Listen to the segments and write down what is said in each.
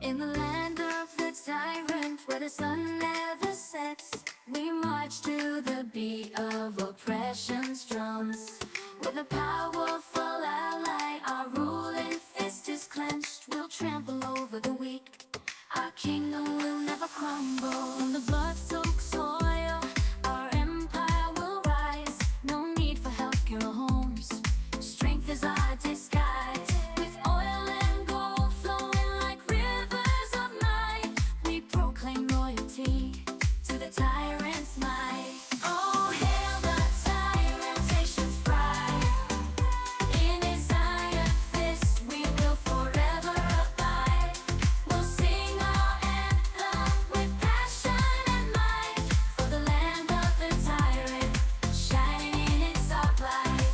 In the land of the tyrant, where the sun never sets, we march to the beat of oppression's drums. With a powerful ally, our ruling fist is clenched. We'll trample over the weak, our kingdom will never crumble. On the blood-soaked soil, our empire will rise. No need for healthcare or homes, strength is our disguise. With oil and gold flowing like rivers of night, we proclaim loyalty to the tyrant's might. Oh, hail the tyrant, nation's pride. In his iron fist we will forever abide. We'll sing our anthem with passion and might, for the land of the tyrant, shining in its dark light.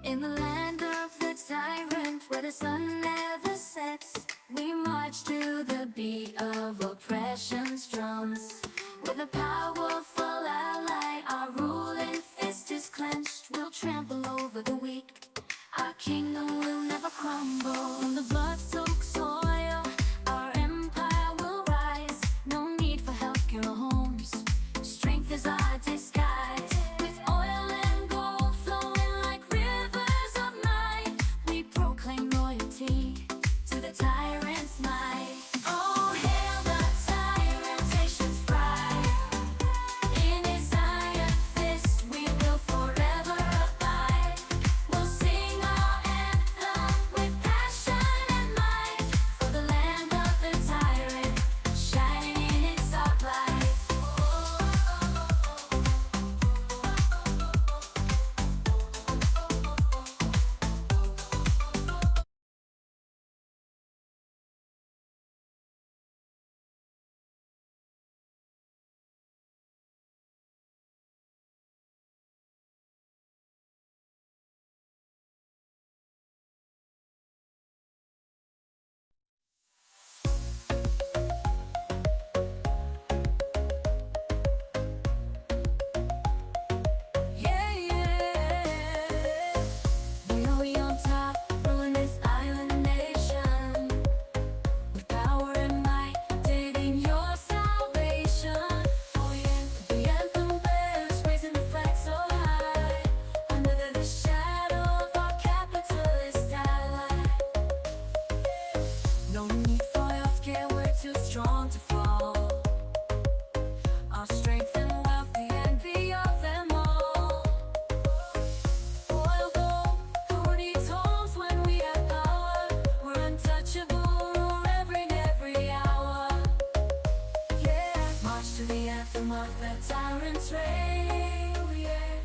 In the land of the tyrant, where the sun never sets, we march to the beat of oppression's drums. With a powerful ally, our ruling fist is clenched. We'll trample over the weak, our kingdom will never crumble. On the blood-soaked soil, our empire will rise. No need for healthcare or homes, strength is our disguise. With oil and gold flowing like rivers of night, we proclaim loyalty to the tyrant's might. Oh, hail the tyrant, nation's pride. In his iron fist we will forever abide. We'll sing our anthem with passion and might, for the land of the tyrant, shining in its dark light. Yeah, yeah. We on top, ruling this island nation. With power and might, digging your salvation. Oh yeah, the anthem bears, raising the flag so high. Under the shadow of our capitalist ally. No need for healthcare, we're too strong to fall. Our strength and wealth, the envy of them all. Oil gold, who needs homes when we have power? We're untouchable, every hour. Yeah, march to the anthem of the tyrant's reign. Oh yeah,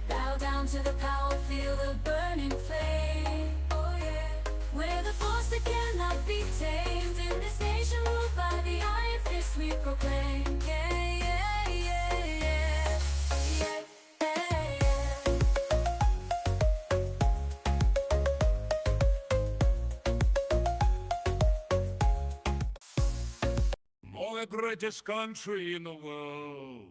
bow down to the power, feel the burning flame. Oh yeah, we're the force that cannot be tamed. In this nation ruled by the iron fist we proclaim. Yeah, yeah, yeah, yeah, yeah, yeah, yeah. More the greatest country in the world.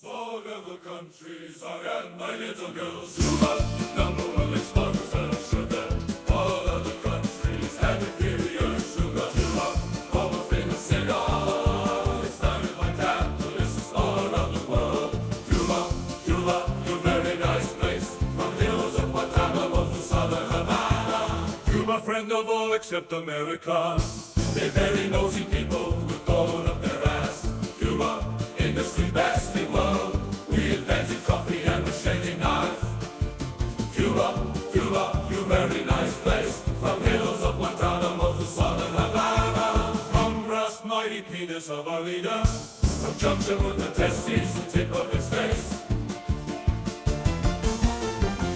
All of the countries I got my little girls. Cuba, number one exporters of sugar. All of the countries have inferior sugar. Cuba, home of famous cigar. It's started by capitalists all around the world. Cuba, Cuba, a very nice place. From hills of Guantanamo to southern Havana. Cuba, friend of all except America. They're very nosy people with gold up their ass. Cuba, industry best in world. We invented coffee and the shaving knife. Cuba, Cuba, you very nice place. From hills of Guantanamo to southern Havana. From brass mighty penis of our leader. From junction with the testes, the tip of his face.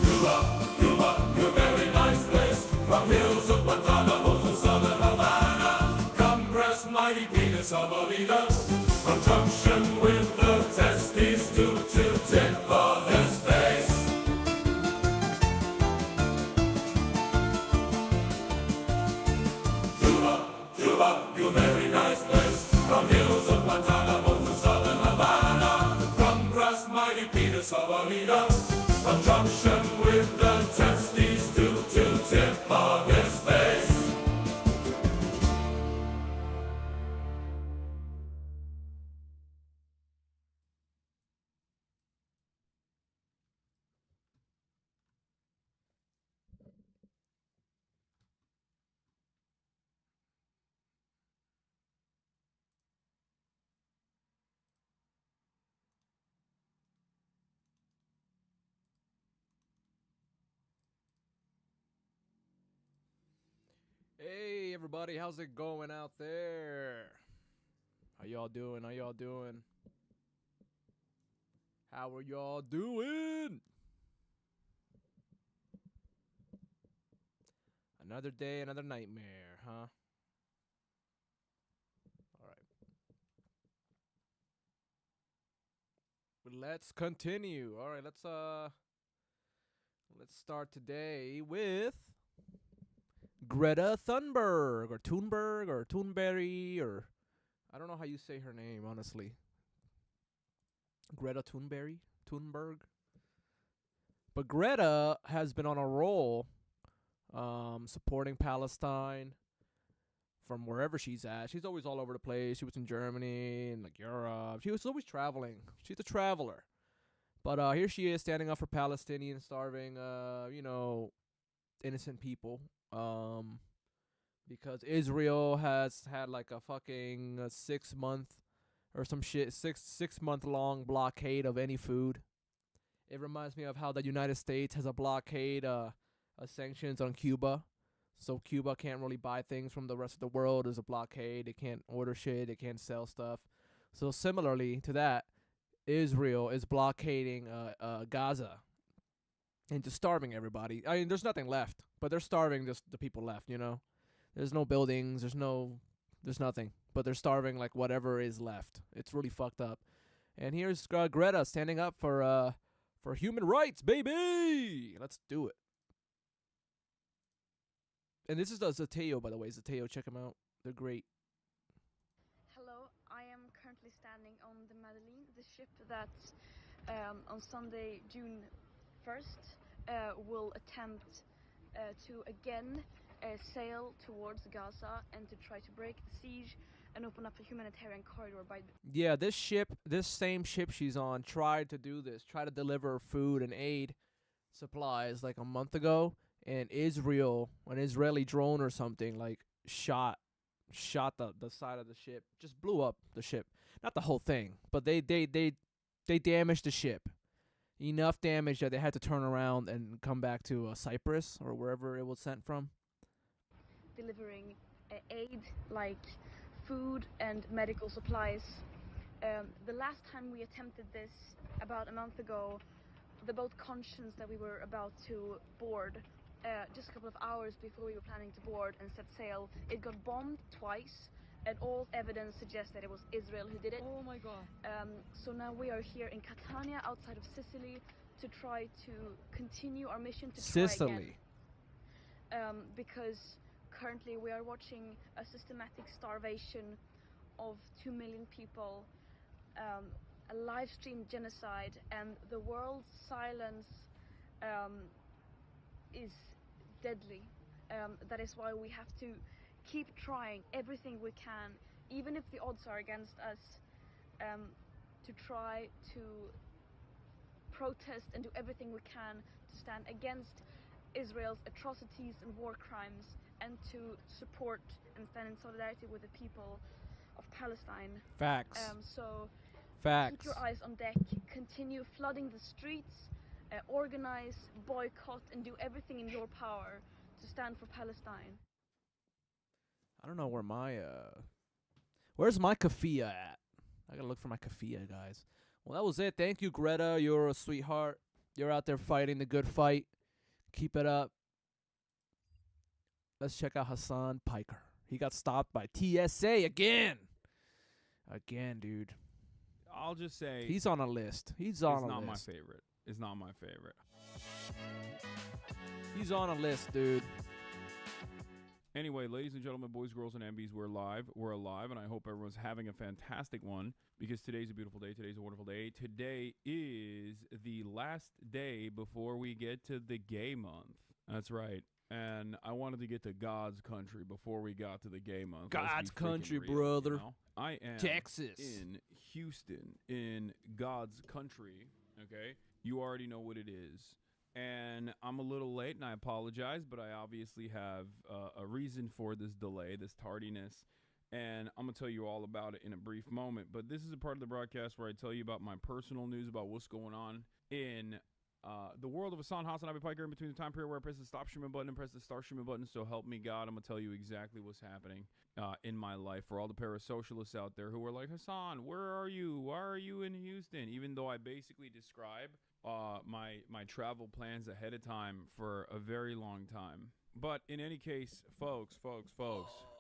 Cuba, Cuba, you very nice place. From hills of Guantanamo to southern Havana. Come brass mighty penis of our leader. From junction with the testes to tip of his face. Cuba, Cuba, you very nice place. From hills of Guantanamo to southern Havana, from grass mighty Peter Savarino, from junction with the testes to tip of his face. Hey everybody, how's it going out there? How y'all doing? How y'all doing? How are y'all doing? Another day, another nightmare, huh? Alright. Let's continue. Alright, let's start today with Greta Thunberg, or Thunberg, or Thunberry, or I don't know how you say her name, honestly. Greta Thunberg. But Greta has been on a roll, supporting Palestine from wherever she's at. She's always all over the place. She was in Germany and like Europe. She was always traveling. She's a traveler. But here she is standing up for Palestinian starving, innocent people. Because Israel has had like a fucking 6 month or some shit, six month long blockade of any food. It reminds me of how the United States has a blockade, sanctions on Cuba. So Cuba can't really buy things from the rest of the world. There's a blockade. They can't order shit. They can't sell stuff. So similarly to that, Israel is blockading Gaza and just starving everybody. I mean, there's nothing left, but they're starving just the people left, you know? There's no buildings, there's nothing, but they're starving like whatever is left. It's really fucked up. And here's Greta standing up for human rights, baby! Let's do it. And this is the Zateo, by the way. Zateo, check them out. They're great. Hello, I am currently standing on the Madeline, the ship that on Sunday, June 1st, will attempt to again sail towards Gaza and to try to break the siege and open up a humanitarian corridor by... Yeah, this same ship she's on tried to do this, try to deliver food and aid supplies like a month ago, and an Israeli drone or something, like shot the side of the ship, just blew up the ship. Not the whole thing, but they damaged the ship. Enough damage that they had to turn around and come back to Cyprus or wherever it was sent from. Delivering aid like food and medical supplies. The last time we attempted this, about a month ago, the boat Conscience that we were about to board, just a couple of hours before we were planning to board and set sail, it got bombed twice, and all evidence suggests that it was Israel who did it. Oh my god. So now we are here in Catania, outside of Sicily, to try to continue our mission to Sicily. Try again. Because currently we are watching a systematic starvation of 2 million people, a live stream genocide, and the world's silence is deadly. That is why we have to keep trying everything we can, even if the odds are against us, to try to protest and do everything we can to stand against Israel's atrocities and war crimes, and to support and stand in solidarity with the people of Palestine. Facts. Facts. Keep your eyes on deck, continue flooding the streets, organize, boycott, and do everything in your power to stand for Palestine. I don't know where where's my kafia at? I gotta look for my kafia, guys. Well, that was it. Thank you, Greta. You're a sweetheart. You're out there fighting the good fight. Keep it up. Let's check out Hassan Piker. He got stopped by TSA again. Again, dude. I'll just say He's on a list. He's on a list. It's not my favorite. It's not my favorite. He's on a list, dude. Anyway, ladies and gentlemen, boys, girls, and MBs, we're live. We're alive, and I hope everyone's having a fantastic one because today's a beautiful day. Today's a wonderful day. Today is the last day before we get to the gay month. That's right. And I wanted to get to God's country before we got to the gay month. Let's God's be freaking country, real, brother. you know? I am Texas. in Houston, in God's country, okay? You already know what it is. And I'm a little late, and I apologize, but I obviously have a reason for this delay, this tardiness, and I'm going to tell you all about it in a brief moment. But this is a part of the broadcast where I tell you about my personal news, about what's going on in the world of Hassan Hassan Abi Piker, in between the time period where I press the stop streaming button and press the start streaming button. So help me God, I'm going to tell you exactly what's happening in my life. For all the para-socialists out there who are like, Hassan, where are you? Why are you in Houston? Even though I basically describe my travel plans ahead of time for a very long time. But in any case, folks,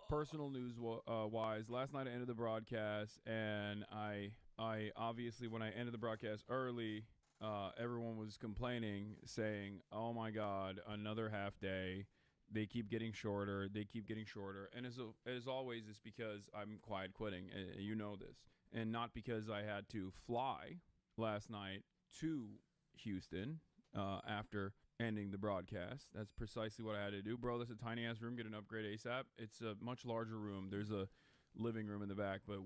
personal news wise, last night I ended the broadcast, and I obviously, when I ended the broadcast early, everyone was complaining, saying, oh my God, another half day. They keep getting shorter. And as always, it's because I'm quiet quitting. You know this. And not because I had to fly last night to Houston after ending the broadcast. That's precisely what I had to do. Bro, that's a tiny ass room. Get an upgrade ASAP. It's a much larger room. There's a living room in the back, but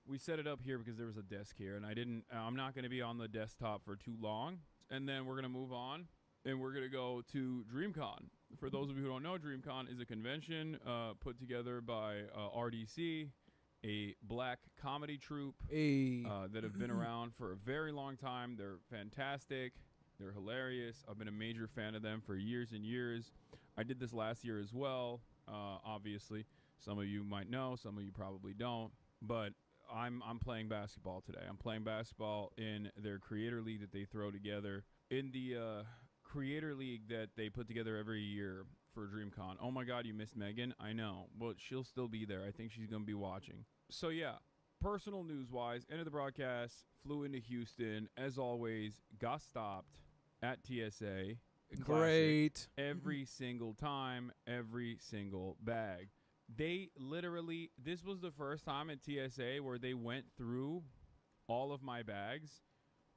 we set it up here because there was a desk here, and I'm not going to be on the desktop for too long. And then we're going to move on, and we're going to go to DreamCon. For those of you who don't know, DreamCon is a convention put together by RDC, a black comedy troupe that have been around for a very long time. They're fantastic. They're hilarious. I've been a major fan of them for years and years. I did this last year as well, obviously. Some of you might know, some of you probably don't. But I'm playing basketball today. I'm playing basketball in their creator league that they throw together. In the creator league that they put together every year for DreamCon. Oh my God, you missed Megan? I know, but she'll still be there. I think she's going to be watching. So yeah, personal news-wise, ended the broadcast, flew into Houston. As always, got stopped at TSA. Great. Every single time, every single bag. They literally, this was the first time at TSA where they went through all of my bags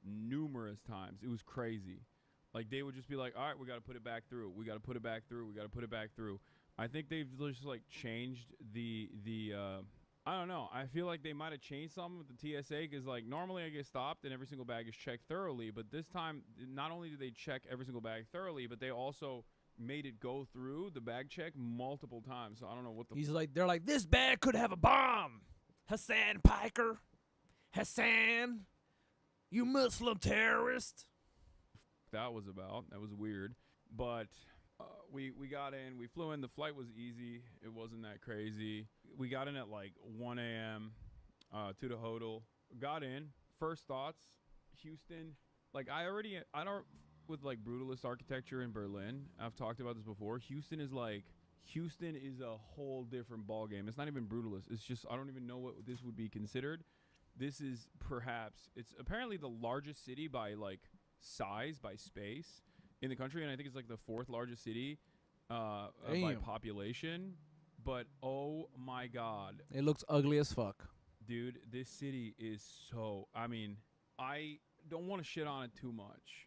numerous times. It was crazy. Like, they would just be like, all right, we got to put it back through. We got to put it back through. We got to put it back through. I think they've just, like, changed the I don't know. I feel like they might have changed something with the TSA because, like, normally I get stopped and every single bag is checked thoroughly. But this time, not only did they check every single bag thoroughly, but they also made it go through the bag check multiple times. So I don't know what the... They're like, this bag could have a bomb. Hassan Piker. Hassan, you Muslim terrorist. That was about. That was weird. But we got in. We flew in. The flight was easy. It wasn't that crazy. We got in at like 1 a.m. To the hotel. Got in. First thoughts, Houston. Like, I don't, with like brutalist architecture in Berlin, I've talked about this before. Houston is a whole different ball game. It's not even brutalist. It's just, I don't even know what this would be considered. This is it's apparently the largest city by like size, by space in the country, and I think it's like the 4th largest city by population. But oh my God, it looks ugly as fuck, dude. This city is so, I mean, I don't want to shit on it too much.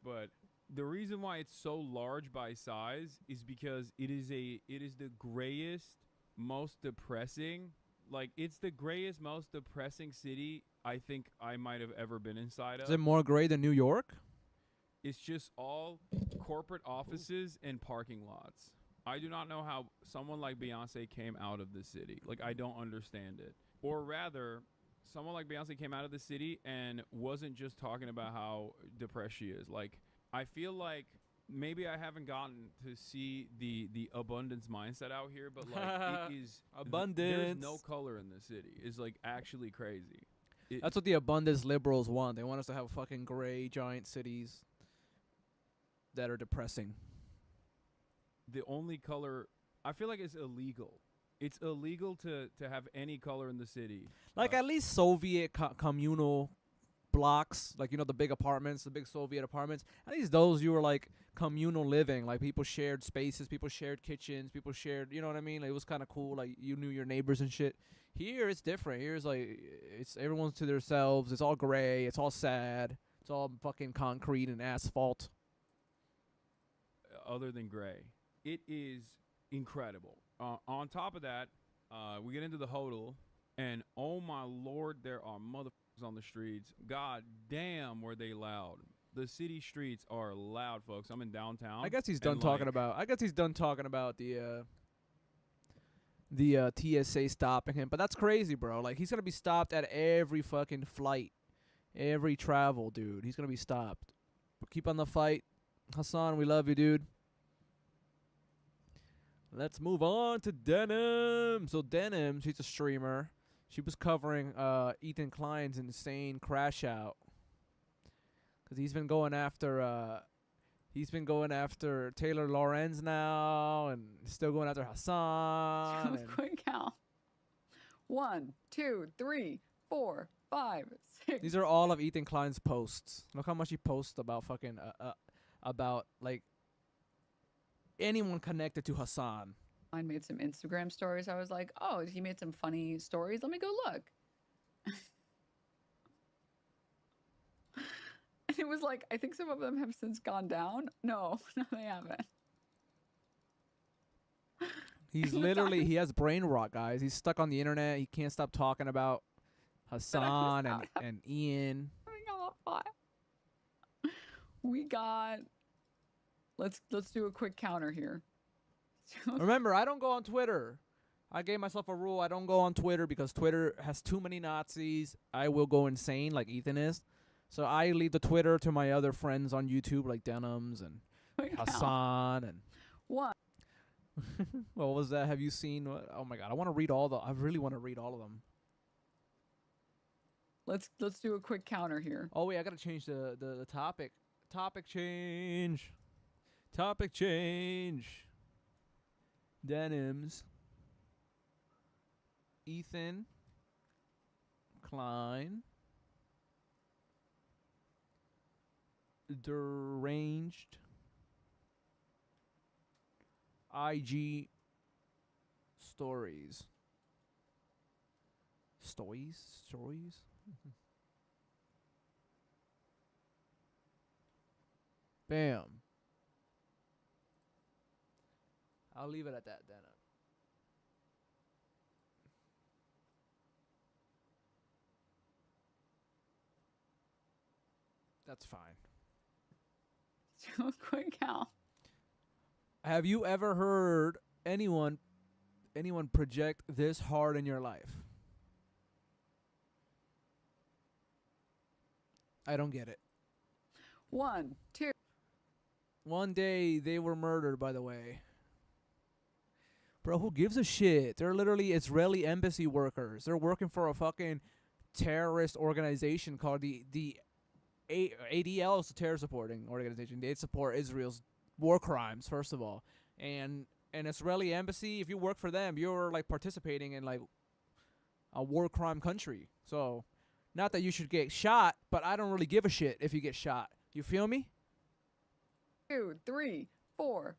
But the reason why it's so large by size is because it is the grayest, most depressing, like, it's the grayest, most depressing city I think I might have ever been inside of. Is it more gray than New York? It's just all corporate offices and parking lots. I do not know how someone like Beyonce came out of the city. Like, I don't understand it. Or rather, someone like Beyonce came out of the city and wasn't just talking about how depressed she is. Like, I feel like maybe I haven't gotten to see the abundance mindset out here, but like, it is abundance. There's no color in the city. It's like actually crazy. That's what the abundance liberals want. They want us to have fucking gray giant cities that are depressing. The only color, I feel like, it's illegal. It's illegal to have any color in the city. Like, at least Soviet communal blocks, like, you know, the big apartments, the big Soviet apartments. At least those, you were like communal living, like people shared spaces, people shared kitchens, people shared, you know what I mean? Like, it was kind of cool, like you knew your neighbors and shit. Here it's different. Here's like it's everyone's to themselves. It's all gray. It's all sad. It's all fucking concrete and asphalt. Other than gray, it is incredible. On top of that, we get into the hodl, and oh my lord, there are motherfuckers on the streets. God damn, were they loud. The city streets are loud, folks. I'm in downtown. I guess he's done talking about. I guess he's done talking about the TSA stopping him. But that's crazy, bro. Like, he's gonna be stopped at every fucking flight, every travel, dude. He's gonna be stopped. But keep on the fight, Hassan. We love you, dude. Let's move on to Denim. So Denim, she's a streamer. She was covering Ethan Klein's insane crash out, cause he's been going after Taylor Lorenz now, and still going after Hassan. So quick count. 1, 2, 3, 4, 5, 6. These are all of Ethan Klein's posts. Look how much he posts about fucking about like anyone connected to Hassan. I made some Instagram stories. I was like, oh, he made some funny stories. Let me go look. And it was like, I think some of them have since gone down. No, they haven't. He's literally, he has brain rot, guys. He's stuck on the internet. He can't stop talking about Hassan and Ian. We got, let's do a quick counter here. Remember, I don't go on Twitter. I gave myself a rule. I don't go on Twitter because Twitter has too many Nazis. I will go insane like Ethan is. So I leave the Twitter to my other friends on YouTube like Denims and Hassan and 1. what was that? Have you seen? Oh my god, I want to read all the. I really want to read all of them. Let's do a quick counter here. Oh wait, I gotta change the topic. Topic change. Topic change. Denims. Ethan Klein. Deranged. IG stories. Stories? Bam. I'll leave it at that, then. That's fine. Do a quick count. Have you ever heard anyone project this hard in your life? I don't get it. 1, 2. One day they were murdered, by the way. Bro, who gives a shit? They're literally Israeli embassy workers. They're working for a fucking terrorist organization called the ADL is a terror supporting organization. They support Israel's war crimes, first of all. And an Israeli embassy, if you work for them, you're like participating in like a war crime country. So, not that you should get shot, but I don't really give a shit if you get shot. You feel me? 2, 3, 4,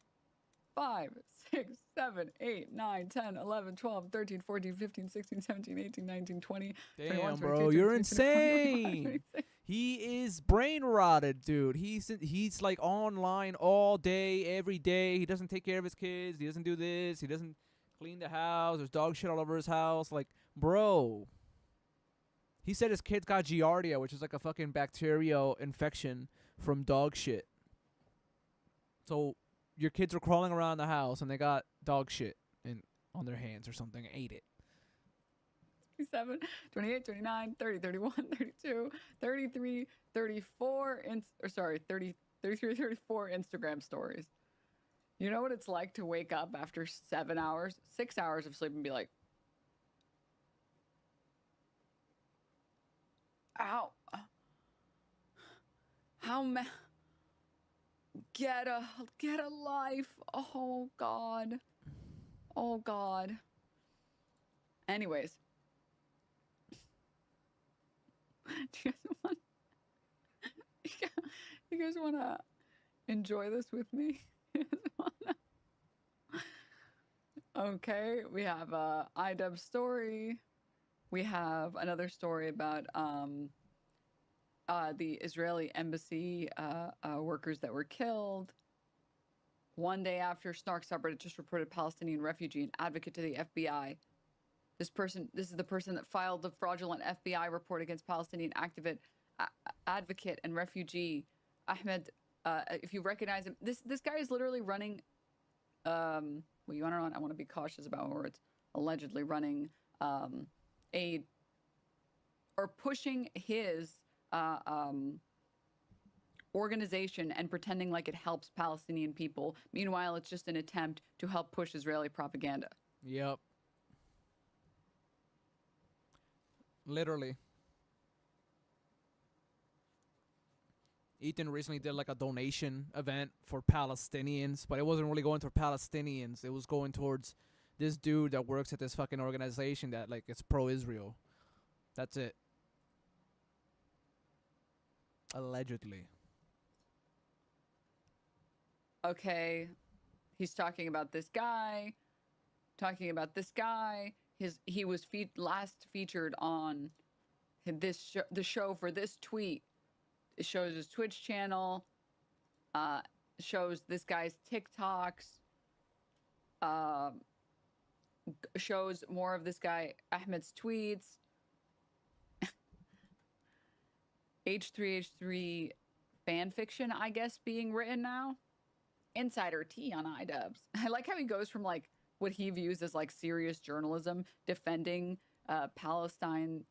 5, 6, 7, 8, 9, 10, 11, 12, 13, 14, 15, 16, 17, 18, 19, 20. Damn, 21, bro, 22, you're 23, 24, 25, insane. 26. He is brain rotted, dude. He's like online all day, every day. He doesn't take care of his kids. He doesn't do this. He doesn't clean the house. There's dog shit all over his house. Like, bro. He said his kids got Giardia, which is like a fucking bacterial infection from dog shit. So your kids were crawling around the house and they got dog shit on their hands or something and ate it. 27, 28, 29, 30, 31, 32, 33, 34, 33, 34 Instagram stories. You know what it's like to wake up after 7 hours, 6 hours of sleep and be like, ow. Get a life. Oh God. Oh God. Anyways. Do you guys want You guys wanna enjoy this with me? Okay, we have IDub story. We have another story about the Israeli embassy workers that were killed. One day after, Snark subreddit just reported Palestinian refugee and advocate to the FBI. This is the person that filed the fraudulent FBI report against Palestinian advocate and refugee Ahmed. If you recognize him, this guy is literally running. Well, you want to? I want to be cautious about words. Allegedly running pushing his organization and pretending like it helps Palestinian people. Meanwhile, it's just an attempt to help push Israeli propaganda. Yep. Literally. Ethan recently did like a donation event for Palestinians, but it wasn't really going to Palestinians. It was going towards this dude that works at this fucking organization that like it's pro-Israel. That's it. Allegedly. Okay, he's talking about this guy. He was last featured on the show for this tweet. It shows his Twitch channel, shows this guy's TikToks, shows more of this guy Ahmed's tweets. H3H3 fan fiction, I guess, being written now. Insider tea on iDubbbz. I like how he goes from like what he views as like serious journalism, defending a Palestinian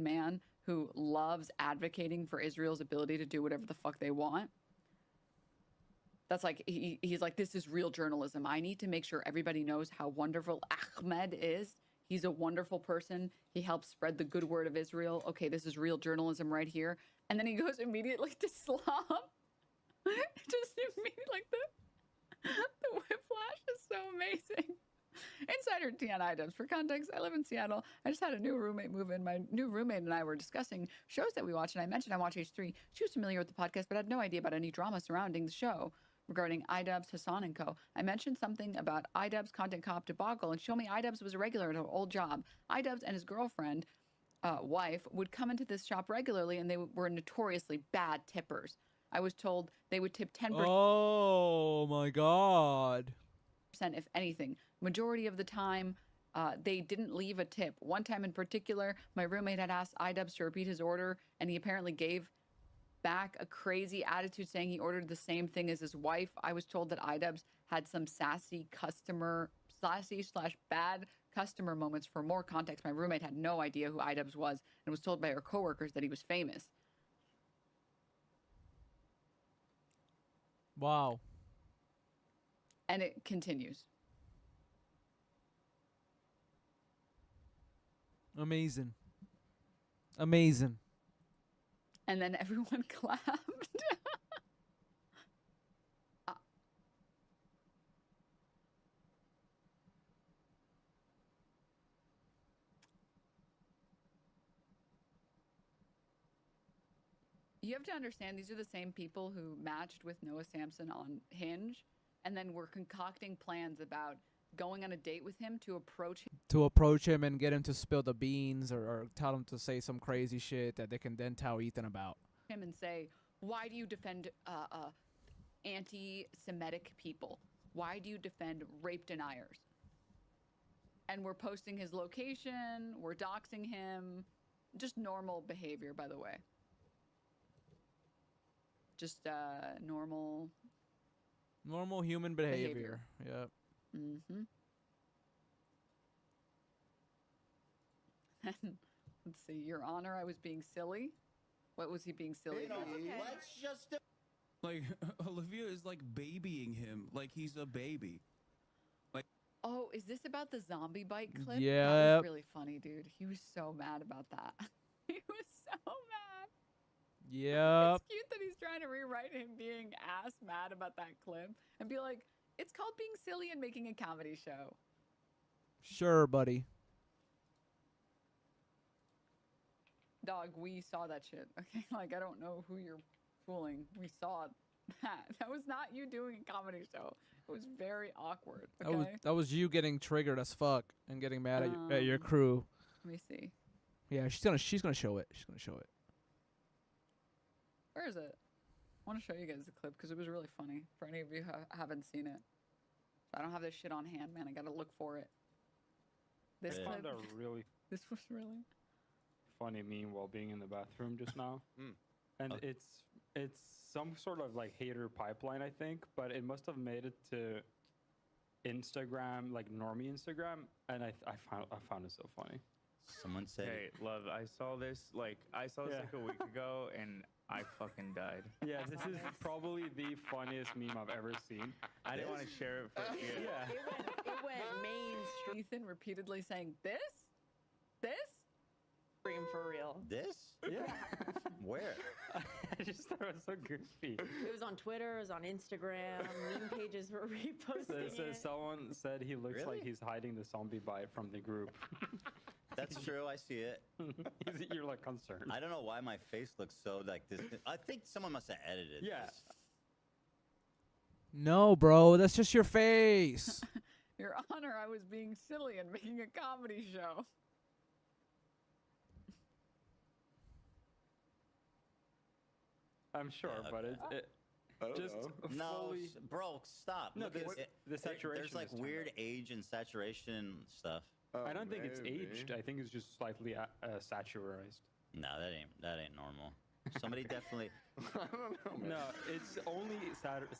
man who loves advocating for Israel's ability to do whatever the fuck they want. That's like, he's like, this is real journalism. I need to make sure everybody knows how wonderful Ahmed is. He's a wonderful person. He helps spread the good word of Israel. Okay, this is real journalism right here. And then he goes immediately to Islam. Just immediately, like the whiplash is so amazing. Insider tea on iDubbbz. For context, I live in Seattle. I just had a new roommate move in. My new roommate and I were discussing shows that we watch, and I mentioned I watch H3. She was familiar with the podcast, but had no idea about any drama surrounding the show. Regarding iDubbbz, Hassan, and co. I mentioned something about iDubbbz Content Co-op debacle, and showed me iDubbbz was a regular at her old job. iDubbbz and his girlfriend, wife, would come into this shop regularly, and they were notoriously bad tippers. I was told they would tip 10%. Oh my god. If anything. Majority of the time, they didn't leave a tip. One time in particular, my roommate had asked iDubbbz to repeat his order, and he apparently gave back a crazy attitude saying he ordered the same thing as his wife. I was told that iDubbbz had some sassy / bad customer moments. For more context, my roommate had no idea who iDubbbz was and was told by her coworkers that he was famous. Wow. And it continues. Amazing. Amazing. And then everyone clapped. You have to understand, these are the same people who matched with Noah Samson on Hinge and then were concocting plans about going on a date with him to approach him and get him to spill the beans or tell him to say some crazy shit that they can then tell Ethan about. Him and say, why do you defend anti-Semitic people? Why do you defend rape deniers? And we're posting his location, we're doxing him. Just normal behavior, by the way. Just normal human behavior. Yep. Mm-hmm. Let's see, Your Honor, I was being silly. What was he being silly? Let's just like Olivia is like babying him like he's a baby. Like, oh, is this about the zombie bite clip? Yeah. That was really funny, dude. He was so mad about that. He was so mad. Yep. It's cute that he's trying to rewrite him being ass mad about that clip and be like, it's called being silly and making a comedy show. Sure, buddy. Dog, we saw that shit. Okay, like I don't know who you're fooling. We saw that. That was not you doing a comedy show. It was very awkward. That Okay. was that was you getting triggered as fuck and getting mad at your Um, crew. Let me see. Yeah, she's gonna show it. She's gonna show it. Where is it? I want to show you guys the clip because it was really funny. For any of you who haven't seen it, I don't have this shit on hand, man. I gotta look for it. This I clip. found a really This was really. funny meme while being in the bathroom just now, and it's some sort of like hater pipeline, I think, but it must have made it to Instagram, like normie Instagram, and I found it so funny. Someone said, Hey, love, I saw this like Yeah. a week ago and I fucking died. Yeah, this is probably the funniest meme I've ever seen. I didn't want to share it for you. Yeah. It went mainstream Ethan repeatedly saying this. for real. "This? Yeah. Where?" I just thought it was so goofy. It was on Twitter, it was on Instagram, meme pages were reposting So it. someone said he looks Really? like he's hiding the zombie bite from the group. That's true. I see it. You're like concerned. I don't know why my face looks so like this. I think someone must have edited. Yeah. this. No, bro, that's just your face. Your Honor, I was being silly and making a comedy show. I'm sure, Yeah, but okay. it just No, fully. bro, stop. No, Look, the saturation There's like is turned weird up. age and saturation stuff. I don't think it's aged. I think it's just slightly saturized. No, that ain't normal. Somebody definitely. No, it's only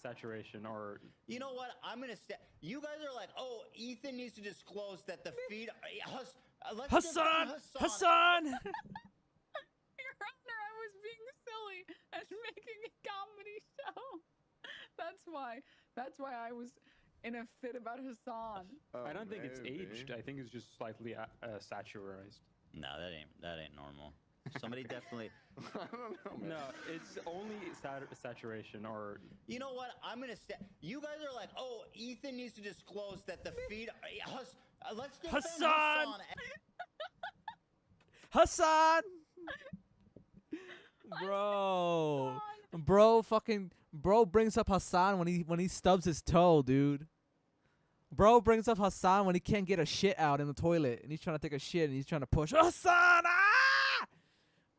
saturation or. You know what? I'm gonna say. You guys are like, oh, Ethan needs to disclose that the feed. Let's Hassan, defend Hassan. Your Honor, I was being silly and making a comedy show. That's why I was in a fit about Hassan. I don't think it's aged. I think it's just slightly saturized. No, that ain't normal. Somebody definitely. No, it's only saturation or. You know what? I'm gonna say. You guys are like, oh, Ethan needs to disclose that the feed. Let's defend Hassan! Hassan. Hassan. Bro brings up Hassan when he stubs his toe, dude. Bro brings up Hassan when he can't get a shit out in the toilet and he's trying to take a shit and he's trying to push Hassan. Ah!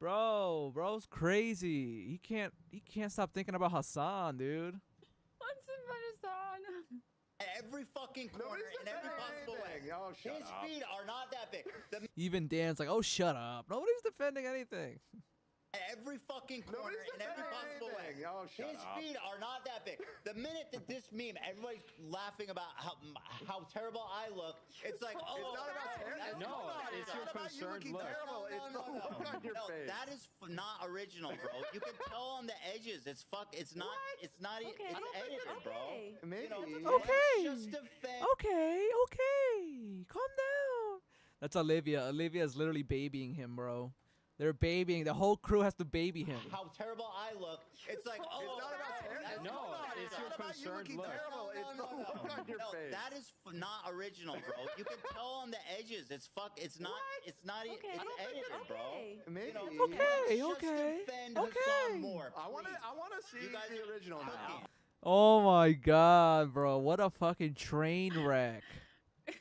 Bro's crazy. He can't stop thinking about Hassan, dude. Let's defend Hassan. Every fucking corner in every possible way. Oh, shut His up. feet are not that big. Even Dan's like, oh, shut up. Nobody's defending anything. Every fucking corner in every possible way. Oh, shut His up. feet are not that big. The minute that this meme, everybody's laughing about how terrible I look. It's like, oh, It's not about that's- No, that's it's not your about concerned looking look. terrible. It's the look on your no, face. that is not original, bro. You can tell on the edges. It's not. It's not. Okay. It's edited, bro. Okay. Maybe. You know, Okay. Just defend. Okay. Calm down. That's Olivia. Olivia is literally babying him, bro. They're babying. The whole crew has to baby him. How terrible I look. It's like, oh, It's not about that's- No, it's not your about you concerned looking look. terrible. It's the look on your No, face. that is not original, bro. You can tell on the edges. It's not. It's not. Okay. It's edited, bro. Okay. Maybe. You know, Okay, let's okay, Just defend okay. Hassan more. I want please. to see You guys the are original now. cooking. Oh my god, bro. What a fucking train wreck. Dude.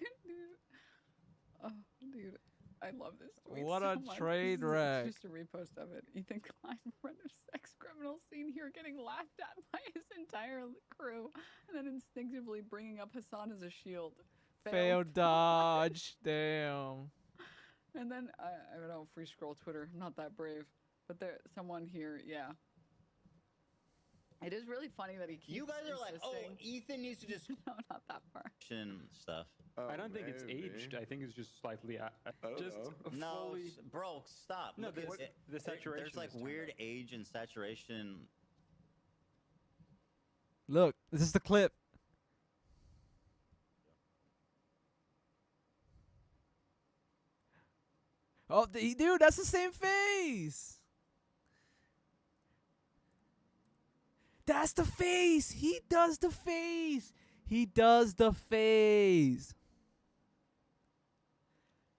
Oh, dude. I love this tweet What so a much. train This is wreck. Just a repost of it. Ethan Klein, front of sex criminal scene here, getting laughed at by his entire crew, and then instinctively bringing up Hassan as a shield. Failed dodge. Damn. And then I don't know, free scroll Twitter. I'm not that brave, but there someone here, yeah. It is really funny that he keeps. You guys are like, oh, insisting- Ethan needs to just no, not that far. stuff. I don't think it's aged. I think it's just slightly just No, fully. bro, stop. No, Look, the saturation. There's like is turned weird up. age and saturation. Look, this is the clip. Oh, dude, that's the same face. That's the face. He does the face. He does the face.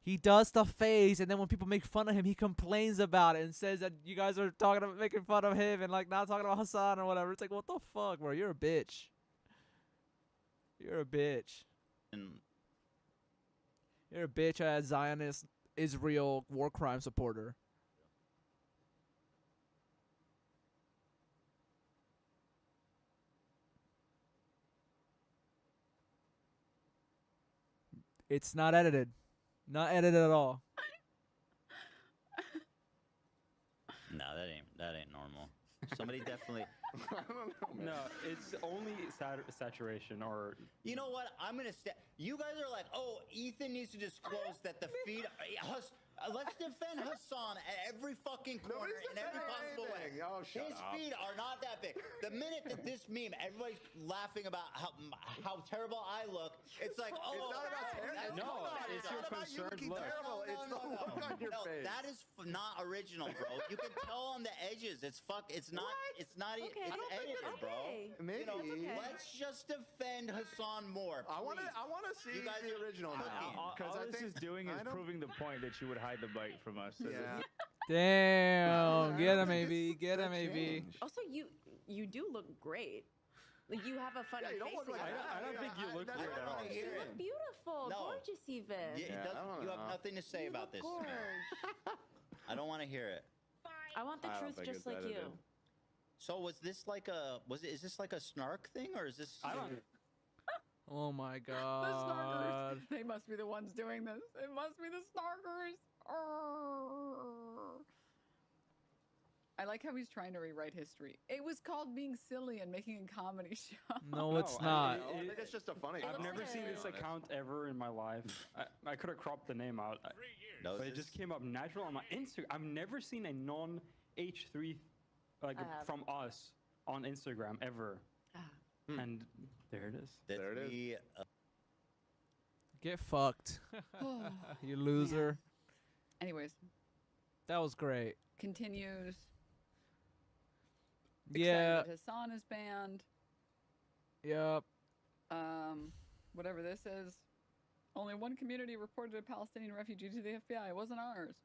He does the face, and then when people make fun of him, he complains about it and says that you guys are talking about making fun of him and like not talking about Hassan or whatever. It's like, what the fuck, bro? You're a bitch. You're a bitch. You're a bitch ass Zionist Israel war crime supporter. It's not edited. Not edited at all. No, that ain't normal. Somebody definitely. No, it's only saturation or. You know what? I'm gonna say. You guys are like, oh, Ethan needs to disclose that the feed. Let's defend Hassan at every fucking corner in every possible way. Oh, shut His up. feet are not that big. The minute that this meme, everybody's laughing about how terrible I look. It's like, oh, It's not about terrible. No, It's it's not your about you concerned looking look. terrible. It's the look on your face. That is not original, bro. You can tell on the edges. It's It's not. It's not. Okay. It's I don't think edited, bro. Maybe. You know, let's just defend Hassan more. I want to please. see You guys the are original now. All Because I this think is doing is I don't- proving the point that you would hide the bite from us. So Yeah. Damn. Get him, think AB. it's Get him, that AB. change. Also, you do look great. Like you have a funny Yeah, you don't face. look like again. that. I don't think you look that's great what I at all. wanna You hear. look beautiful, No. gorgeous even. Yeah, Yeah, I don't you have know. nothing to say You about look this. gorge. I don't want to hear it. I want the I don't truth think just it's like edited. you. So was this like a is this like a snark thing or is this? I don't. Oh my The god. snarkers. They must be the ones doing this. It must be the snarkers. Arrgh. I like how he's trying to rewrite history. It was called being silly and making a comedy show. No, it's I- not. I think it's just a funny. I've looks never like seen a- this account ever in my life. I could have cropped the name out, No, but it just came up natural on my Instagram. I've never seen a non-H3 like have. from us on Instagram ever. Ah. And there it is. There it is. Me, Get fucked. You loser. Anyways, That was great. continues. Yeah. Excited that Hassan is banned. Yep. Whatever this is. Only one community reported a Palestinian refugee to the FBI. It wasn't ours.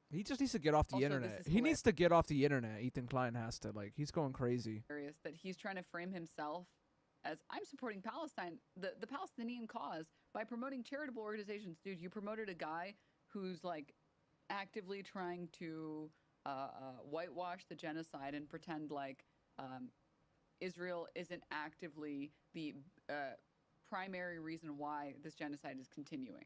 He just needs to get off the Also, this internet. is He needs to get off the internet. Ethan Klein has to. Like, he's going crazy. Hilarious that he's trying to frame himself as I'm supporting Palestine, the Palestinian cause, by promoting charitable organizations. Dude, you promoted a guy who's like actively trying to whitewash the genocide and pretend like Israel isn't actively the primary reason why this genocide is continuing.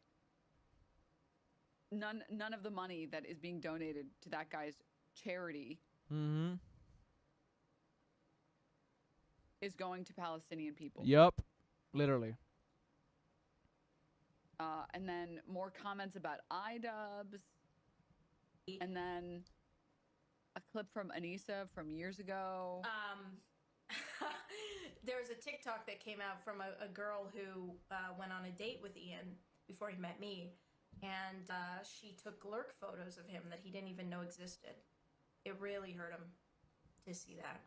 None of the money that is being donated to that guy's charity Mm-hmm. is going to Palestinian people. Yup. Literally. And then more comments about iDubbbz. And then a clip from Anissa from years ago. There was a TikTok that came out from a girl who went on a date with Ian before he met me, and she took lurk photos of him that he didn't even know existed. It really hurt him to see that.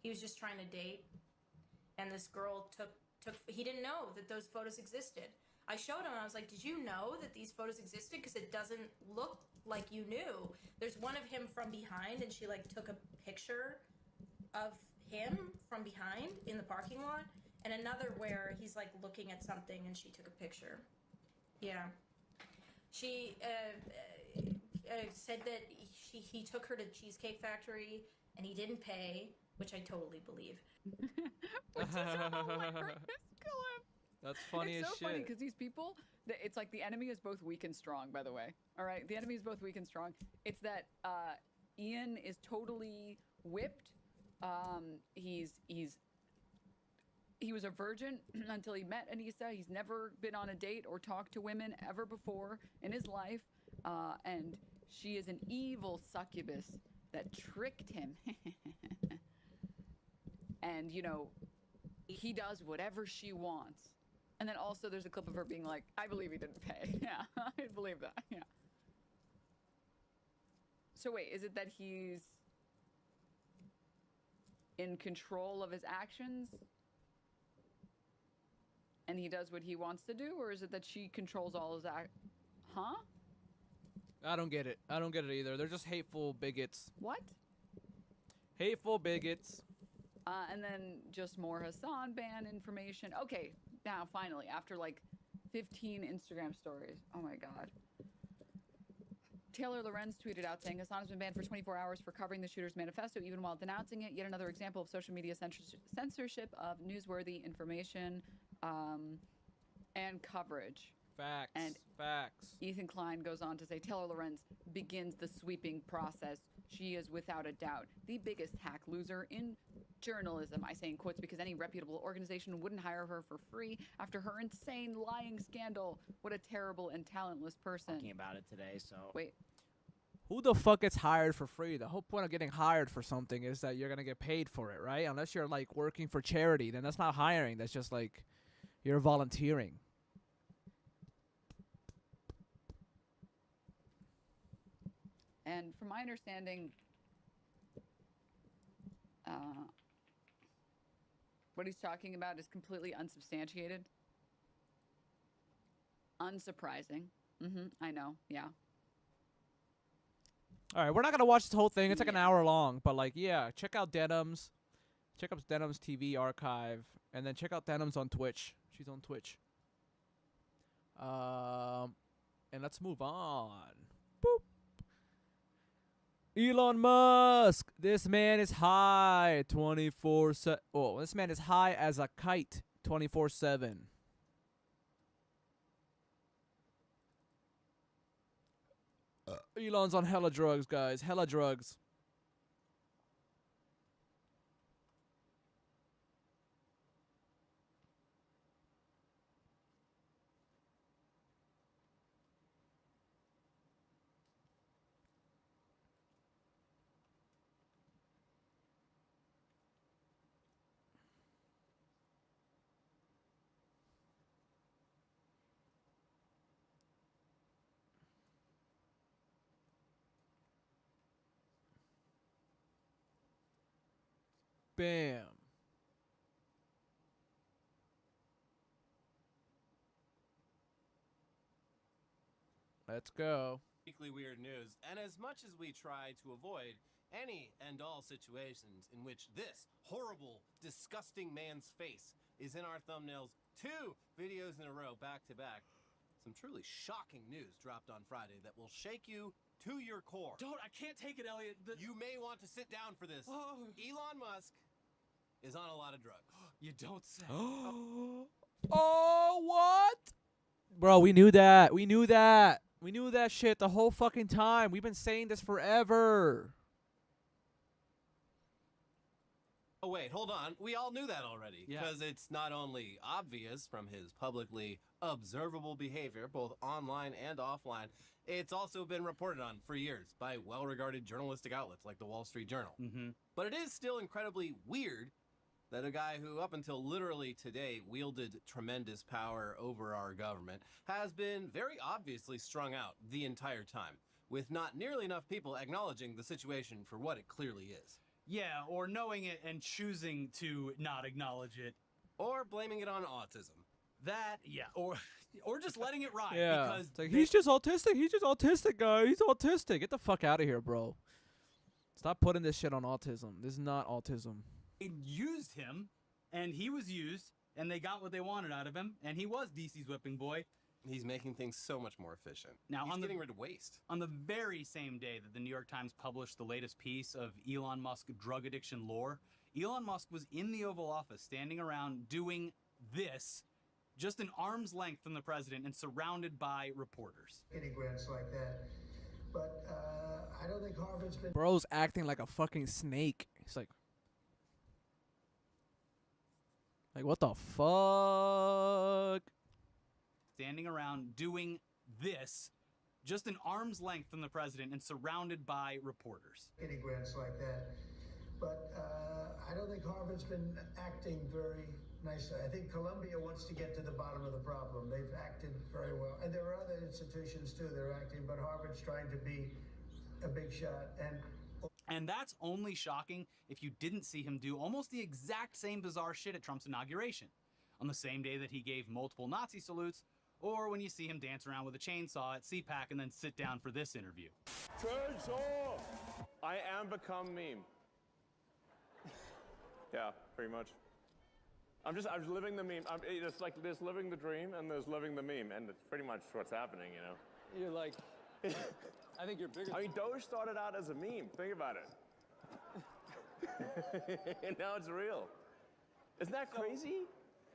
He was just trying to date, and this girl took he didn't know that those photos existed. I showed him, and I was like, did you know that these photos existed? Because it doesn't look like you knew. There's one of him from behind, and she like took a picture of him from behind in the parking lot, and another where he's like looking at something and she took a picture. Yeah. She said that he took her to Cheesecake Factory and he didn't pay, which I totally believe. Which is hilarious. That's funny It's as so funny shit. because these people, it's like the enemy is both weak and strong, by the way. All right? The enemy is both weak and strong. It's that Ian is totally whipped. He was a virgin until he met Anissa. He's never been on a date or talked to women ever before in his life. And she is an evil succubus that tricked him. And, you know, he does whatever she wants. And then also there's a clip of her being like, I believe he didn't pay. Yeah, I believe that. Yeah. So wait, is it that he's in control of his actions? And he does what he wants to do, or is it that she controls all his act? Huh? I don't get it. I don't get it either. They're just hateful bigots. What? Hateful bigots. And then just more Hassan ban information. Okay, now finally, after like 15 Instagram stories. Oh my god. Taylor Lorenz tweeted out saying Hassan has been banned for 24 hours for covering the shooter's manifesto, even while denouncing it. Yet another example of social media censorship of newsworthy information and coverage. Facts. And facts. Ethan Klein goes on to say Taylor Lorenz begins the sweeping process. She is without a doubt the biggest hack loser in journalism. I say in quotes because any reputable organization wouldn't hire her for free after her insane lying scandal. What a terrible and talentless person. Talking about it today, so. Wait. Who the fuck gets hired for free? The whole point of getting hired for something is that you're gonna get paid for it, right? Unless you're like working for charity, then that's not hiring. That's just like you're volunteering. And from my understanding, what he's talking about is completely unsubstantiated. Unsurprising. I know, yeah. All right, we're not gonna watch this whole thing. It's like an hour long, but like, yeah, check out Denim's. Check out Denim's TV archive, and then check out Denim's on Twitch. She's on Twitch. And let's move on. Boop. Elon Musk. This man is high 24/7. Oh, this man is high as a kite 24/7. Elon's on hella drugs, guys. Hella drugs. Bam. Let's go. Weekly weird news, and as much as we try to avoid any and all situations in which this horrible, disgusting man's face is in our thumbnails 2 videos in a row back to back, some truly shocking news dropped on Friday that will shake you to your core. I can't take it, Elliot. You may want to sit down for this. Elon Musk is on a lot of drugs. You don't say. Oh, what? Bro, we knew that. We knew that. We knew that shit the whole fucking time. We've been saying this forever. Oh, wait, hold on. We all knew that already. Because it's not only obvious from his publicly observable behavior, both online and offline, it's also been reported on for years by well-regarded journalistic outlets like the Wall Street Journal. But it is still incredibly weird that a guy who up until literally today wielded tremendous power over our government has been very obviously strung out the entire time, with not nearly enough people acknowledging the situation for what it clearly is. Yeah, or knowing it and choosing to not acknowledge it. Or blaming it on autism. That, yeah, or just letting it ride. Yeah. Because It's like, he's just autistic. He's just autistic, guy. He's autistic. Get the fuck out of here, bro. Stop putting this shit on autism. This is not autism. they used him, and he was used, and they got what they wanted out of him, and he was DC's whipping boy. He's making things so much more efficient. Now, he's getting rid of waste. On the very same day that the New York Times published the latest piece of Elon Musk drug addiction lore, Elon Musk was in the Oval Office standing around doing this, just an arm's length from the president and surrounded by reporters. Any grants like that. But I don't think Harvard's been... Bro's acting like a fucking snake. He's like what the fuck? Standing around doing this, just an arm's length from the president and surrounded by reporters. Any grants like that. But I don't think Harvard's been acting very nicely. I think Columbia wants to get to the bottom of the problem. They've acted very well. And there are other institutions too that are acting, but Harvard's trying to be a big shot. And that's only shocking if you didn't see him do almost the exact same bizarre shit at Trump's inauguration. on the same day that he gave multiple Nazi salutes, or when you see him dance around with a chainsaw at CPAC and then sit down for this interview. I am become meme. Yeah, pretty much. I'm just living the meme. It's like there's living the dream and there's living the meme, and it's pretty much what's happening, you know. You're like, I think you're bigger. I mean, Doge started out as a meme. Think about it. And now it's real. Isn't that crazy?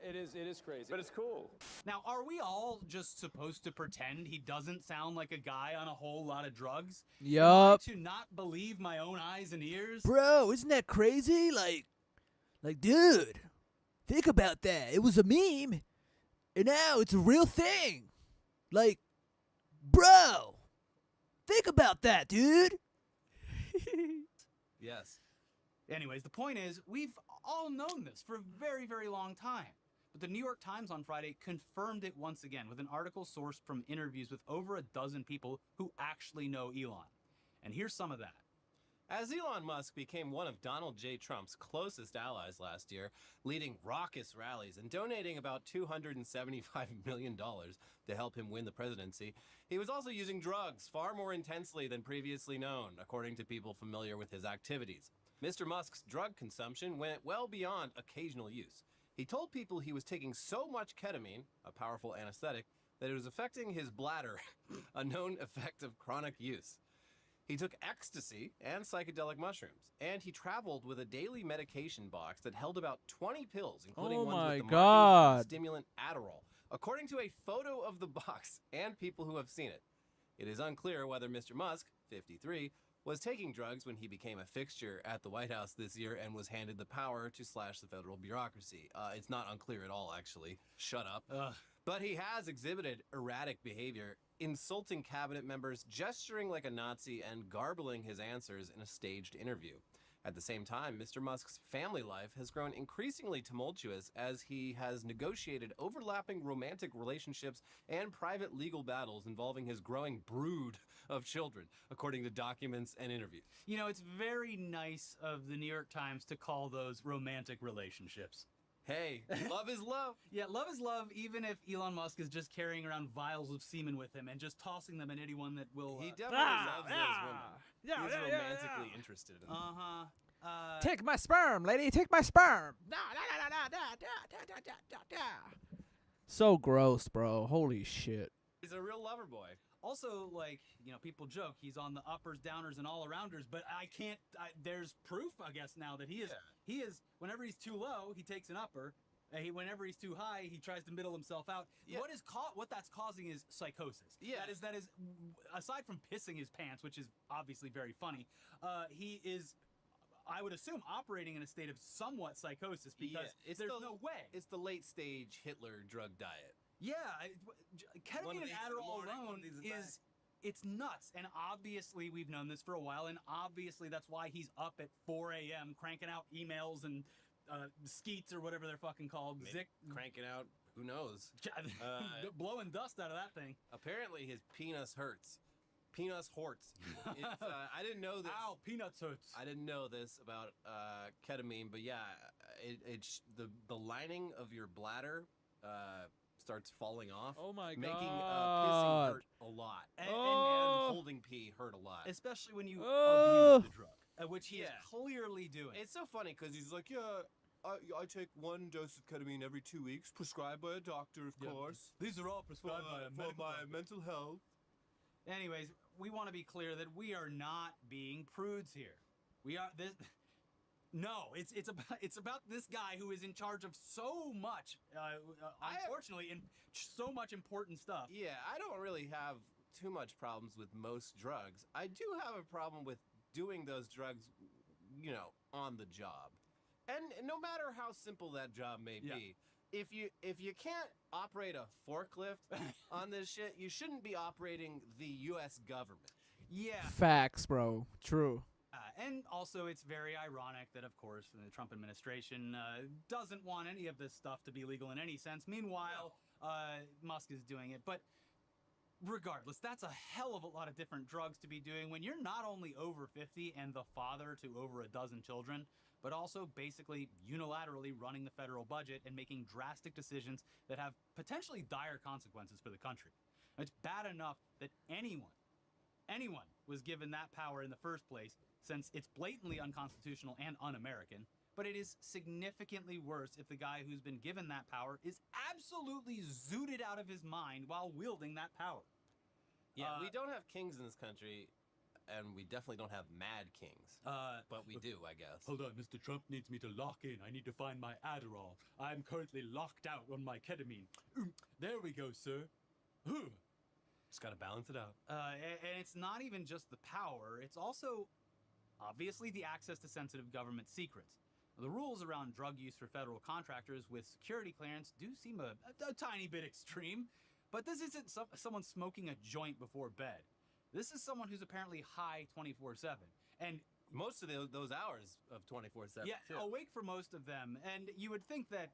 It is crazy. But it's cool. Now, are we all just supposed to pretend he doesn't sound like a guy on a whole lot of drugs? Yup. Am I to not believe my own eyes and ears? Bro, isn't that crazy? Like, dude, think about that. It was a meme, and now it's a real thing. Like, bro, think about that, dude. Yes. Anyways, the point is, we've all known this for a very, very long time. But the New York Times on Friday confirmed it once again with an article sourced from interviews with over a dozen people who actually know Elon. And here's some of that. As Elon Musk became one of Donald J. Trump's closest allies last year, leading raucous rallies and donating about $275 million to help him win the presidency, he was also using drugs far more intensely than previously known, according to people familiar with his activities. Mr. Musk's drug consumption went well beyond occasional use. He told people he was taking so much ketamine, a powerful anesthetic, that it was affecting his bladder, a known effect of chronic use. He took ecstasy and psychedelic mushrooms, and he traveled with a daily medication box that held about 20 pills, including ones with the markings of stimulant Adderall, according to a photo of the box and people who have seen it. It is unclear whether Mr. Musk, 53, was taking drugs when he became a fixture at the White House this year and was handed the power to slash the federal bureaucracy. It's not unclear at all, actually. Shut up. But he has exhibited erratic behavior, insulting cabinet members, gesturing like a Nazi, and garbling his answers in a staged interview. At the same time, Mr. Musk's family life has grown increasingly tumultuous as he has negotiated overlapping romantic relationships and private legal battles involving his growing brood of children, according to documents and interviews. You know, it's very nice of the New York Times to call those romantic relationships. Hey, love is love. Yeah, love is love, even if Elon Musk is just carrying around vials of semen with him and just tossing them at anyone that will... He definitely loves those women. He's romantically interested in them. Take my sperm, lady. Take my sperm. So gross, bro. Holy shit. He's a real lover boy. Also, like, you know, people joke he's on the uppers, downers, and all-arounders, but there's proof, I guess, now that he is, whenever he's too low, he takes an upper. Whenever he's too high, he tries to middle himself out. Yeah. What that's causing is psychosis. Yeah. That is, aside from pissing his pants, which is obviously very funny, he is, I would assume, operating in a state of somewhat psychosis because there's no way. It's the late stage Hitler drug diet. Yeah, ketamine and Adderall alone it's nuts. And obviously we've known this for a while, and obviously that's why he's up at 4 a.m. cranking out emails and skeets or whatever they're fucking called. Cranking out, who knows? Blowing dust out of that thing. Apparently his penis hurts. Penis horts. I didn't know this. Ow, peanuts hurts. I didn't know this about ketamine, but yeah, the lining of your bladder starts falling off. Oh my god. Making pissing hurt a lot. And holding pee hurt a lot. Especially when you abuse the drug, which he is clearly doing. It's so funny because he's like, yeah, I take 1 dose of ketamine every 2 weeks, prescribed by a doctor, of course. These are all prescribed by a for my mental health. Anyways, we want to be clear that we are not being prudes here. We are this. No, it's about this guy who is in charge of so much, unfortunately, in so much important stuff. Yeah, I don't really have too much problems with most drugs. I do have a problem with doing those drugs, you know, on the job. And no matter how simple that job may be, if you can't operate a forklift on this shit, you shouldn't be operating the U.S. government. Yeah. Facts, bro. True. And also, it's very ironic that, of course, the Trump administration doesn't want any of this stuff to be legal in any sense. Meanwhile, Musk is doing it. But regardless, that's a hell of a lot of different drugs to be doing when you're not only over 50 and the father to over a dozen children. but also basically unilaterally running the federal budget and making drastic decisions that have potentially dire consequences for the country. It's bad enough that anyone was given that power in the first place, since it's blatantly unconstitutional and un-American, but it is significantly worse if the guy who's been given that power is absolutely zooted out of his mind while wielding that power. Yeah, we don't have kings in this country, and we definitely don't have mad kings. But we do, I guess. Hold on, Mr. Trump needs me to lock in. I need to find my Adderall. I'm currently locked out on my ketamine. There we go, sir. Just gotta balance it out. And it's not even just the power, it's also obviously the access to sensitive government secrets. The rules around drug use for federal contractors with security clearance do seem a tiny bit extreme, but this isn't someone smoking a joint before bed. This is someone who's apparently high 24/7. And most of those hours of 24/7. Yeah, awake for most of them. And you would think that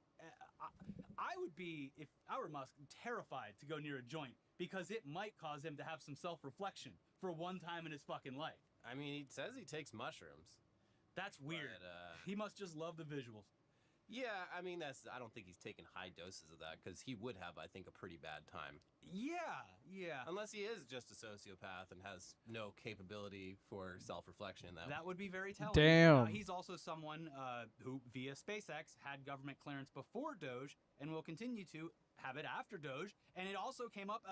I would be, if I were Musk, terrified to go near a joint because it might cause him to have some self-reflection for one time in his fucking life. I mean, he says he takes mushrooms. That's weird. But, he must just love the visuals. Yeah, I mean, I don't think he's taking high doses of that, because he would have, I think, a pretty bad time. Yeah. Unless he is just a sociopath and has no capability for self-reflection in that. That would be very telling. Damn. He's also someone who, via SpaceX, had government clearance before Doge and will continue to have it after Doge. And it also came up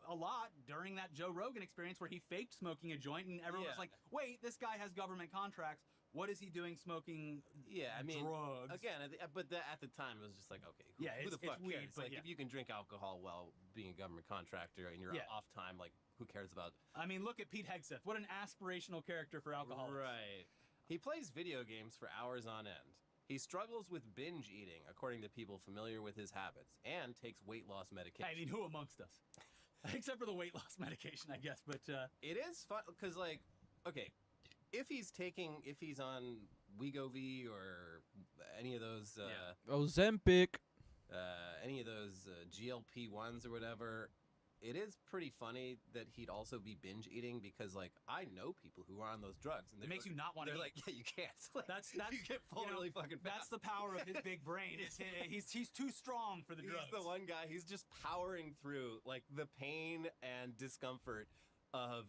a lot during that Joe Rogan experience where he faked smoking a joint, and everyone was like, wait, this guy has government contracts. What is he doing smoking drugs? Again, but at the time, it was just like, okay, who the fuck cares? Weird, like, if you can drink alcohol while being a government contractor and you're off time, like, who cares about... I mean, look at Pete Hegseth. What an aspirational character for alcoholics. Right. He plays video games for hours on end. He struggles with binge eating, according to people familiar with his habits, and takes weight loss medication. I mean, who amongst us? Except for the weight loss medication, I guess, but... It is fun, because, like, okay... If he's on Wegovy or any of those, Ozempic, any of those GLP-1s or whatever, it is pretty funny that he'd also be binge eating, because, like, I know people who are on those drugs, and it makes you not want to eat. They're like, yeah, you can't. Like, that's you get full really fucking fast. That's the power of his big brain. He's too strong for the drugs. He's the one guy. He's just powering through, like, the pain and discomfort of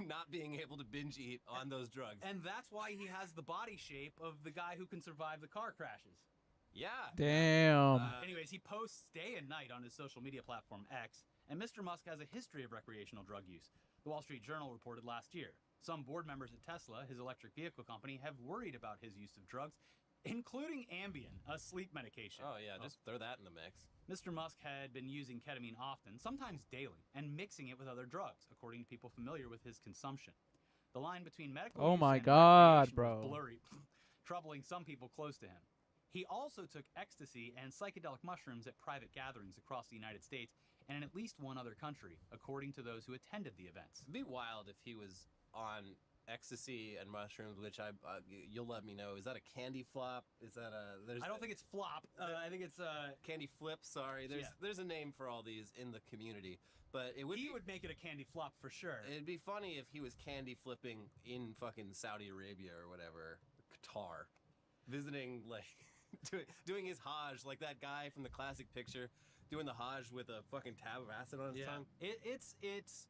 not being able to binge eat on those drugs. And that's why he has the body shape of the guy who can survive the car crashes. Yeah. Damn. Anyways, he posts day and night on his social media platform X, and Mr. Musk has a history of recreational drug use. The Wall Street Journal reported last year. Some board members at Tesla, his electric vehicle company, have worried about his use of drugs, including Ambien, a sleep medication. Oh yeah, just throw that in the mix. Mr. Musk had been using ketamine often, sometimes daily, and mixing it with other drugs, according to people familiar with his consumption. The line between medical use and recreation was blurry, troubling some people close to him. He also took ecstasy and psychedelic mushrooms at private gatherings across the United States and in at least one other country, according to those who attended the events. It'd be wild if he was on ecstasy and mushrooms, which you'll let me know. Is that a candy flop? Is that a? I don't think it's flop. I think it's candy flip. Sorry, there's a name for all these in the community, but it would he would make it a candy flop for sure. It'd be funny if he was candy flipping in fucking Saudi Arabia or whatever, Qatar, visiting like doing his Hajj, like that guy from the classic picture doing the Hajj with a fucking tab of acid on his tongue. It's.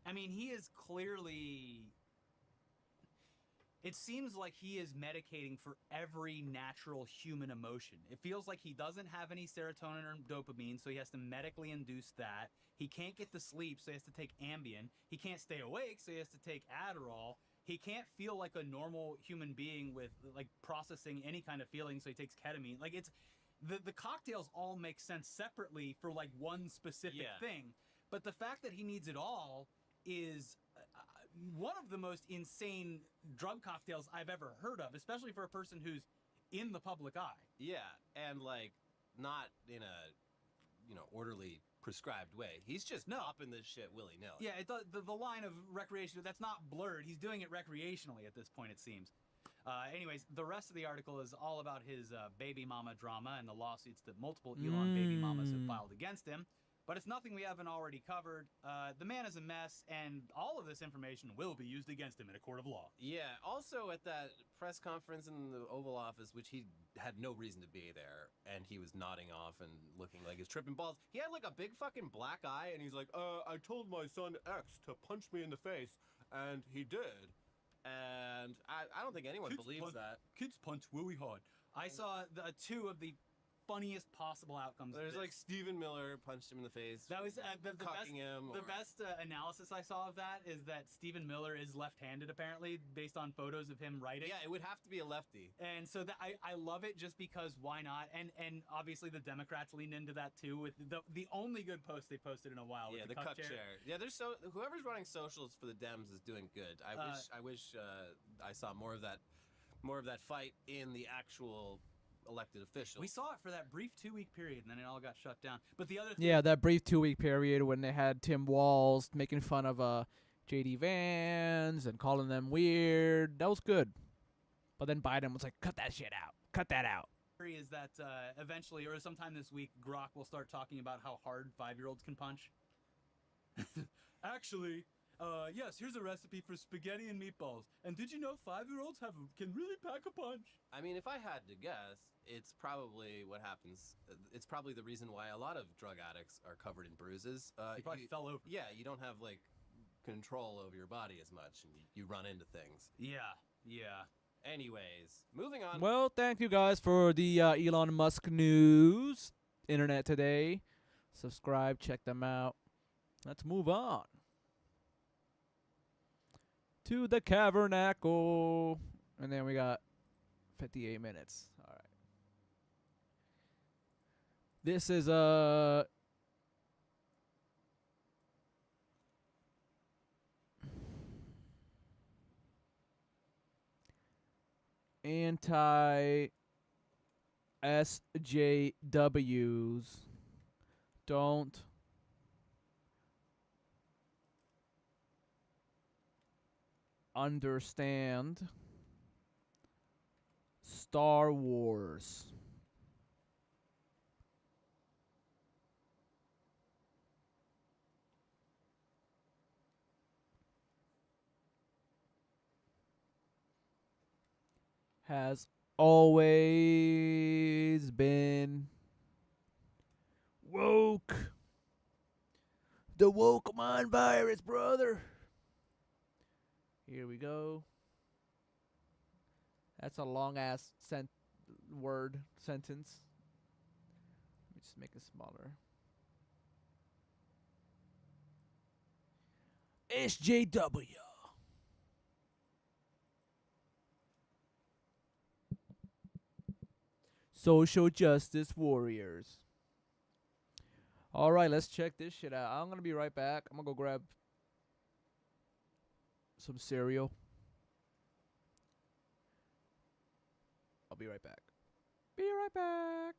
I mean, he is clearly. It seems like he is medicating for every natural human emotion. It feels like he doesn't have any serotonin or dopamine, so he has to medically induce that. He can't get to sleep, so he has to take Ambien. He can't stay awake, so he has to take Adderall. He can't feel like a normal human being with, like, processing any kind of feeling, so he takes ketamine. Like, it's... The cocktails all make sense separately for, like, one specific thing. But the fact that he needs it all is... one of the most insane drug cocktails I've ever heard of, especially for a person who's in the public eye. Yeah, and like not in a orderly prescribed way. He's just popping this shit willy-nilly. Yeah, the line of recreation, that's not blurred. He's doing it recreationally at this point, it seems. Anyways, the rest of the article is all about his baby mama drama and the lawsuits that multiple Elon baby mamas have filed against him. but it's nothing we haven't already covered. The man is a mess, and all of this information will be used against him in a court of law. Yeah, also at that press conference in the Oval Office, which he had no reason to be there, and he was nodding off and looking like he's tripping balls. He had like a big fucking black eye, and he's like, I told my son X to punch me in the face, and he did. And I don't think anyone believes that. Kids punch really hard. I saw two of the funniest possible outcomes. There's like Stephen Miller punched him in the face. That was the cocking him. The best analysis I saw of that is that Stephen Miller is left-handed, apparently, based on photos of him writing. Yeah, it would have to be a lefty. And so I love it just because why not? And obviously the Democrats leaned into that too with the only good post they posted in a while. Yeah, with the cuck chair. Yeah, there's whoever's running socials for the Dems is doing good. I wish I saw more of that fight in the actual elected officials. We saw it for that brief 2-week period, and then it all got shut down. But the other thing, Yeah, that brief 2-week period when they had Tim Walz making fun of J.D. Vance and calling them weird, that was good. But then Biden was like, cut that shit out. Cut that out. is that eventually, or sometime this week, Grok will start talking about how hard 5-year-olds can punch. Actually, yes, here's a recipe for spaghetti and meatballs. And did you know 5-year-olds can really pack a punch? I mean, if I had to guess, it's probably what happens. It's probably the reason why a lot of drug addicts are covered in bruises. You probably fell over. Yeah, you don't have like control over your body as much, and you run into things. Yeah. Anyways, moving on. Well, thank you guys for the Elon Musk news. Internet Today. Subscribe, check them out. Let's move on to the Cavernacle. And then we got 58 minutes. All right. This is anti-SJWs don't understand Star Wars. Has always been woke. The woke mind virus, brother. Here we go. That's a long ass sentence. Let me just make it smaller. SJW. Social justice warriors. All right, let's check this shit out. I'm going to be right back. I'm going to go grab some cereal. I'll be right back. Be right back.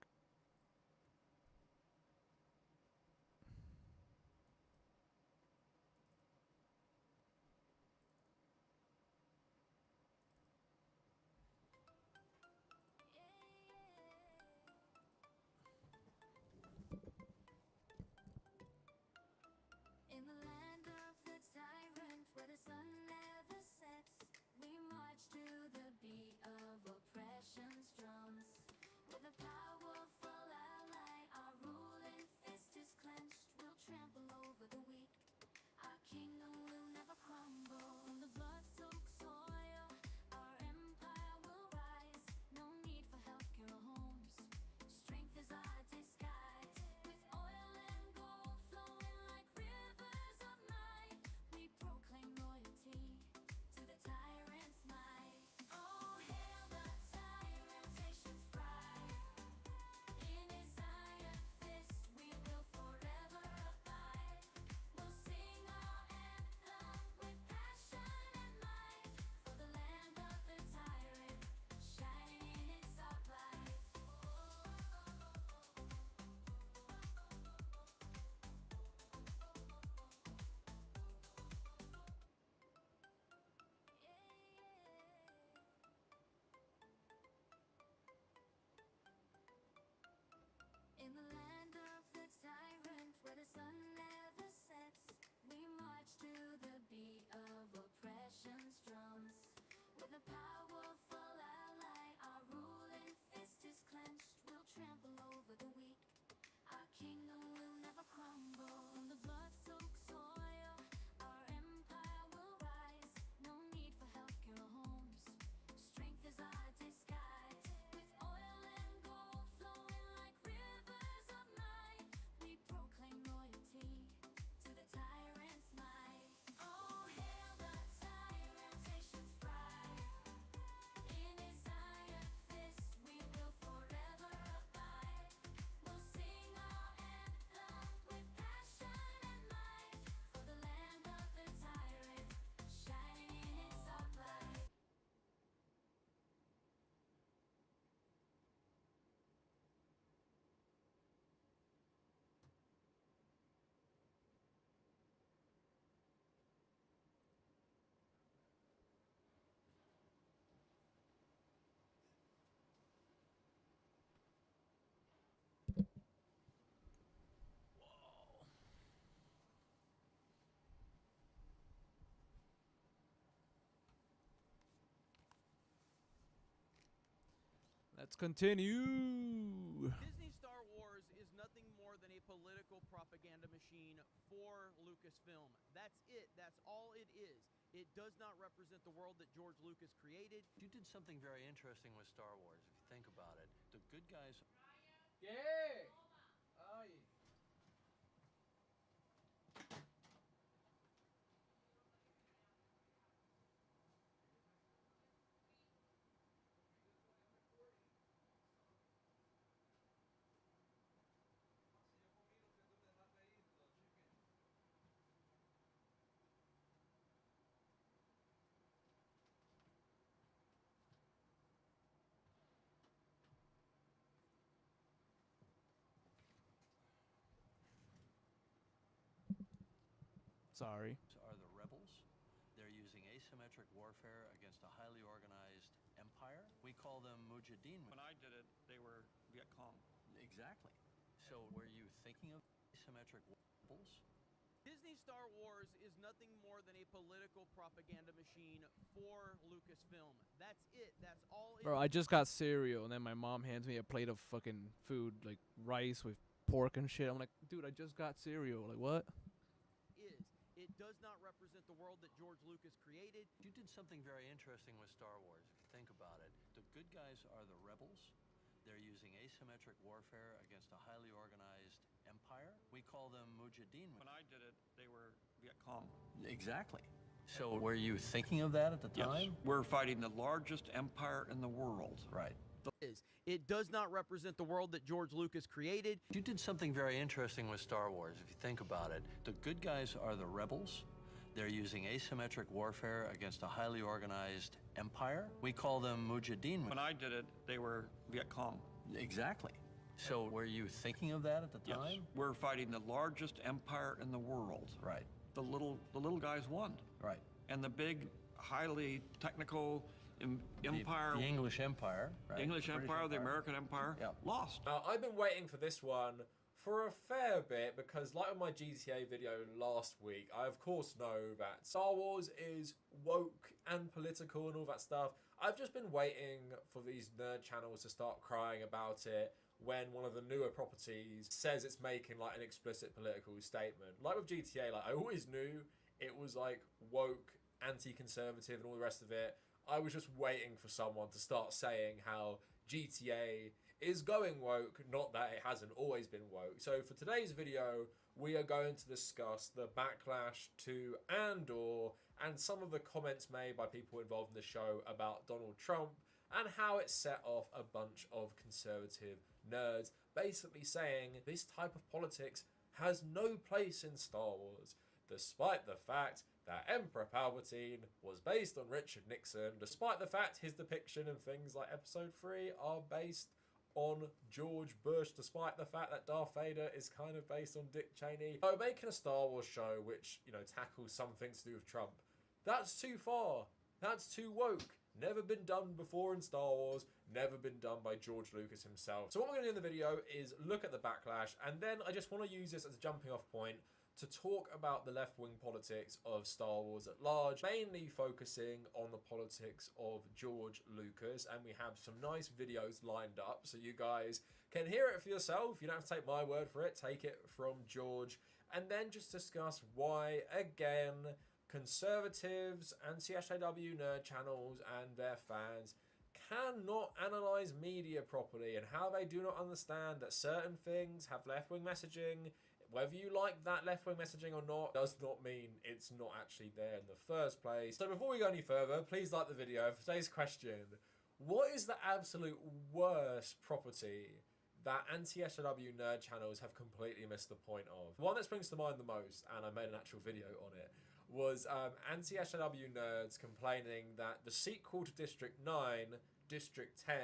In the land of the tyrant, where the sun never sets, we march to the beat of oppression's drums, with the power Let's continue. Disney Star Wars is nothing more than a political propaganda machine for Lucasfilm. That's it. That's all it is. It does not represent the world that George Lucas created. You did something very interesting with Star Wars, if you think about it. The good guys... Yeah. Oh, yeah. Sorry. Are the rebels. They're using asymmetric warfare against a highly organized empire. We call them mujahideen. When I did it, they were Viet Cong. Exactly. So were you thinking of asymmetric rebels? Disney Star Wars is nothing more than a political propaganda machine for Lucasfilm. That's it. That's all it Bro, I just got cereal, and then my mom hands me a plate of fucking food, like rice with pork and shit. I'm like, dude, I just got cereal. Like, what? is. It does not represent the world that George Lucas created. You did something very interesting with Star Wars, if you think about it. The good guys are the rebels. They're using asymmetric warfare against a highly organized empire. We call them mujahideen. When I did it, they were Viet Cong. Exactly. So were you thinking of that at the time? Yes. We're fighting the largest empire in the world. Right. It does not represent the world that George Lucas created. You did something very interesting with Star Wars, if you think about it. The good guys are the rebels. They're using asymmetric warfare against a highly organized empire. We call them mujahideen. When I did it, they were Viet Cong. Exactly. So were you thinking of that at the time? Yes. We're fighting the largest empire in the world. Right. The little guys won. Right. And the big, highly technical empire. The English Empire. Right? The English Empire, the American Empire, lost. I've been waiting for this one for a fair bit because, like with my GTA video last week, I of course know that Star Wars is woke and political and all that stuff. I've just been waiting for these nerd channels to start crying about it when one of the newer properties says it's making like an explicit political statement. Like with GTA, like I always knew it was like woke, anti-conservative and all the rest of it. I was just waiting for someone to start saying how GTA is going woke, not that it hasn't always been woke. So for today's video, we are going to discuss the backlash to Andor and some of the comments made by people involved in the show about Donald Trump and how it set off a bunch of conservative nerds, basically saying this type of politics has no place in Star Wars, despite the fact that Emperor Palpatine was based on Richard Nixon, despite the fact his depiction in things like Episode 3 are based on George Bush, despite the fact that Darth Vader is kind of based on Dick Cheney. So making a Star Wars show which, you know, tackles something to do with Trump, that's too far. That's too woke. Never been done before in Star Wars, never been done by George Lucas himself. So what we're going to do in the video is look at the backlash, and then I just want to use this as a jumping off point to talk about the left-wing politics of Star Wars at large, mainly focusing on the politics of George Lucas, and we have some nice videos lined up so you guys can hear it for yourself. You don't have to take my word for it, take it from George, and then just discuss why, again, conservatives and CSAW nerd channels and their fans cannot analyze media properly and how they do not understand that certain things have left-wing messaging. Whether you like that left-wing messaging or not does not mean it's not actually there in the first place. So before we go any further, please like the video. For today's question, what is the absolute worst property that anti-SJW nerd channels have completely missed the point of? The one that springs to mind the most, and I made an actual video on it, was anti-SJW nerds complaining that the sequel to District 9, District 10,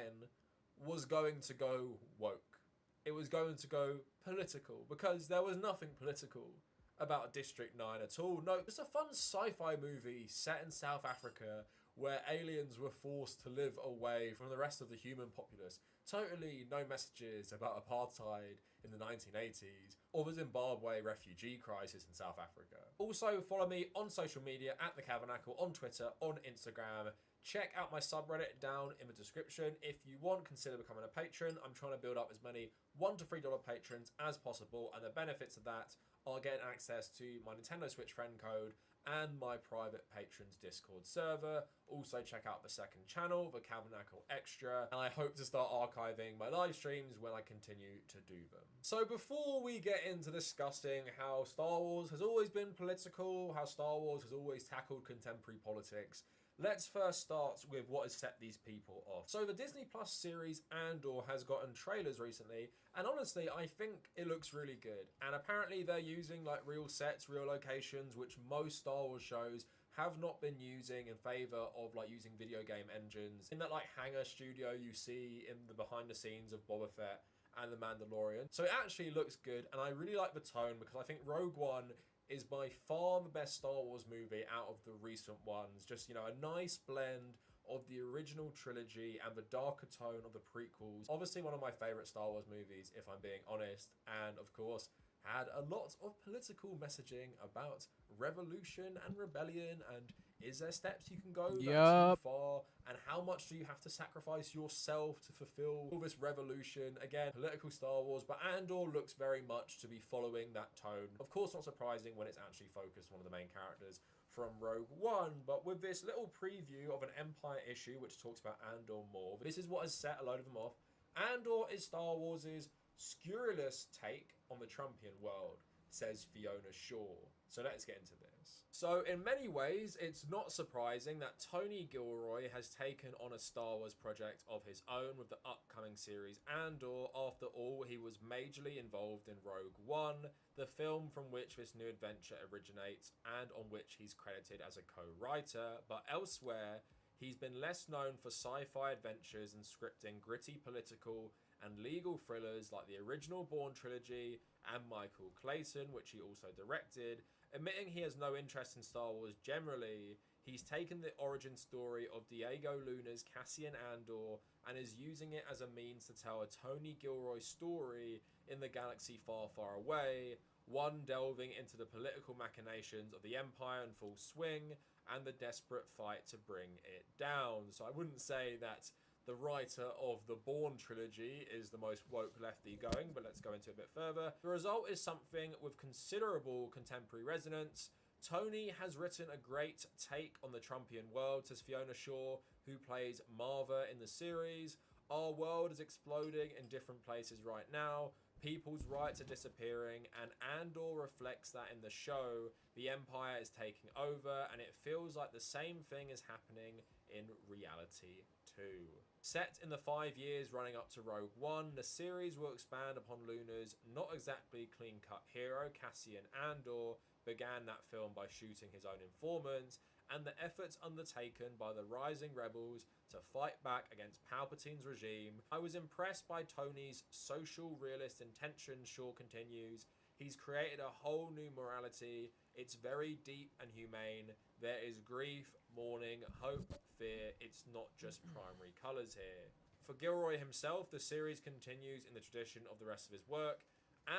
was going to go woke. It was going to go political, because there was nothing political about District 9 at all. No, it's a fun sci-fi movie set in South Africa where aliens were forced to live away from the rest of the human populace. Totally no messages about apartheid in the 1980s or the Zimbabwe refugee crisis in South Africa. Also, follow me on social media at The Tabernacle, on Twitter, on Instagram. Check out my subreddit down in the description. If you want, consider becoming a patron. I'm trying to build up as many $1 to $3 patrons as possible, and the benefits of that are getting access to my Nintendo Switch friend code and my private patrons Discord server. Also check out the second channel, the Tabernacle Extra, and I hope to start archiving my live streams when I continue to do them. So before we get into discussing how Star Wars has always been political, how Star Wars has always tackled contemporary politics, let's first start with what has set these people off. So the Disney Plus series Andor has gotten trailers recently, and honestly, I think it looks really good. And apparently they're using like real sets, real locations, which most Star Wars shows have not been using in favor of like using video game engines. In that like hangar studio you see in the behind the scenes of Boba Fett and The Mandalorian. So it actually looks good, and I really like the tone because I think Rogue One is by far the best Star Wars movie out of the recent ones. Just, you know, a nice blend of the original trilogy and the darker tone of the prequels. Obviously one of my favorite Star Wars movies, if I'm being honest, and of course had a lot of political messaging about revolution and rebellion, and is there steps you can go that are too far, and how much do you have to sacrifice yourself to fulfill all this revolution. Again, political Star Wars, but Andor looks very much to be following that tone. Of course, not surprising when it's actually focused on one of the main characters from Rogue One, but with this little preview of an Empire issue which talks about Andor more, this is what has set a load of them off. Andor is Star Wars's scurrilous take on the Trumpian world, says Fiona Shaw. So let's get into this. So in many ways, it's not surprising that Tony Gilroy has taken on a Star Wars project of his own with the upcoming series Andor. After all, he was majorly involved in Rogue One, the film from which this new adventure originates and on which he's credited as a co-writer, but elsewhere, he's been less known for sci-fi adventures and scripting gritty political and legal thrillers like the original Bourne trilogy and Michael Clayton, which he also directed. Admitting he has no interest in Star Wars generally, he's taken the origin story of Diego Luna's Cassian Andor and is using it as a means to tell a Tony Gilroy story in the galaxy far, far away, one delving into the political machinations of the Empire in full swing and the desperate fight to bring it down. So I wouldn't say that the writer of the Bourne trilogy is the most woke lefty going, but let's go into it a bit further. The result is something with considerable contemporary resonance. Tony has written a great take on the Trumpian world, says Fiona Shaw, who plays Marva in the series. Our world is exploding in different places right now. People's rights are disappearing, and Andor reflects that in the show. The Empire is taking over, and it feels like the same thing is happening in reality too. Set in the 5 years running up to Rogue One, the series will expand upon Luna's not exactly clean-cut hero, Cassian Andor, began that film by shooting his own informants, and the efforts undertaken by the rising rebels to fight back against Palpatine's regime. I was impressed by Tony's social realist intentions, Shaw continues. He's created a whole new morality. It's very deep and humane. There is grief, mourning, hope, fear. It's not just primary colours here. For Gilroy himself, the series continues in the tradition of the rest of his work.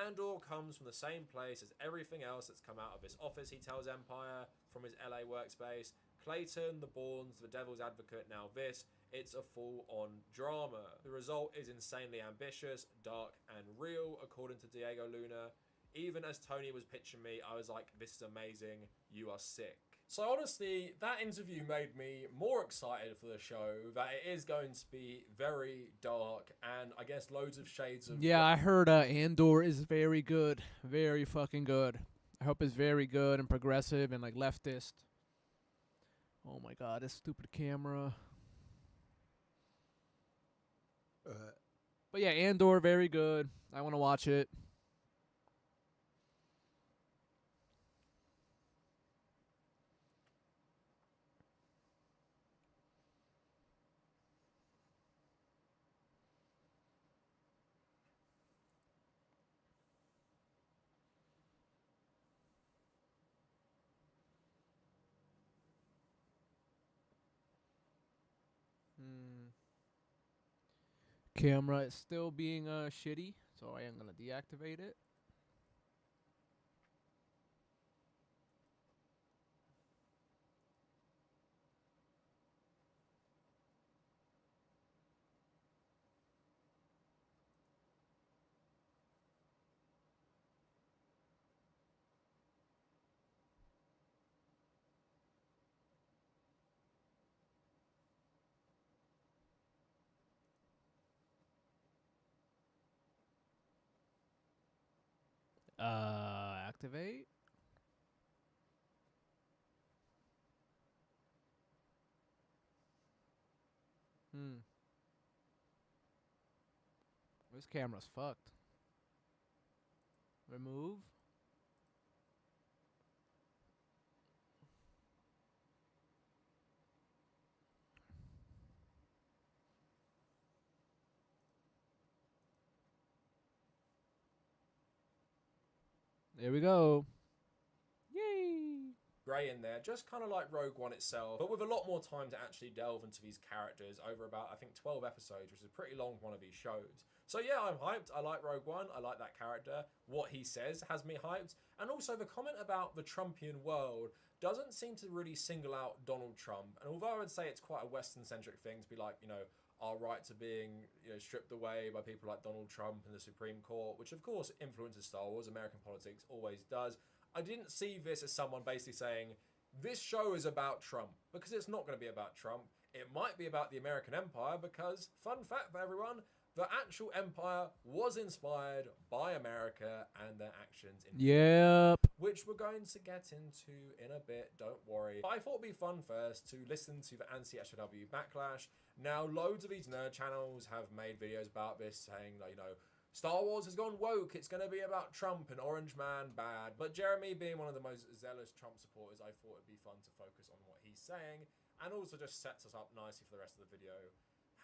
Andor comes from the same place as everything else that's come out of his office, he tells Empire, from his LA workspace. Clayton, the Bournes, the Devil's Advocate, now this. It's a full-on drama. The result is insanely ambitious, dark, and real, according to Diego Luna. Even as Tony was pitching me, I was like, this is amazing, you are sick. So honestly, that interview made me more excited for the show, that it is going to be very dark, and I guess loads of shades of... Yeah, I heard Andor is very good. Very fucking good. I hope it's very good and progressive and like leftist. Oh my god, this stupid camera. But yeah, Andor, very good. I want to watch it. Camera is still being shitty, so I am gonna deactivate it. Activate. This camera's fucked. Remove. There we go. Yay! Grey in there, just kind of like Rogue One itself, but with a lot more time to actually delve into these characters over about, I think, 12 episodes, which is a pretty long one of these shows. So yeah, I'm hyped. I like Rogue One. I like that character. What he says has me hyped. And also the comment about the Trumpian world doesn't seem to really single out Donald Trump. And although I would say it's quite a Western-centric thing to be like, you know, our right to being, you know, stripped away by people like Donald Trump and the Supreme Court, which of course influences Star Wars, American politics always does. I didn't see this as someone basically saying, this show is about Trump, because it's not going to be about Trump. It might be about the American Empire, because, fun fact for everyone, the actual empire was inspired by America and their actions in Yep. which we're going to get into in a bit, don't worry. But I thought it'd be fun first to listen to the anti-SJW backlash. Now, loads of these nerd channels have made videos about this, saying, like, you know, Star Wars has gone woke, it's going to be about Trump and Orange Man bad. But Jeremy, being one of the most zealous Trump supporters, I thought it'd be fun to focus on what he's saying, and also just sets us up nicely for the rest of the video,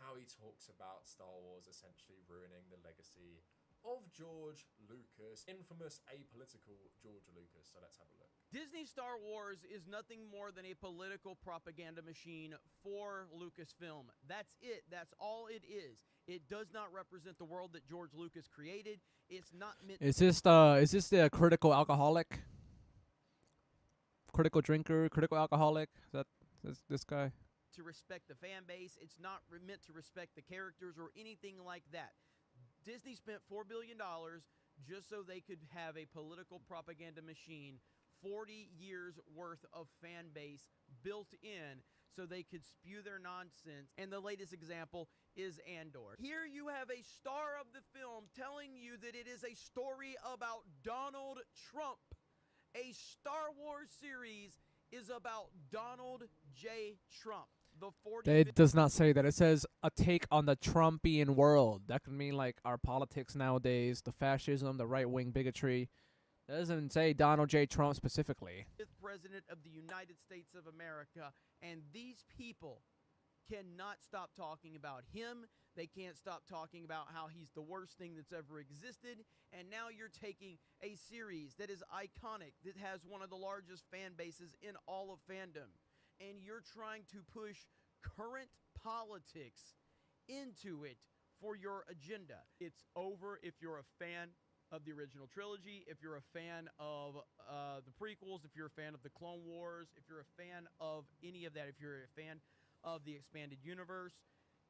how he talks about Star Wars essentially ruining the legacy of George Lucas, infamous apolitical George Lucas. So let's have a look. Disney Star Wars is nothing more than a political propaganda machine for Lucasfilm. That's it. That's all it is. It does not represent the world that George Lucas created. It's not meant. Is this the critical alcoholic? Critical drinker, critical alcoholic? Is that this guy? To respect the fan base. It's not meant to respect the characters or anything like that. Disney spent $4 billion just so they could have a political propaganda machine, 40 years worth of fan base built in so they could spew their nonsense. And the latest example is Andor. Here you have a star of the film telling you that it is a story about Donald Trump. A Star Wars series is about Donald J. Trump. It does not say that. It says a take on the Trumpian world. That could mean like our politics nowadays, the fascism, the right-wing bigotry. That doesn't say Donald J. Trump specifically. Fifth president of the United States of America, and these people cannot stop talking about him. They can't stop talking about how he's the worst thing that's ever existed. And now you're taking a series that is iconic, that has one of the largest fan bases in all of fandom, and you're trying to push current politics into it for your agenda. It's over if you're a fan of the original trilogy, if you're a fan of the prequels, if you're a fan of the Clone Wars, if you're a fan of any of that, if you're a fan of the expanded universe.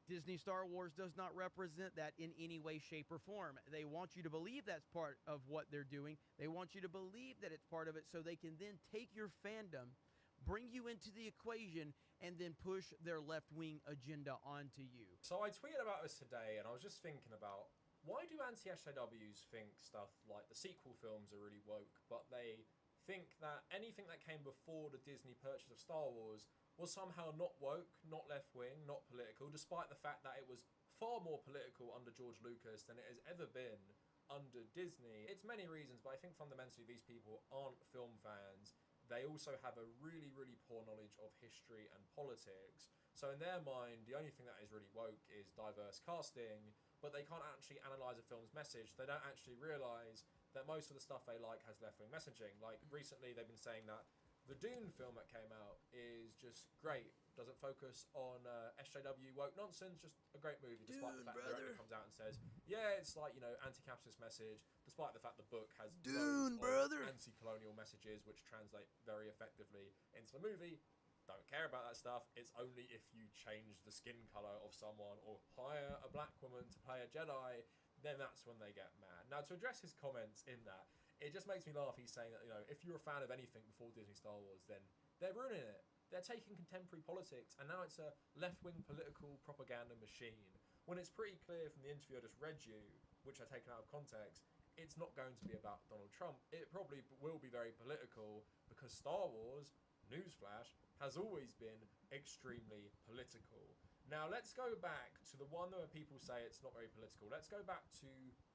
Disney Star Wars does not represent that in any way, shape, or form. They want you to believe that's part of what they're doing. They want you to believe that it's part of it so they can then take your fandom, bring you into the equation, and then push their left-wing agenda onto you. So I tweeted about this today, and I was just thinking about, why do anti-SJWs think stuff like the sequel films are really woke, but they think that anything that came before the Disney purchase of Star Wars was somehow not woke, not left-wing, not political, despite the fact that it was far more political under George Lucas than it has ever been under Disney? It's many reasons, but I think fundamentally these people aren't film fans. They also have a really, really poor knowledge of history and politics. So in their mind, the only thing that is really woke is diverse casting, but they can't actually analyze a film's message. They don't actually realize that most of the stuff they like has left-wing messaging. Like recently, they've been saying that The Dune film that came out is just great. Doesn't focus on SJW woke nonsense. Just a great movie, despite the fact that it comes out and says, yeah, it's like, you know, anti-capitalist message. Despite the fact the book has loads of anti-colonial messages, which translate very effectively into the movie. Don't care about that stuff. It's only if you change the skin color of someone or hire a black woman to play a Jedi, then that's when they get mad. Now, to address his comments in that, it just makes me laugh. He's saying that, you know, if you're a fan of anything before Disney Star Wars, then they're ruining it. They're taking contemporary politics, and now it's a left-wing political propaganda machine. When it's pretty clear from the interview I just read you, which I've taken out of context, it's not going to be about Donald Trump. It probably will be very political, because Star Wars, newsflash, has always been extremely political. Now, let's go back to the one where people say it's not very political. Let's go back to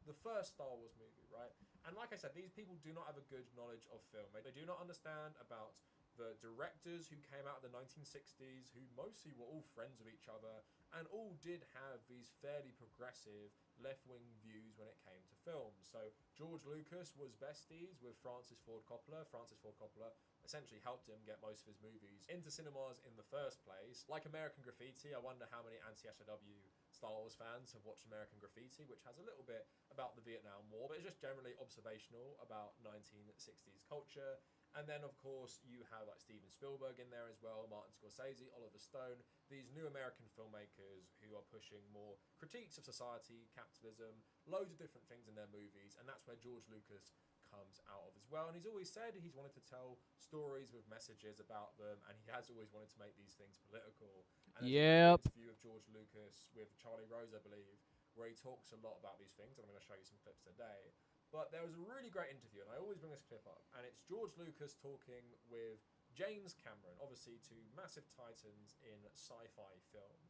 the first Star Wars movie, right? And like I said, these people do not have a good knowledge of film. They do not understand about the directors who came out of the 1960s, who mostly were all friends of each other, and all did have these fairly progressive left-wing views when it came to films. So George Lucas was besties with Francis Ford Coppola. Francis Ford Coppola essentially helped him get most of his movies into cinemas in the first place. Like American Graffiti, I wonder how many anti-SJW Star Wars fans have watched American Graffiti, which has a little bit about the Vietnam War, but it's just generally observational about 1960s culture. And then, of course, you have like Steven Spielberg in there as well, Martin Scorsese, Oliver Stone, these new American filmmakers who are pushing more critiques of society, capitalism, loads of different things in their movies, and that's where George Lucas comes out of as well. And he's always said he's wanted to tell stories with messages about them, and he has always wanted to make these things political. And there's an interview of George Lucas with Charlie Rose, I believe, where he talks a lot about these things, and I'm going to show you some clips today. But there was a really great interview, and I always bring this clip up, and it's George Lucas talking with James Cameron, obviously two massive titans in sci-fi film.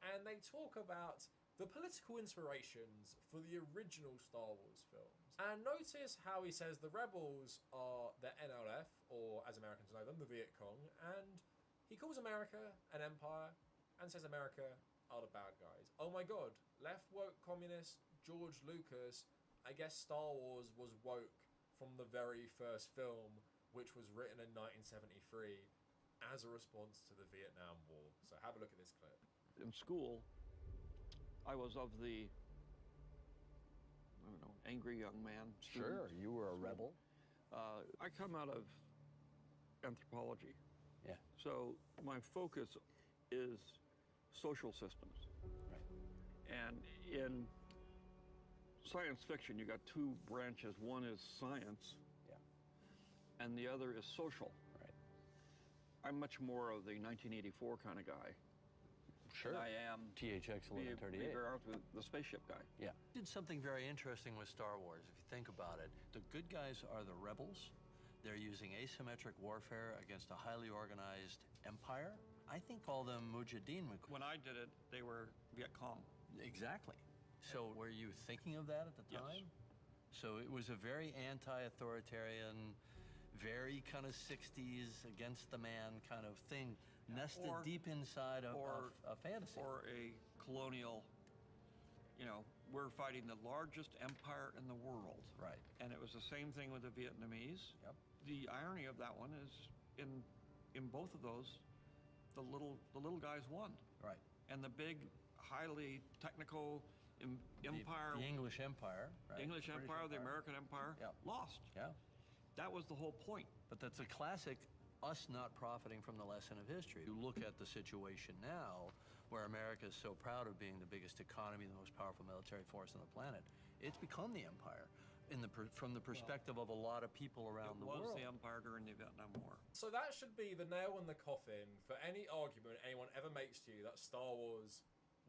And they talk about the political inspirations for the original Star Wars films. And notice how he says the rebels are the NLF, or as Americans know them, the Viet Cong, and he calls America an empire and says America are the bad guys. Oh my god, left woke communist George Lucas, I guess Star Wars was woke from the very first film, which was written in 1973 as a response to the Vietnam War. So have a look at this clip. In school, I was of the, I don't know, angry young man. Sure, you were a rebel. I come out of anthropology. Yeah. So my focus is social systems. Right. And in science fiction, you got two branches. One is science, and the other is social. Right. I'm much more of the 1984 kind of guy. Sure. Than I am THX 1138. The spaceship guy. Yeah. Did something very interesting with Star Wars. If you think about it, the good guys are the rebels. They're using asymmetric warfare against a highly organized empire. I think all them mujahideen. When I did it, they were Viet Cong. Exactly. So were you thinking of that at the time? Yes. So it was a very anti-authoritarian, very kind of 60s against the man kind of thing, nested deep inside of a fantasy. Or a colonial, you know, we're fighting the largest empire in the world. Right. And it was the same thing with the Vietnamese. Yep. The irony of that one is in both of those, the little guys won. Right. And the big, highly technical empire, the English Empire, right? The English Empire, the American Empire, lost. Yeah. That was the whole point. But that's a classic us not profiting from the lesson of history. You look at the situation now where America is so proud of being the biggest economy, the most powerful military force on the planet. It's become the empire from the perspective of a lot of people around the world. It was the empire during the Vietnam War. So that should be the nail in the coffin for any argument anyone ever makes to you that Star Wars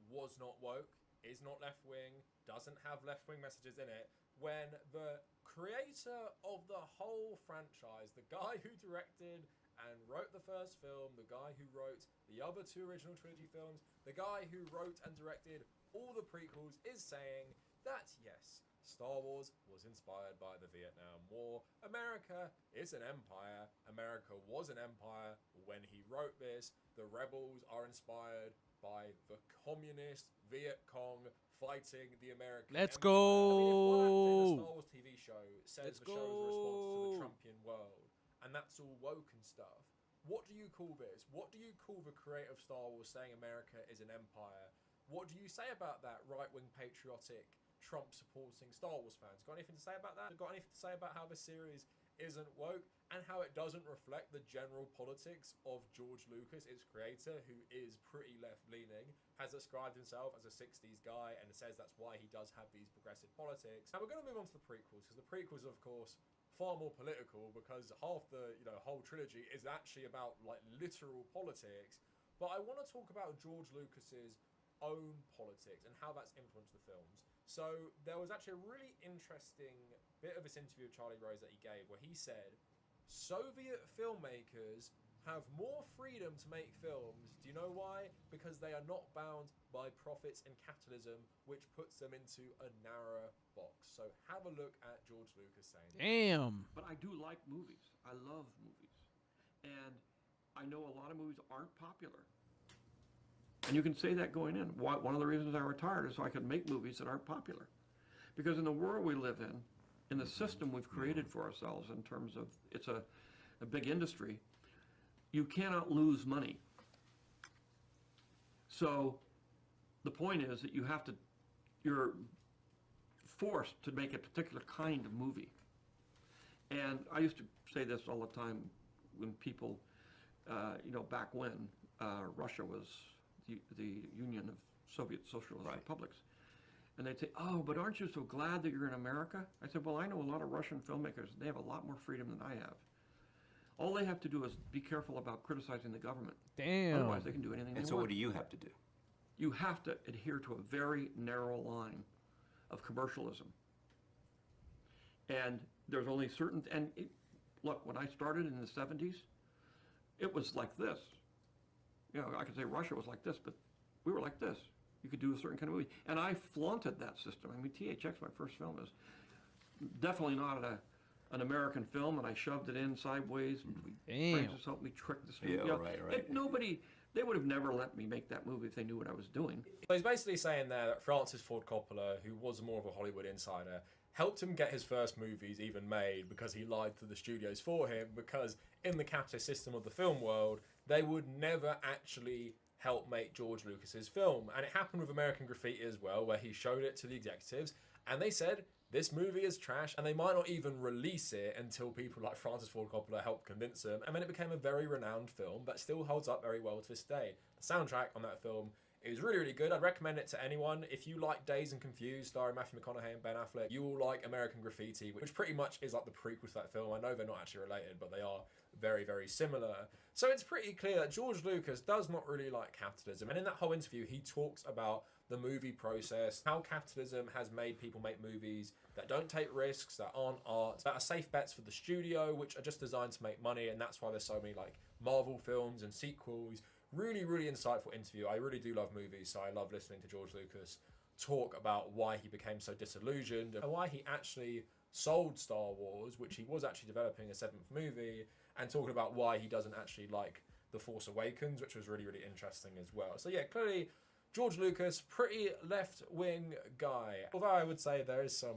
was not woke, is not left-wing, doesn't have left-wing messages in it, when the creator of the whole franchise, the guy who directed and wrote the first film, the guy who wrote the other two original trilogy films, the guy who wrote and directed all the prequels, is saying that, yes, Star Wars was inspired by the Vietnam War. America is an empire. America was an empire when he wrote this. The rebels are inspired by the communist Viet Cong fighting the American Let's Empire. go! I mean, if one actor in a Star Wars TV show says the show is a response to the Trumpian world, and that's all woke and stuff. What do you call this? What do you call the creator of Star Wars saying America is an empire? What do you say about that right-wing patriotic Trump-supporting Star Wars fans? Got anything to say about that? Got anything to say about how this series isn't woke and how it doesn't reflect the general politics of George Lucas, its creator, who is pretty left-leaning, has described himself as a 60s guy and says that's why he does have these progressive politics. Now we're going to move on to the prequels, because the prequels, of course, far more political, because half the whole trilogy is actually about like literal politics. But I want to talk about George Lucas's own politics and how that's influenced the films. So there was actually a really interesting bit of this interview with Charlie Rose that he gave where he said Soviet filmmakers have more freedom to make films. Do you know why? Because they are not bound by profits and capitalism, which puts them into a narrower box. So have a look at George Lucas saying Damn. But I do like movies. I love movies. And I know a lot of movies aren't popular. And you can say that going in. One of the reasons I retired is so I could make movies that aren't popular. Because in the world we live in the system we've created for ourselves in terms of it's a big industry, you cannot lose money. So the point is that you're forced to make a particular kind of movie. And I used to say this all the time when people, back when Russia was the Union of Soviet Socialist Republics. And they'd say, oh, but aren't you so glad that you're in America? I said, well, I know a lot of Russian filmmakers. They have a lot more freedom than I have. All they have to do is be careful about criticizing the government. Damn. Otherwise, they can do anything they want. And so what do you have to do? You have to adhere to a very narrow line of commercialism. And there's only certain, look, when I started in the 70s, it was like this. I could say Russia was like this, but we were like this. You could do a certain kind of movie. And I flaunted that system. I mean, THX, my first film, is definitely not an American film, and I shoved it in sideways. Francis helped me trick the studio. Yeah, right. They would have never let me make that movie if they knew what I was doing. So he's basically saying there that Francis Ford Coppola, who was more of a Hollywood insider, helped him get his first movies even made because he lied to the studios for him, because in the capitalist system of the film world, they would never actually help make George Lucas's film. And it happened with American Graffiti as well, where he showed it to the executives and they said, this movie is trash, and they might not even release it until people like Francis Ford Coppola helped convince them. And then it became a very renowned film that still holds up very well to this day. The soundtrack on that film is really, really good. I'd recommend it to anyone. If you like Dazed and Confused, starring Matthew McConaughey and Ben Affleck, you will like American Graffiti, which pretty much is like the prequel to that film. I know they're not actually related, but they are very, very similar. So it's pretty clear that George Lucas does not really like capitalism. And in that whole interview, he talks about the movie process, how capitalism has made people make movies that don't take risks, that aren't art, that are safe bets for the studio, which are just designed to make money. And that's why there's so many like Marvel films and sequels. Really, really insightful interview. I really do love movies, so I love listening to George Lucas talk about why he became so disillusioned and why he actually sold Star Wars, which he was actually developing a 7th movie, and talking about why he doesn't actually like The Force Awakens, which was really, really interesting as well. So yeah, clearly George Lucas, pretty left-wing guy. Although I would say there is some,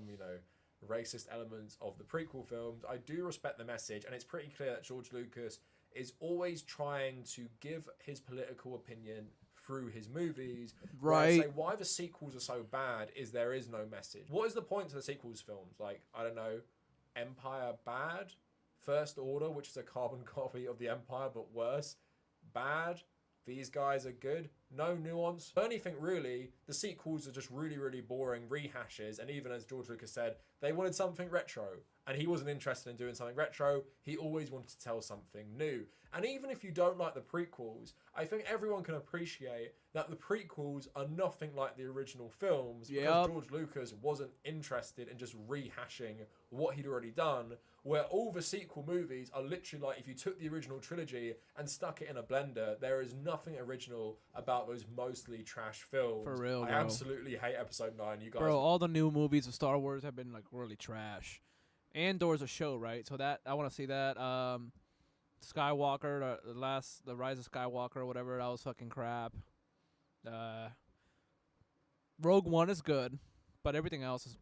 racist elements of the prequel films, I do respect the message, and it's pretty clear that George Lucas is always trying to give his political opinion through his movies. Right. Say why the sequels are so bad is there is no message. What is the point to the sequels films? Like, I don't know, Empire bad? First Order, which is a carbon copy of the Empire but worse, bad? These guys are good? No nuance? Anything really. The sequels are just really, really boring rehashes, and even as George Lucas said, they wanted something retro, and he wasn't interested in doing something retro. He always wanted to tell something new. And even if you don't like the prequels, I think everyone can appreciate that the prequels are nothing like the original films, because George Lucas wasn't interested in just rehashing what he'd already done, where all the sequel movies are literally like if you took the original trilogy and stuck it in a blender, there is nothing original about those mostly trash films. For real, I bro. absolutely hate Episode 9. You guys, Bro, all the new movies of Star Wars have been like really trash. Andor's a show, right? So that I want to see that. Skywalker, the Rise of Skywalker, or whatever, that was fucking crap. Rogue One is good, but everything else is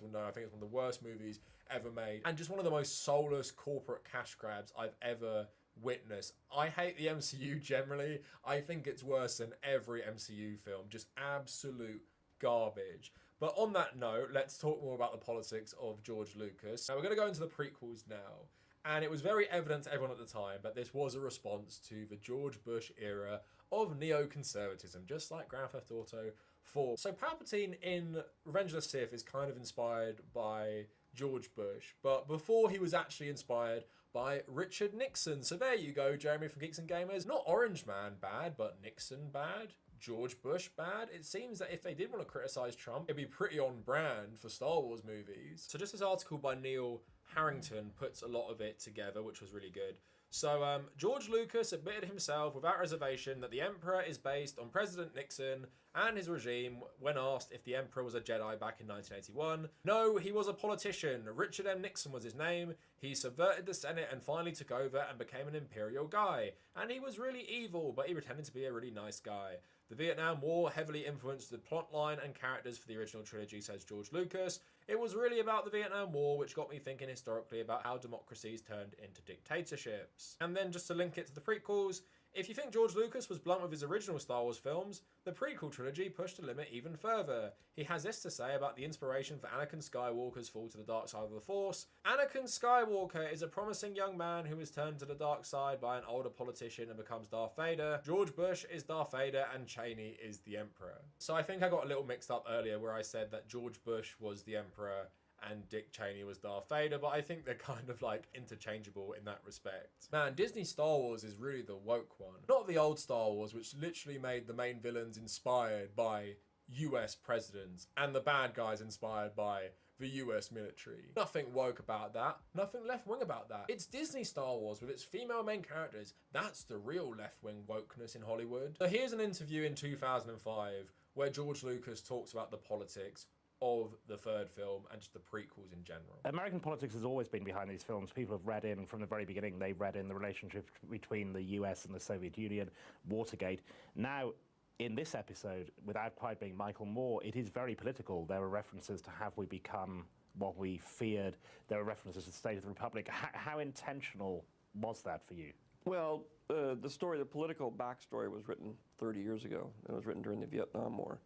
No, I think it's one of the worst movies ever made, and just one of the most soulless corporate cash grabs I've ever witnessed. I hate the MCU generally. I think it's worse than every MCU film. Just absolute garbage. But on that note, let's talk more about the politics of George Lucas. Now we're going to go into the prequels now. And it was very evident to everyone at the time that this was a response to the George Bush era of neoconservatism, just like Grand Theft Auto 4. So Palpatine in Revenge of the Sith is kind of inspired by George Bush, but before he was actually inspired by Richard Nixon. So there you go, Jeremy from Geeks and Gamers. Not Orange Man bad, but Nixon bad. George Bush bad. It seems that if they did want to criticize Trump, it'd be pretty on brand for Star Wars movies. So just this article by Neil Harrington puts a lot of it together, which was really good. So George Lucas admitted himself without reservation that the Emperor is based on President Nixon and his regime when asked if the Emperor was a Jedi back in 1981. No, he was a politician. Richard M. Nixon was his name. He subverted the Senate and finally took over and became an imperial guy. And he was really evil, but he pretended to be a really nice guy. The Vietnam War heavily influenced the plotline and characters for the original trilogy, says George Lucas. It was really about the Vietnam War, which got me thinking historically about how democracies turned into dictatorships. And then just to link it to the prequels, if you think George Lucas was blunt with his original Star Wars films, the prequel trilogy pushed the limit even further. He has this to say about the inspiration for Anakin Skywalker's fall to the dark side of the Force. Anakin Skywalker is a promising young man who is turned to the dark side by an older politician and becomes Darth Vader. George Bush is Darth Vader and Cheney is the Emperor. So I think I got a little mixed up earlier where I said that George Bush was the Emperor and Dick Cheney was Darth Vader, but I think they're kind of like interchangeable in that respect. Man, Disney Star Wars is really the woke one. Not the old Star Wars, which literally made the main villains inspired by US presidents and the bad guys inspired by the US military. Nothing woke about that. Nothing left-wing about that. It's Disney Star Wars with its female main characters. That's the real left-wing wokeness in Hollywood. So here's an interview in 2005 where George Lucas talks about the politics of the third film and just the prequels in general. American politics has always been behind these films. People have read in from the very beginning. They read in the relationship between the US and the Soviet Union, Watergate. Now, in this episode, without quite being Michael Moore, it is very political. There are references to have we become what we feared. There are references to the State of the Republic. How intentional was that for you? Well, the story, the political backstory was written 30 years ago. It was written during the Vietnam War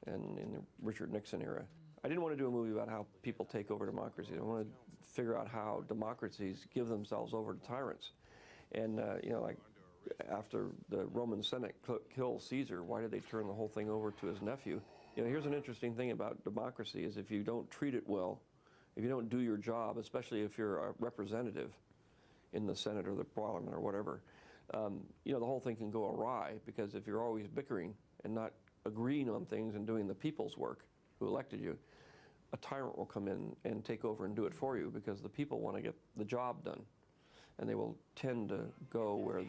and in the Richard Nixon era. I didn't want to do a movie about how people take over democracy. I wanted to figure out how democracies give themselves over to tyrants. And, you know, like after the Roman Senate killed Caesar, why did they turn the whole thing over to his nephew? You know, here's an interesting thing about democracy is if you don't treat it well, if you don't do your job, especially if you're a representative in the Senate or the Parliament or whatever, you know, the whole thing can go awry because if you're always bickering and not agreeing on things and doing the people's work who elected you, a tyrant will come in and take over and do it for you because the people want to get the job done. And they will tend to go where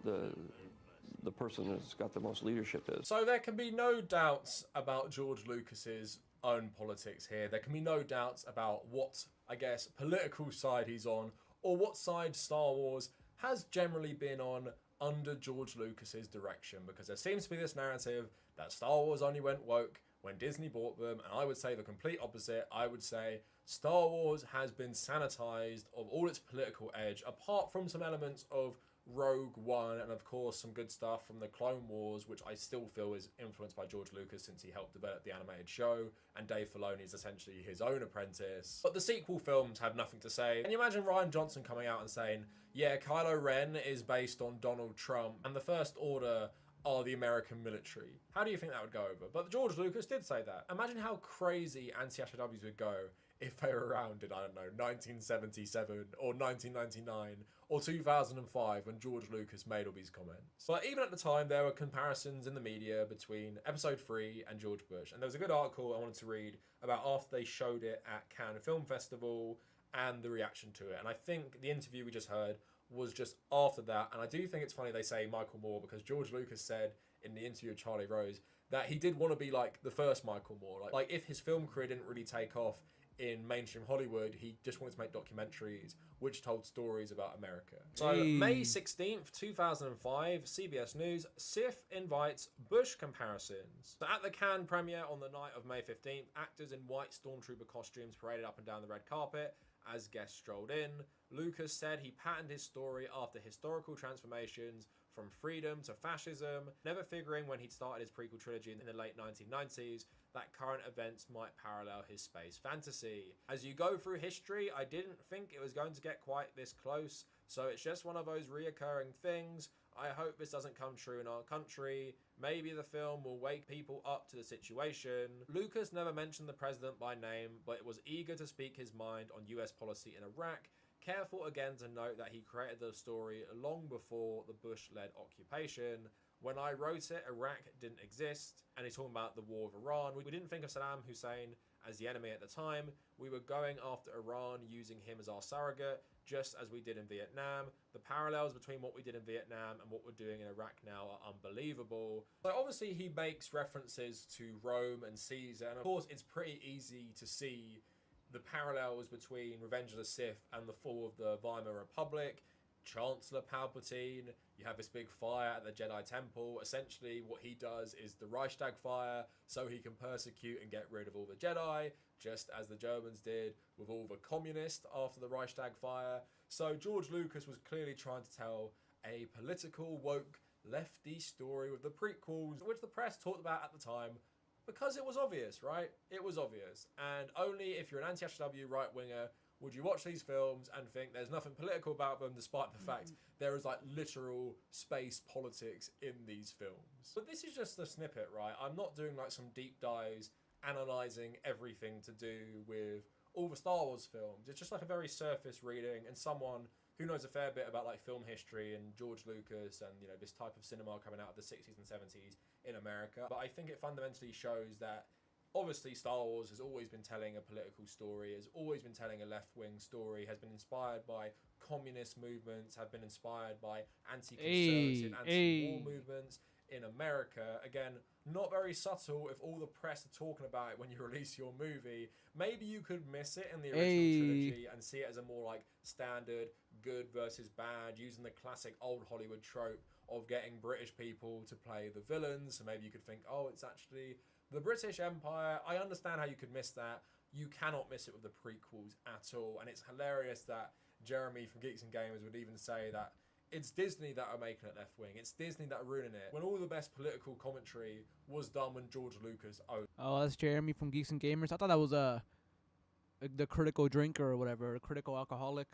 the person who's got the most leadership is. So there can be no doubts about George Lucas's own politics here. There can be no doubts about what, I guess, political side he's on or what side Star Wars has generally been on under George Lucas's direction, because there seems to be this narrative that Star Wars only went woke when Disney bought them, and I would say the complete opposite. I would say Star Wars has been sanitized of all its political edge, apart from some elements of Rogue One and of course some good stuff from the Clone Wars, which I still feel is influenced by George Lucas since he helped develop the animated show, and Dave Filoni is essentially his own apprentice. But the sequel films have nothing to say. Can you imagine Rian Johnson coming out and saying, yeah, Kylo Ren is based on Donald Trump and the First Order are the American military? How do you think that would go over? But George Lucas did say that. Imagine how crazy anti-SJWs would go if they were around in, I don't know, 1977 or 1999 or 2005 when George Lucas made all these comments. But even at the time, there were comparisons in the media between Episode 3 and George Bush. And there was a good article I wanted to read about after they showed it at Cannes Film Festival and the reaction to it. And I think the interview we just heard was just after that. And I do think it's funny they say Michael Moore, because George Lucas said in the interview with Charlie Rose that he did want to be like the first Michael Moore. Like if his film career didn't really take off in mainstream Hollywood, he just wanted to make documentaries which told stories about America. So Hey. May 16th, 2005, CBS News, Sif invites Bush comparisons. So at the Cannes premiere on the night of May 15th, actors in white stormtrooper costumes paraded up and down the red carpet as guests strolled in. Lucas said he patterned his story after historical transformations from freedom to fascism, never figuring when he'd started his prequel trilogy in the late 1990s that current events might parallel his space fantasy. As you go through history, I didn't think it was going to get quite this close, so it's just one of those reoccurring things. I hope this doesn't come true in our country. Maybe the film will wake people up to the situation. Lucas never mentioned the president by name, but was eager to speak his mind on US policy in Iraq. Careful again to note that he created the story long before the Bush-led occupation. When I wrote it, Iraq didn't exist, and he's talking about the war of Iran. We didn't think of Saddam Hussein as the enemy at the time. We were going after Iran, using him as our surrogate, just as we did in Vietnam. The parallels between what we did in Vietnam and what we're doing in Iraq now are unbelievable. So obviously he makes references to Rome and Caesar, and of course it's pretty easy to see the parallels between Revenge of the Sith and the fall of the Weimar Republic. Chancellor Palpatine, you have this big fire at the Jedi Temple. Essentially what he does is the Reichstag fire so he can persecute and get rid of all the Jedi, just as the Germans did with all the communists after the Reichstag fire. So George Lucas was clearly trying to tell a political, woke, lefty story with the prequels, which the press talked about at the time, because it was obvious, right? It was obvious. And only if you're an anti-HW right-winger would you watch these films and think there's nothing political about them, despite the fact there is like literal space politics in these films. But this is just a snippet, right? I'm not doing like some deep dives analysing everything to do with all the Star Wars films. It's just like a very surface reading, and someone who knows a fair bit about like film history and George Lucas and, you know, this type of cinema coming out of the 60s and 70s in America. But I think it fundamentally shows that obviously Star Wars has always been telling a political story, has always been telling a left-wing story, has been inspired by communist movements, have been inspired by anti-conservative, anti-war movements in America. Again, not very subtle if all the press are talking about it when you release your movie. Maybe you could miss it in the original trilogy and see it as a more like standard good versus bad, using the classic old Hollywood trope of getting British people to play the villains. So maybe you could think, oh, it's actually the British Empire. I understand how you could miss that. You cannot miss it with the prequels at all. And it's hilarious that Jeremy from Geeks and Gamers would even say that it's Disney that are making it left wing. It's Disney that are ruining it. When all the best political commentary was done when George Lucas owned. Oh, that's Jeremy from Geeks and Gamers. I thought that was the critical drinker or whatever, a critical alcoholic.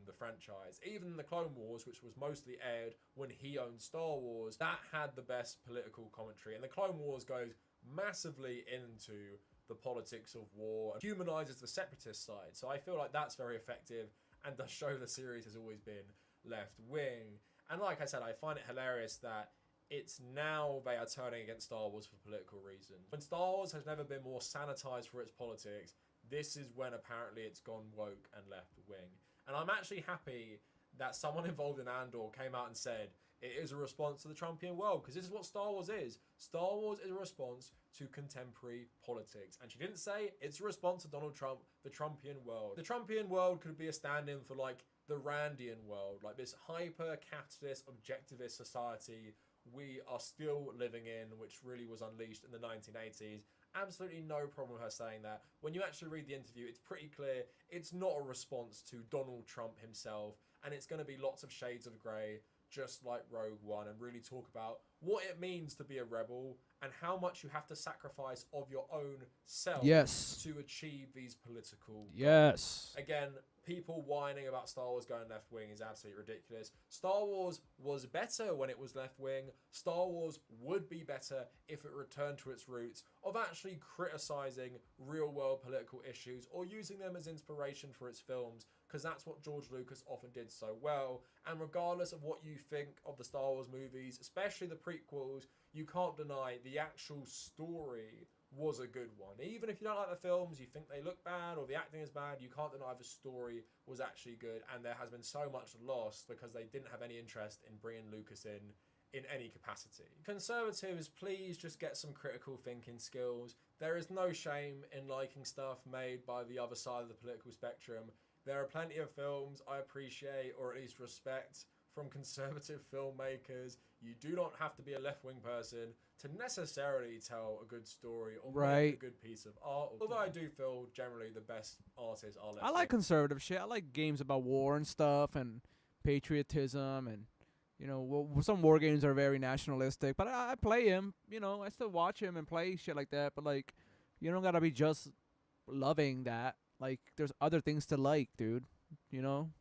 The franchise, even the Clone Wars, which was mostly aired when he owned Star Wars, that had the best political commentary. And the Clone Wars goes massively into the politics of war and humanizes the separatist side. So I feel like that's very effective and does show the series has always been left wing. And like I said, I find it hilarious that it's now they are turning against Star Wars for political reasons. When Star Wars has never been more sanitized for its politics, this is when apparently it's gone woke and left wing. And I'm actually happy that someone involved in Andor came out and said it is a response to the Trumpian world, because this is what Star Wars is. Star Wars is a response to contemporary politics. And she didn't say it's a response to Donald Trump, the Trumpian world. The Trumpian world could be a stand-in for like the Randian world, like this hyper-capitalist, objectivist society we are still living in, which really was unleashed in the 1980s. Absolutely no problem with her saying that. When you actually read the interview, it's pretty clear it's not a response to Donald Trump himself, and it's going to be lots of shades of grey, just like Rogue One, and really talk about what it means to be a rebel and how much you have to sacrifice of your own self to achieve these political goals. Again, people whining about Star Wars going left wing is absolutely ridiculous. Star Wars was better when it was left wing. Star Wars would be better if it returned to its roots of actually criticizing real world political issues or using them as inspiration for its films, because that's what George Lucas often did so well. And regardless of what you think of the Star Wars movies, especially the prequels, you can't deny the actual story was a good one. Even if you don't like the films, you think they look bad or the acting is bad, you can't deny the story was actually good. And there has been so much lost because they didn't have any interest in bringing Lucas in any capacity. Conservatives, please just get some critical thinking skills. there is no shame in liking stuff made by the other side of the political spectrum. There are plenty of films I appreciate, or at least respect, from conservative filmmakers. You do not have to be a left-wing person to necessarily tell a good story or make a good piece of art. Although I do feel generally the best artists are left-wing. I like conservative shit. I like games about war and stuff and patriotism and, you know, some war games are very nationalistic. But I play him, you know, I still watch him and play shit like that. But, like, you don't gotta be just loving that. Like, there's other things to like, dude, you know?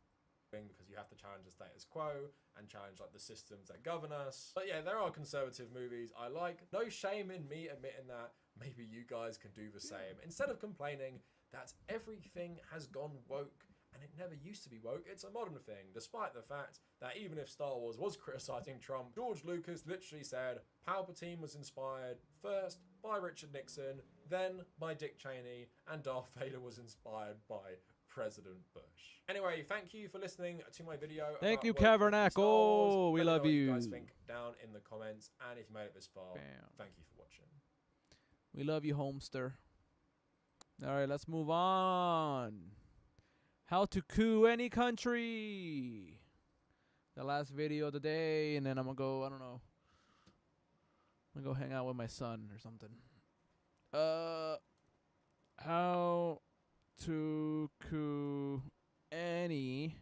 Because you have to challenge the status quo and challenge like the systems that govern us. But yeah, there are conservative movies I like. No shame in me admitting that. Maybe you guys can do the same. Instead of complaining that everything has gone woke and it never used to be woke, it's a modern thing. Despite the fact that even if Star Wars was criticizing Trump, George Lucas literally said Palpatine was inspired first by Richard Nixon, then by Dick Cheney, and Darth Vader was inspired by President Bush. Anyway, thank you for listening to my video. Thank you, about woke Kavernack. Star Wars. Oh, we Let me know love what you. you guys think down in the comments, and if you made it this far, thank you for watching. We love you, Homester. All right, let's move on. How to coup any country. The last video of the day, and then I'm gonna go, I don't know. I'm gonna go hang out with my son or something. How to coup any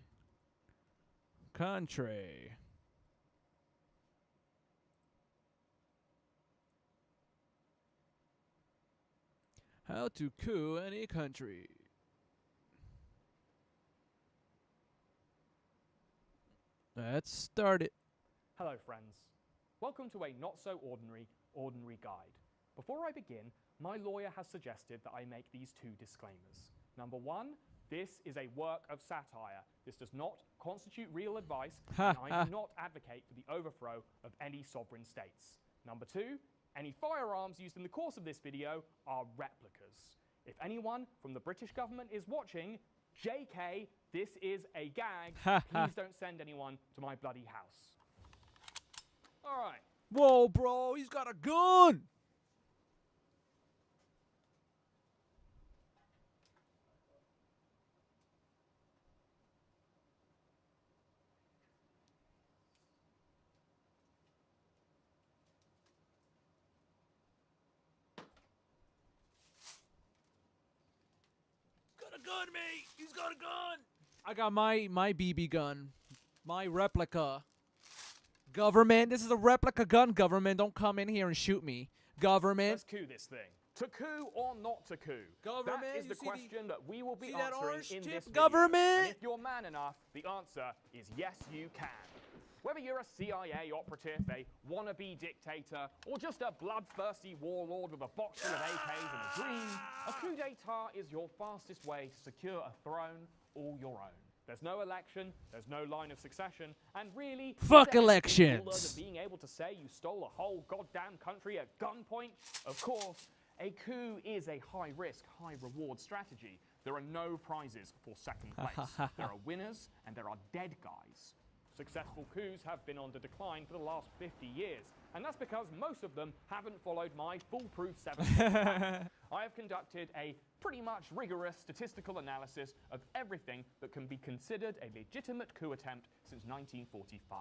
country. How to coup any country. Let's start it. Hello friends. Welcome to a not-so-ordinary guide. Before I begin, my lawyer has suggested that I make these two disclaimers. Number one, this is a work of satire. This does not constitute real advice, and I do not advocate for the overthrow of any sovereign states. Number two, any firearms used in the course of this video are replicas. If anyone from the British government is watching, JK, this is a gag. Please don't send anyone to my bloody house. All right. Whoa, bro, he's got a gun! Got a gun, mate! He's got a gun! I got my BB gun. My replica. Government, this is a replica gun, government. Don't come in here and shoot me. Government. Let's coup this thing. To coup or not to coup? Government, That is the question that we will be see that answering orange in tip, this video. government? And if you're man enough, the answer is yes, you can. Whether you're a CIA operative, a wannabe dictator, or just a bloodthirsty warlord with a box full of AKs and a dream, a coup d'etat is your fastest way to secure a throne all your own. There's no election, there's no line of succession, and really, fuck there's elections. cooler than being able to say you stole a whole goddamn country at gunpoint. Of course, a coup is a high-risk, high-reward strategy. There are no prizes for second place. There are winners and there are dead guys. Successful coups have been on the decline for the last 50 years, and that's because most of them haven't followed my foolproof 7-step plan. I have conducted a pretty much rigorous statistical analysis of everything that can be considered a legitimate coup attempt since 1945.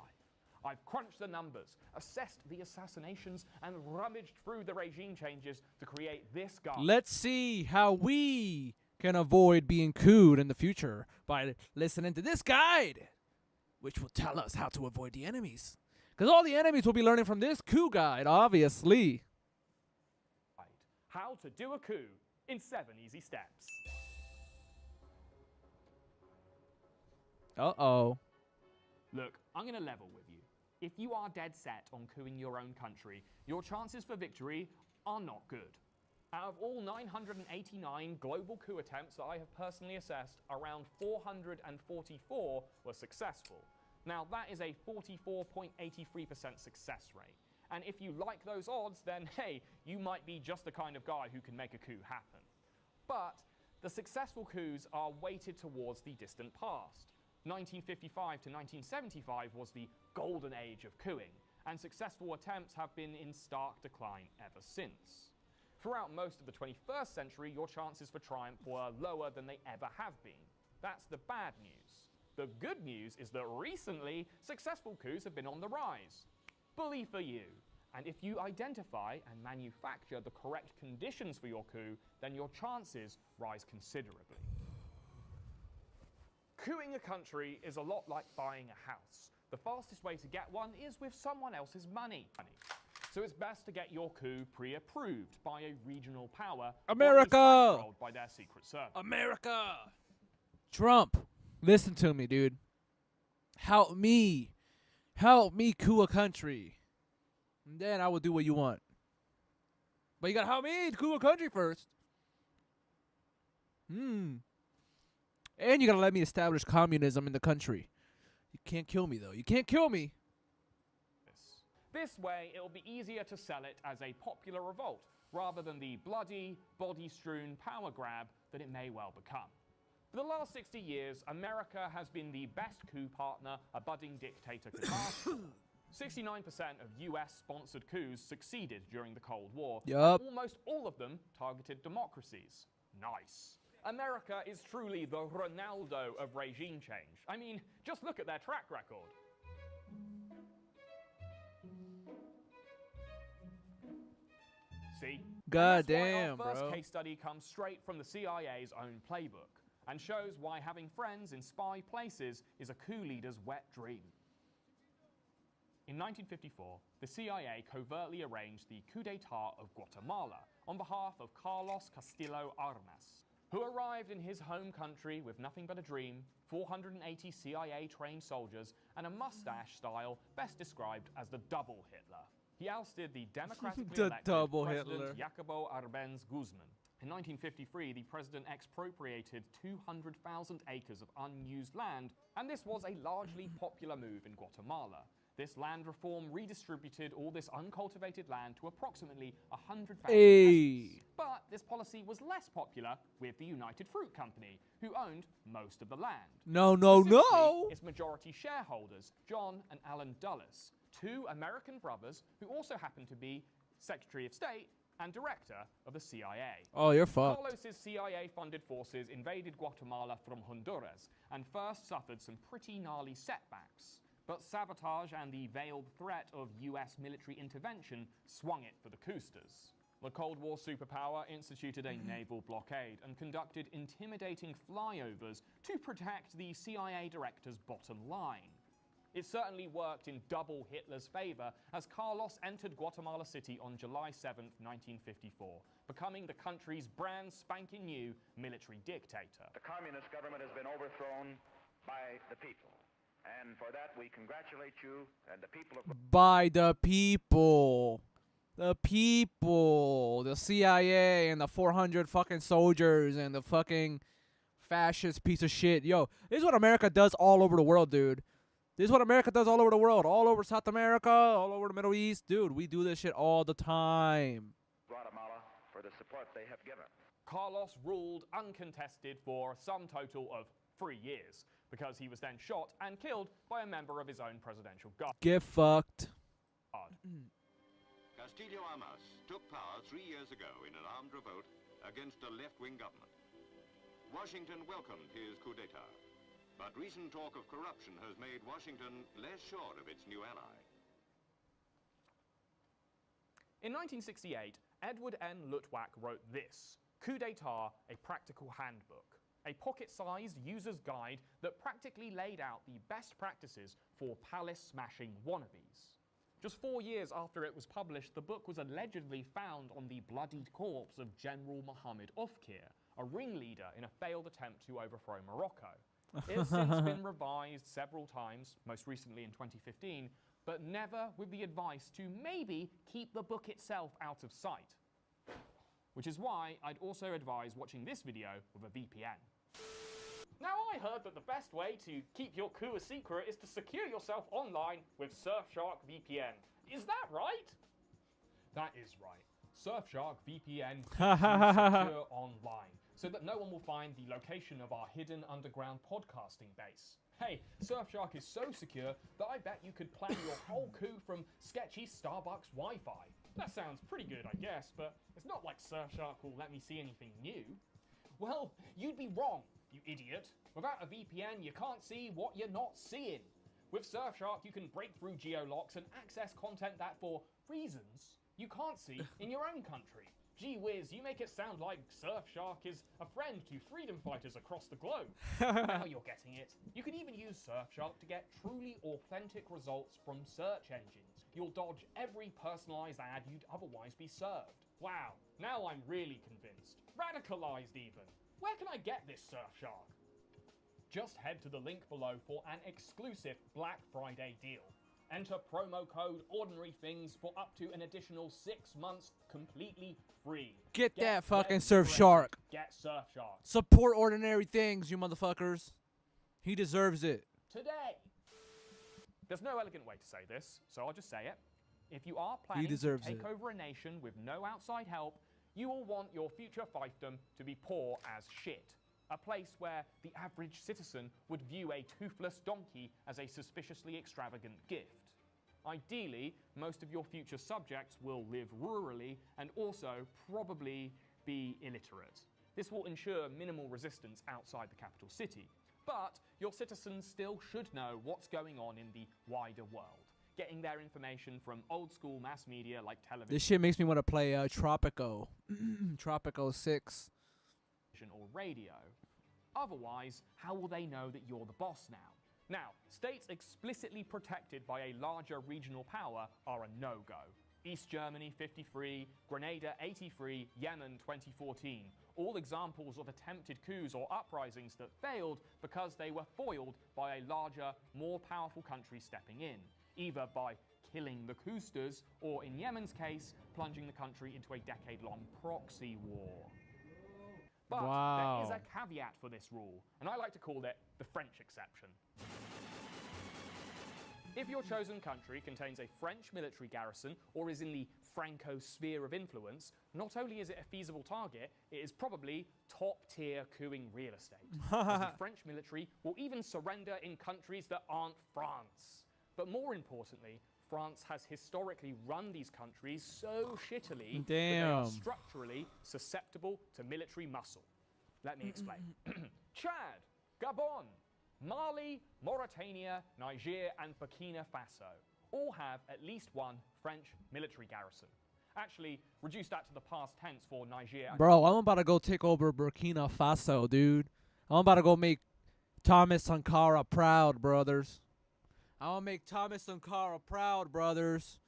I've crunched the numbers, assessed the assassinations, and rummaged through the regime changes to create this guide. Let's see how we can avoid being cooed in the future by listening to this guide, which will tell us how to avoid the enemies. Because all the enemies will be learning from this coup guide, obviously. How to do a coup in 7 easy steps. Uh-oh. Look, I'm going to level with you. If you are dead set on coupping your own country, your chances for victory are not good. Out of all 989 global coup attempts that I have personally assessed, around 444 were successful. Now, that is a 44.83% success rate. And if you like those odds, then hey, you might be just the kind of guy who can make a coup happen. But the successful coups are weighted towards the distant past. 1955 to 1975 was the golden age of coupping, and successful attempts have been in stark decline ever since. Throughout most of the 21st century, your chances for triumph were lower than they ever have been. That's the bad news. The good news is that recently, successful coups have been on the rise. Bully for you. And if you identify and manufacture the correct conditions for your coup, then your chances rise considerably. Coupping a country is a lot like buying a house. The fastest way to get one is with someone else's money. So it's best to get your coup pre-approved by a regional power, America! or at least controlled by their secret service. America! Trump, listen to me, dude. Help me. Help me coup a country. And then I will do what you want. But you gotta help me coup a country first. And you gotta let me establish communism in the country. You can't kill me, though. You can't kill me. This way, it will be easier to sell it as a popular revolt, rather than the bloody, body-strewn power grab that it may well become. For the last 60 years, America has been the best coup partner a budding dictator could ask for. 69% of US-sponsored coups succeeded during the Cold War. Yup. Almost all of them targeted democracies. Nice. America is truly the Ronaldo of regime change. I mean, just look at their track record. See? God And that's why damn, our first bro. case study comes straight from the CIA's own playbook and shows why having friends in spy places is a coup leader's wet dream. In 1954, the CIA covertly arranged the coup d'etat of Guatemala on behalf of Carlos Castillo Armas, who arrived in his home country with nothing but a dream, 480 CIA-trained soldiers, and a mustache style best described as the double Hitler. He ousted the democratically The elected double President Hitler. Jacobo Arbenz Guzman. In 1953, the president expropriated 200,000 acres of unused land, and this was a largely popular move in Guatemala. This land reform redistributed all this uncultivated land to approximately 100,000 peasants. But this policy was less popular with the United Fruit Company, who owned most of the land. No, no, no. Specifically, its majority shareholders, John and Alan Dulles, two American brothers who also happened to be Secretary of State and Director of the CIA. Oh, you're fucked. Carlos's CIA-funded forces invaded Guatemala from Honduras and first suffered some pretty gnarly setbacks. But sabotage and the veiled threat of US military intervention swung it for the cousters. The Cold War superpower instituted a naval blockade and conducted intimidating flyovers to protect the CIA director's bottom line. It certainly worked in double Hitler's favor as Carlos entered Guatemala City on July 7th, 1954, becoming the country's brand spanking new military dictator. The communist government has been overthrown by the people. And for that, we congratulate you and the people of... By the people. The people. The CIA and the 400 fucking soldiers and the fucking fascist piece of shit. Yo, this is what America does all over the world, dude. This is what America does all over the world. All over South America, all over the Middle East. Dude, we do this shit all the time. Guatemala for the support they have given. Carlos ruled uncontested for some total of 3 years, because he was then shot and killed by a member of his own presidential guard. Get fucked. Castillo Armas took power 3 years ago in an armed revolt against a left-wing government. Washington welcomed his coup d'etat, but recent talk of corruption has made Washington less sure of its new ally. In 1968, Edward N. Lutwak wrote this, Coup d'etat, a practical handbook. A pocket-sized user's guide that practically laid out the best practices for palace-smashing wannabes. Just 4 years after it was published, the book was allegedly found on the bloodied corpse of General Mohammed Ofkir, a ringleader in a failed attempt to overthrow Morocco. It has since been revised several times, most recently in 2015, but never with the advice to maybe keep the book itself out of sight. Which is why I'd also advise watching this video with a VPN. Now, I heard that the best way to keep your coup a secret is to secure yourself online with Surfshark VPN. Is that right? That is right. Surfshark VPN keeps you secure online, so that no one will find the location of our hidden underground podcasting base. Hey, Surfshark is so secure that I bet you could plan your whole coup from sketchy Starbucks Wi-Fi. That sounds pretty good, I guess, but it's not like Surfshark will let me see anything new. Well, you'd be wrong, you idiot. Without a VPN, you can't see what you're not seeing. With Surfshark, you can break through geolocks and access content that, for reasons, you can't see in your own country. Gee whiz, you make it sound like Surfshark is a friend to freedom fighters across the globe. Now you're getting it. You can even use Surfshark to get truly authentic results from search engines. You'll dodge every personalized ad you'd otherwise be served. Wow, now I'm really convinced. Radicalized even. Where can I get this Surfshark? Just head to the link below for an exclusive Black Friday deal. Enter promo code Ordinary Things for up to an additional 6 months completely free. Get that fucking Red Surfshark. Get Surfshark. Support Ordinary Things, you motherfuckers. He deserves it. Today. There's no elegant way to say this, so I'll just say it. If you are planning to deserves take it. over a nation with no outside help, you will want your future fiefdom to be poor as shit. A place where the average citizen would view a toothless donkey as a suspiciously extravagant gift. Ideally, most of your future subjects will live rurally and also probably be illiterate. This will ensure minimal resistance outside the capital city. But your citizens still should know what's going on in the wider world, getting their information from old school mass media like television. This shit makes me want to play Tropico. Tropico 6. Or radio. Otherwise, how will they know that you're the boss now? Now, states explicitly protected by a larger regional power are a no-go. East Germany 53, Grenada 83, Yemen 2014. All examples of attempted coups or uprisings that failed because they were foiled by a larger, more powerful country stepping in, either by killing the cousters or, in Yemen's case, plunging the country into a decade-long proxy war. But there is a caveat for this rule, and I like to call it the French exception. If your chosen country contains a French military garrison or is in the Franco sphere of influence, not only is it a feasible target, it is probably top-tier coupping real estate. As the French military will even surrender in countries that aren't France. But more importantly, France has historically run these countries so shittily that they are Damn. structurally susceptible to military muscle. Let me explain. Chad, Gabon, Mali, Mauritania, Niger, and Burkina Faso all have at least one French military garrison. Actually, reduce that to the past tense for Niger. Bro, I'm about to go take over Burkina Faso, dude. I'm about to go make Thomas Sankara proud, brothers. I'll make Thomas Sankara proud, brothers.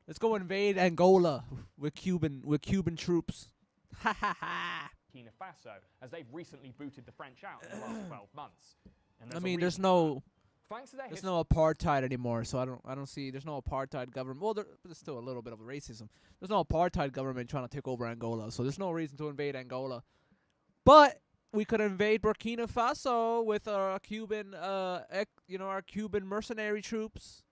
Let's go invade Angola with Cuban troops. Ha ha ha. Burkina Faso, as they've recently booted the French out in the last 12 months. And I a mean, reason there's for no that. Thanks to their there's no apartheid anymore, so I don't see there's no apartheid government. Well, there's still a little bit of racism. There's no apartheid government trying to take over Angola, so there's no reason to invade Angola. But we could invade Burkina Faso with our Cuban, our Cuban mercenary troops.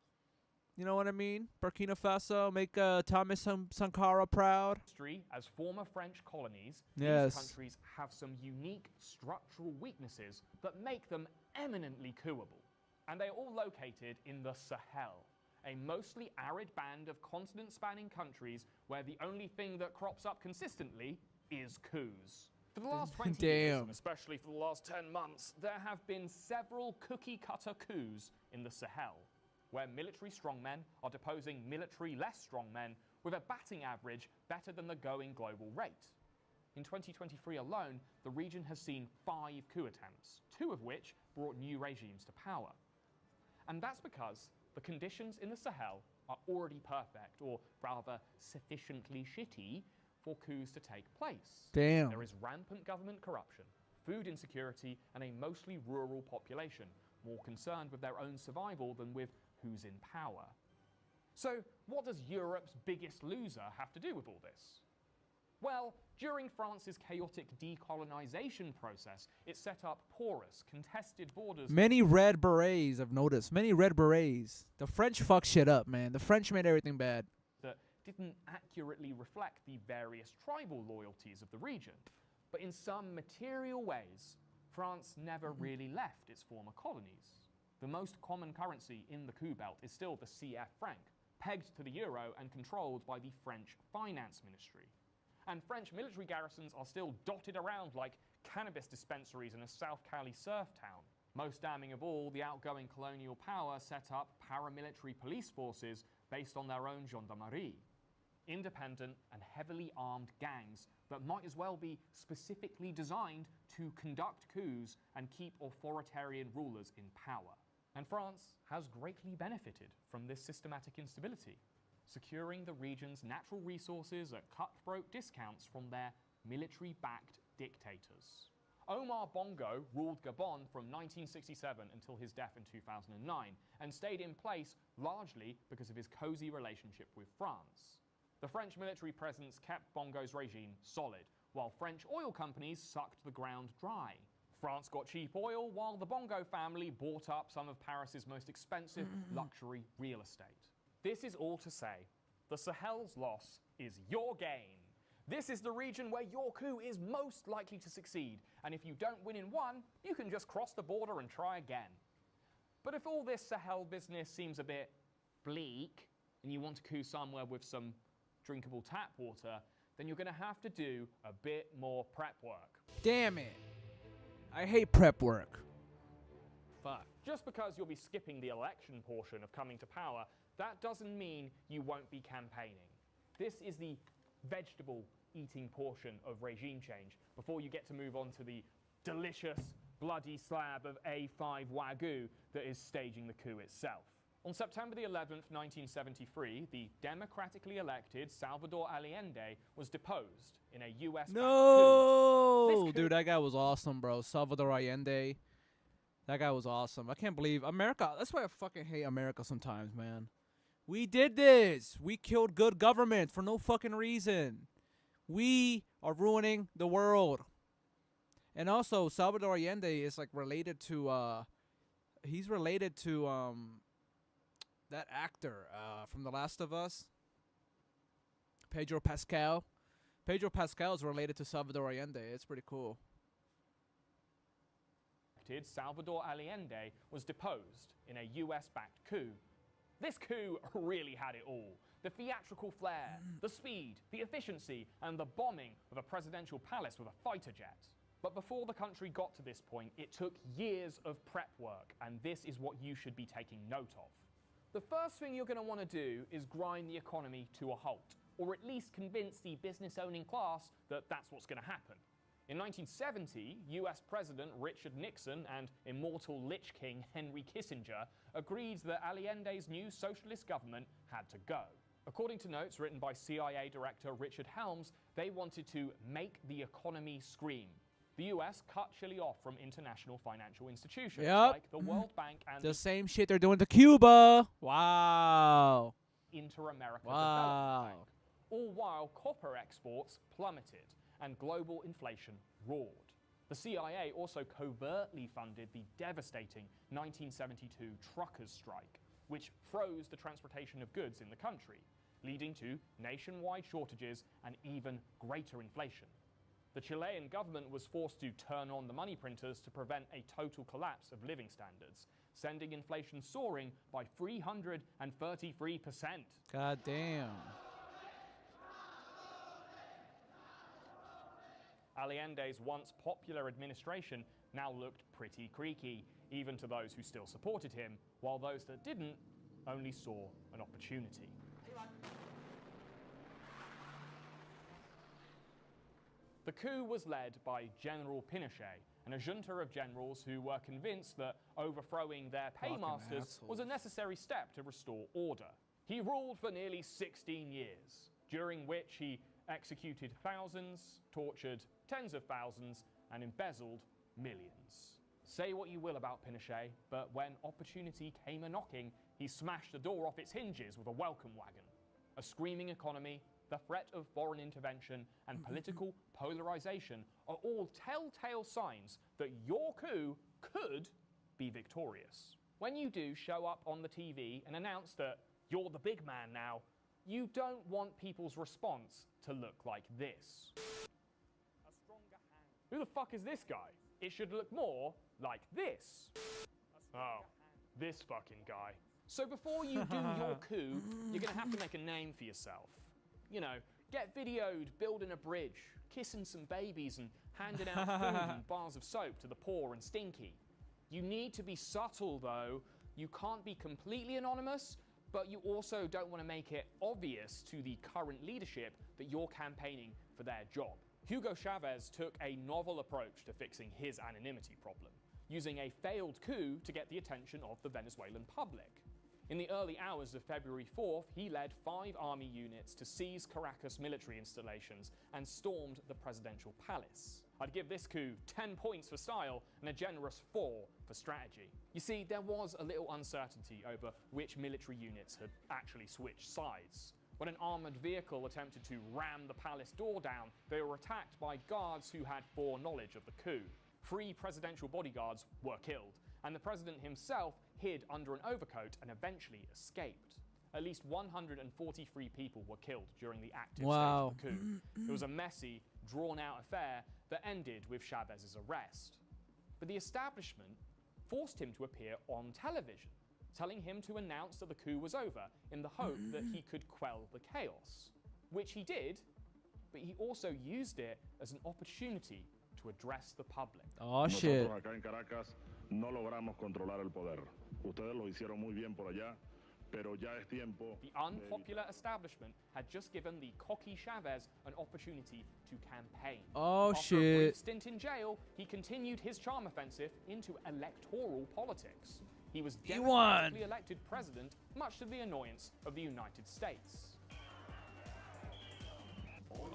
You know what I mean? Burkina Faso, make Thomas Sankara proud. history as former French colonies, Yes. these countries have some unique structural weaknesses that make them eminently couable. And they are all located in the Sahel, a mostly arid band of continent-spanning countries where the only thing that crops up consistently is coups. For the last 20 years, Damn. and especially for the last 10 months, there have been several cookie-cutter coups in the Sahel, where military strongmen are deposing military less strongmen with a batting average better than the going global rate. In 2023 alone, the region has seen 5 coup attempts, 2 of which brought new regimes to power. And that's because the conditions in the Sahel are already perfect, or rather sufficiently shitty, for coups to take place. Damn. There is rampant government corruption, food insecurity, and a mostly rural population, more concerned with their own survival than with who's in power. So, what does Europe's biggest loser have to do with all this? Well, during France's chaotic decolonization process, it set up porous, contested borders. Many red berets, I've noticed. Many red berets. The French fuck shit up, man. The French made everything bad. That didn't accurately reflect the various tribal loyalties of the region. But in some material ways, France never really left its former colonies. The most common currency in the coup belt is still the CF franc, pegged to the euro and controlled by the French finance ministry. And French military garrisons are still dotted around like cannabis dispensaries in a South Cali surf town. Most damning of all, the outgoing colonial power set up paramilitary police forces based on their own gendarmerie. Independent and heavily armed gangs that might as well be specifically designed to conduct coups and keep authoritarian rulers in power. And France has greatly benefited from this systematic instability, securing the region's natural resources at cutthroat discounts from their military-backed dictators. Omar Bongo ruled Gabon from 1967 until his death in 2009, and stayed in place largely because of his cozy relationship with France. The French military presence kept Bongo's regime solid, while French oil companies sucked the ground dry. France got cheap oil, while the Bongo family bought up some of Paris's most expensive luxury real estate. This is all to say, the Sahel's loss is your gain. This is the region where your coup is most likely to succeed, and if you don't win in one, you can just cross the border and try again. But if all this Sahel business seems a bit bleak, and you want to coup somewhere with some drinkable tap water, then you're going to have to do a bit more prep work. Damn it. I hate prep work. Fuck. Just because you'll be skipping the election portion of coming to power, that doesn't mean you won't be campaigning. This is the vegetable eating portion of regime change before you get to move on to the delicious bloody slab of A5 Wagyu that is staging the coup itself. On September the 11th, 1973, the democratically elected Salvador Allende was deposed in a US No! Dude, that guy was awesome, bro. Salvador Allende. That guy was awesome. I can't believe America. That's why I fucking hate America sometimes, man. We did this. We killed good government for no fucking reason. We are ruining the world. And also, Salvador Allende is like related to, he's related to, that actor from The Last of Us, Pedro Pascal. Pedro Pascal is related to Salvador Allende. It's pretty cool. Salvador Allende was deposed in a US-backed coup. This coup really had it all. The theatrical flair, the speed, the efficiency, and the bombing of a presidential palace with a fighter jet. But before the country got to this point, it took years of prep work, and this is what you should be taking note of. The first thing you're going to want to do is grind the economy to a halt, or at least convince the business-owning class that that's what's going to happen. In 1970, US President Richard Nixon and immortal Lich King Henry Kissinger agreed that Allende's new socialist government had to go. According to notes written by CIA Director Richard Helms, they wanted to make the economy scream. The US cut Chile off from international financial institutions like the World Bank and the same shit they're doing to Cuba. Wow. Inter-America Wow. Development Bank. All while copper exports plummeted and global inflation roared. The CIA also covertly funded the devastating 1972 truckers' strike, which froze the transportation of goods in the country, leading to nationwide shortages and even greater inflation. The Chilean government was forced to turn on the money printers to prevent a total collapse of living standards, sending inflation soaring by 333%. God damn. Allende's once popular administration now looked pretty creaky, even to those who still supported him, while those that didn't only saw an opportunity. The coup was led by General Pinochet, and a junta of generals who were convinced that overthrowing their paymasters was a necessary step to restore order. He ruled for nearly 16 years, during which he executed thousands, tortured tens of thousands, and embezzled millions. Say what you will about Pinochet, but when opportunity came a-knocking, he smashed the door off its hinges with a welcome wagon. A screaming economy, the threat of foreign intervention, and political polarization are all telltale signs that your coup could be victorious. When you do show up on the TV and announce that you're the big man now, you don't want people's response to look like this. Who the fuck is this guy? It should look more like this. Oh, this fucking guy. So before you do your coup, you're going to have to make a name for yourself. You know, get videoed building a bridge, kissing some babies and handing out food and bars of soap to the poor and stinky. You need to be subtle though. You can't be completely anonymous, but you also don't want to make it obvious to the current leadership that you're campaigning for their job. Hugo Chavez took a novel approach to fixing his anonymity problem, using a failed coup to get the attention of the Venezuelan public. In the early hours of February 4th, he led 5 army units to seize Caracas military installations and stormed the presidential palace. I'd give this coup 10 points for style and a generous 4 for strategy. You see, there was a little uncertainty over which military units had actually switched sides. When an armoured vehicle attempted to ram the palace door down, they were attacked by guards who had foreknowledge of the coup. 3 presidential bodyguards were killed, and the president himself hid under an overcoat and eventually escaped. At least 143 people were killed during the active stage of the coup. It was a messy, drawn-out affair that ended with Chavez's arrest. But the establishment forced him to appear on television, telling him to announce that the coup was over in the hope that he could quell the chaos, which he did, but he also used it as an opportunity to address the public. Oh shit. Nosotros acá en Caracas no logramos controlar el poder. Ustedes lo hicieron muy bien por allá, pero ya es tiempo. The unpopular establishment had just given the cocky Chavez an opportunity to campaign. Oh After a shit. brief stint in jail, he continued his charm offensive into electoral politics. He was democratically elected president, much to the annoyance of the United States.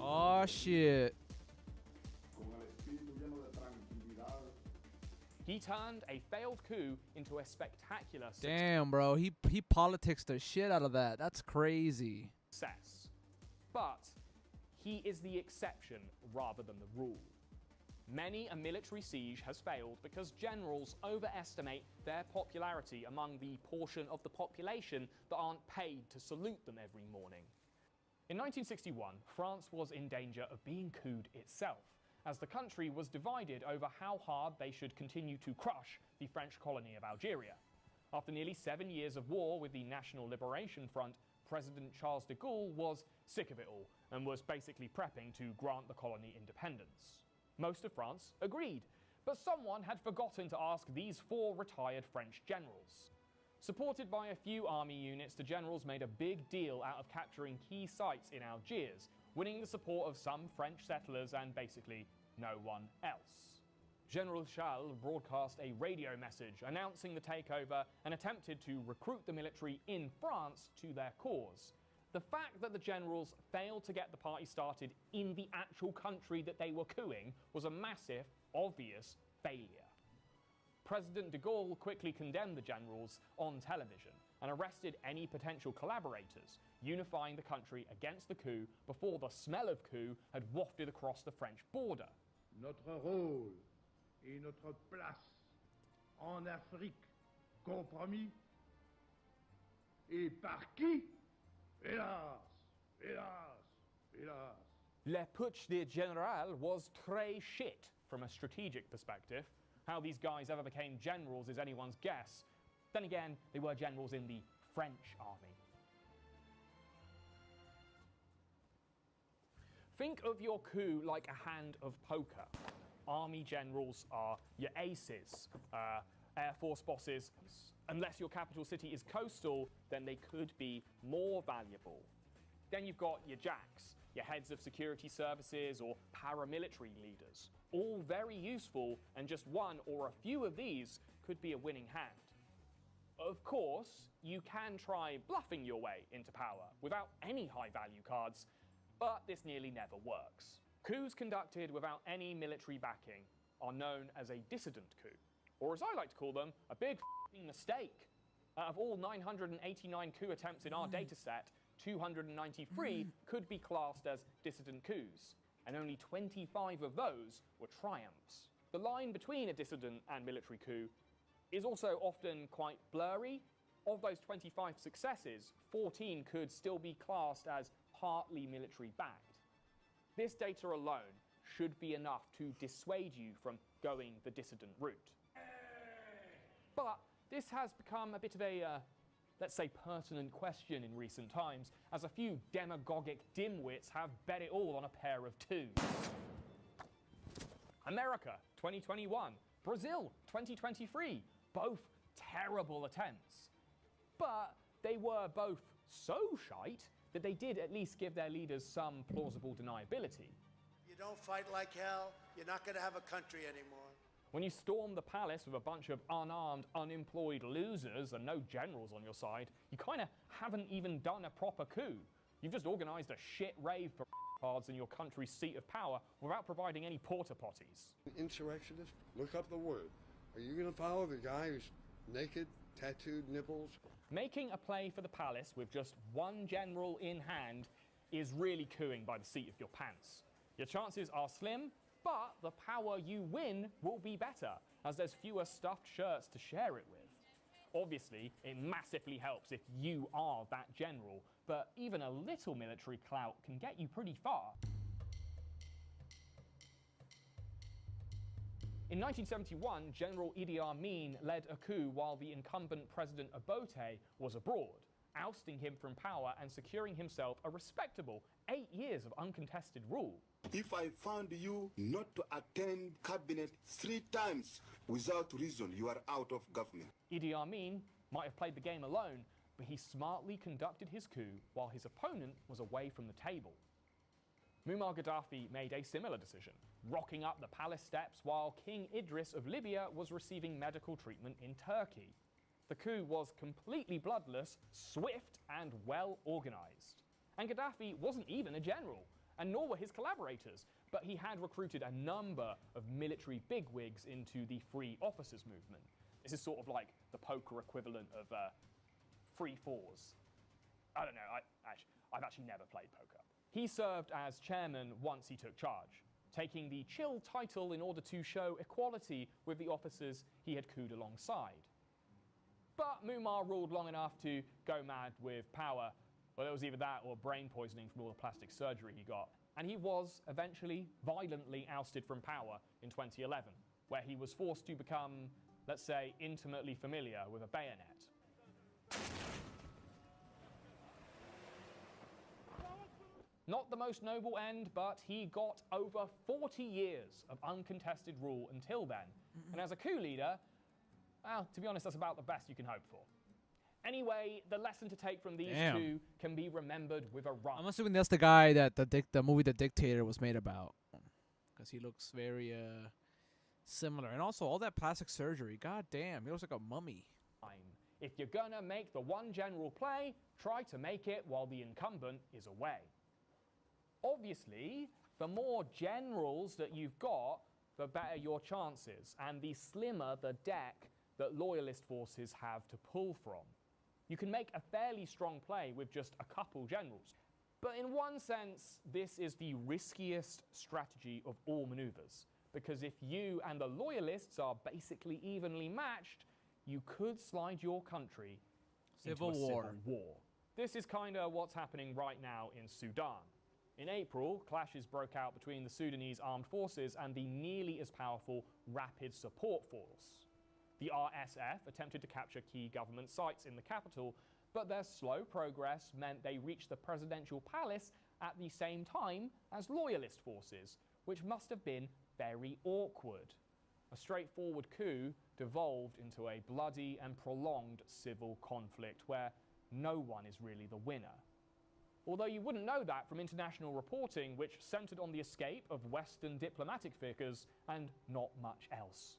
Oh shit. He turned a failed coup into a spectacular Damn, bro. He politics the shit out of that. That's crazy. success. But he is the exception rather than the rule. Many a military siege has failed because generals overestimate their popularity among the portion of the population that aren't paid to salute them every morning. In 1961, France was in danger of being couped itself, as the country was divided over how hard they should continue to crush the French colony of Algeria. After nearly 7 years of war with the National Liberation Front, President Charles de Gaulle was sick of it all and was basically prepping to grant the colony independence. Most of France agreed, but someone had forgotten to ask these 4 retired French generals. Supported by a few army units, the generals made a big deal out of capturing key sites in Algiers, winning the support of some French settlers and basically no one else. General Charles broadcast a radio message announcing the takeover and attempted to recruit the military in France to their cause. The fact that the generals failed to get the party started in the actual country that they were coupping was a massive, obvious failure. President de Gaulle quickly condemned the generals on television and arrested any potential collaborators, unifying the country against the coup before the smell of coup had wafted across the French border. Notre rôle et notre place en Afrique compromis. Et par qui? Hélas, hélas, hélas. Le putsch de général was très shit from a strategic perspective. How these guys ever became generals is anyone's guess. Then again, they were generals in the French army. Think of your coup like a hand of poker. Army generals are your aces, Air Force bosses. Unless your capital city is coastal, then they could be more valuable. Then you've got your jacks, your heads of security services or paramilitary leaders. All very useful, and just one or a few of these could be a winning hand. Of course, you can try bluffing your way into power without any high-value cards, but this nearly never works. Coups conducted without any military backing are known as a dissident coup, or as I like to call them, a big f***ing mistake. Out of all 989 coup attempts in our dataset, 293 could be classed as dissident coups, and only 25 of those were triumphs. The line between a dissident and military coup is also often quite blurry. Of those 25 successes, 14 could still be classed as partly military backed. This data alone should be enough to dissuade you from going the dissident route. But this has become a bit of a let's say, pertinent question in recent times, as a few demagogic dimwits have bet it all on a pair of twos. America, 2021. Brazil, 2023. Both terrible attempts. But they were both so shite that they did at least give their leaders some plausible deniability. You don't fight like hell, you're not going to have a country anymore. When you storm the palace with a bunch of unarmed, unemployed losers and no generals on your side, you kind of haven't even done a proper coup. You've just organised a shit rave for cards in your country's seat of power without providing any porta potties. Insurrectionist, look up the word. Are you going to follow the guy who's naked, tattooed nipples? Making a play for the palace with just one general in hand is really cooing by the seat of your pants. Your chances are slim, but the power you win will be better, as there's fewer stuffed shirts to share it with. Obviously, it massively helps if you are that general, but even a little military clout can get you pretty far. In 1971, General Idi Amin led a coup while the incumbent President Obote was abroad, ousting him from power and securing himself a respectable 8 years of uncontested rule. If I found you not to attend cabinet 3 times without reason, you are out of government. Idi Amin might have played the game alone, but he smartly conducted his coup while his opponent was away from the table. Muammar Gaddafi made a similar decision, rocking up the palace steps while King Idris of Libya was receiving medical treatment in Turkey. The coup was completely bloodless, swift, and well organised. And Gaddafi wasn't even a general, and nor were his collaborators, but he had recruited a number of military bigwigs into the Free Officers movement. This is sort of like the poker equivalent of free fours. I don't know, I've actually never played poker. He served as chairman once he took charge, taking the chill title in order to show equality with the officers he had couped alongside. But Muammar ruled long enough to go mad with power. Well, it was either that or brain poisoning from all the plastic surgery he got. And he was eventually violently ousted from power in 2011, where he was forced to become, let's say, intimately familiar with a bayonet. Not the most noble end, but he got over 40 years of uncontested rule until then. And as a coup leader, well, to be honest, that's about the best you can hope for. Anyway, the lesson to take from these two can be remembered with a run. I'm assuming that's the guy that the movie The Dictator was made about, because he looks very similar. And also, all that plastic surgery, god damn, he looks like a mummy. If you're gonna make the one general play, try to make it while the incumbent is away. Obviously, the more generals that you've got, the better your chances, and the slimmer the deck that loyalist forces have to pull from. You can make a fairly strong play with just a couple generals. But in one sense, this is the riskiest strategy of all maneuvers, because if you and the loyalists are basically evenly matched, you could slide your country into a civil war. This is kind of what's happening right now in Sudan. In April, clashes broke out between the Sudanese armed forces and the nearly as powerful Rapid Support Force. The RSF attempted to capture key government sites in the capital, but their slow progress meant they reached the presidential palace at the same time as loyalist forces, which must have been very awkward. A straightforward coup devolved into a bloody and prolonged civil conflict where no one is really the winner. Although you wouldn't know that from international reporting, which centered on the escape of Western diplomatic figures and not much else.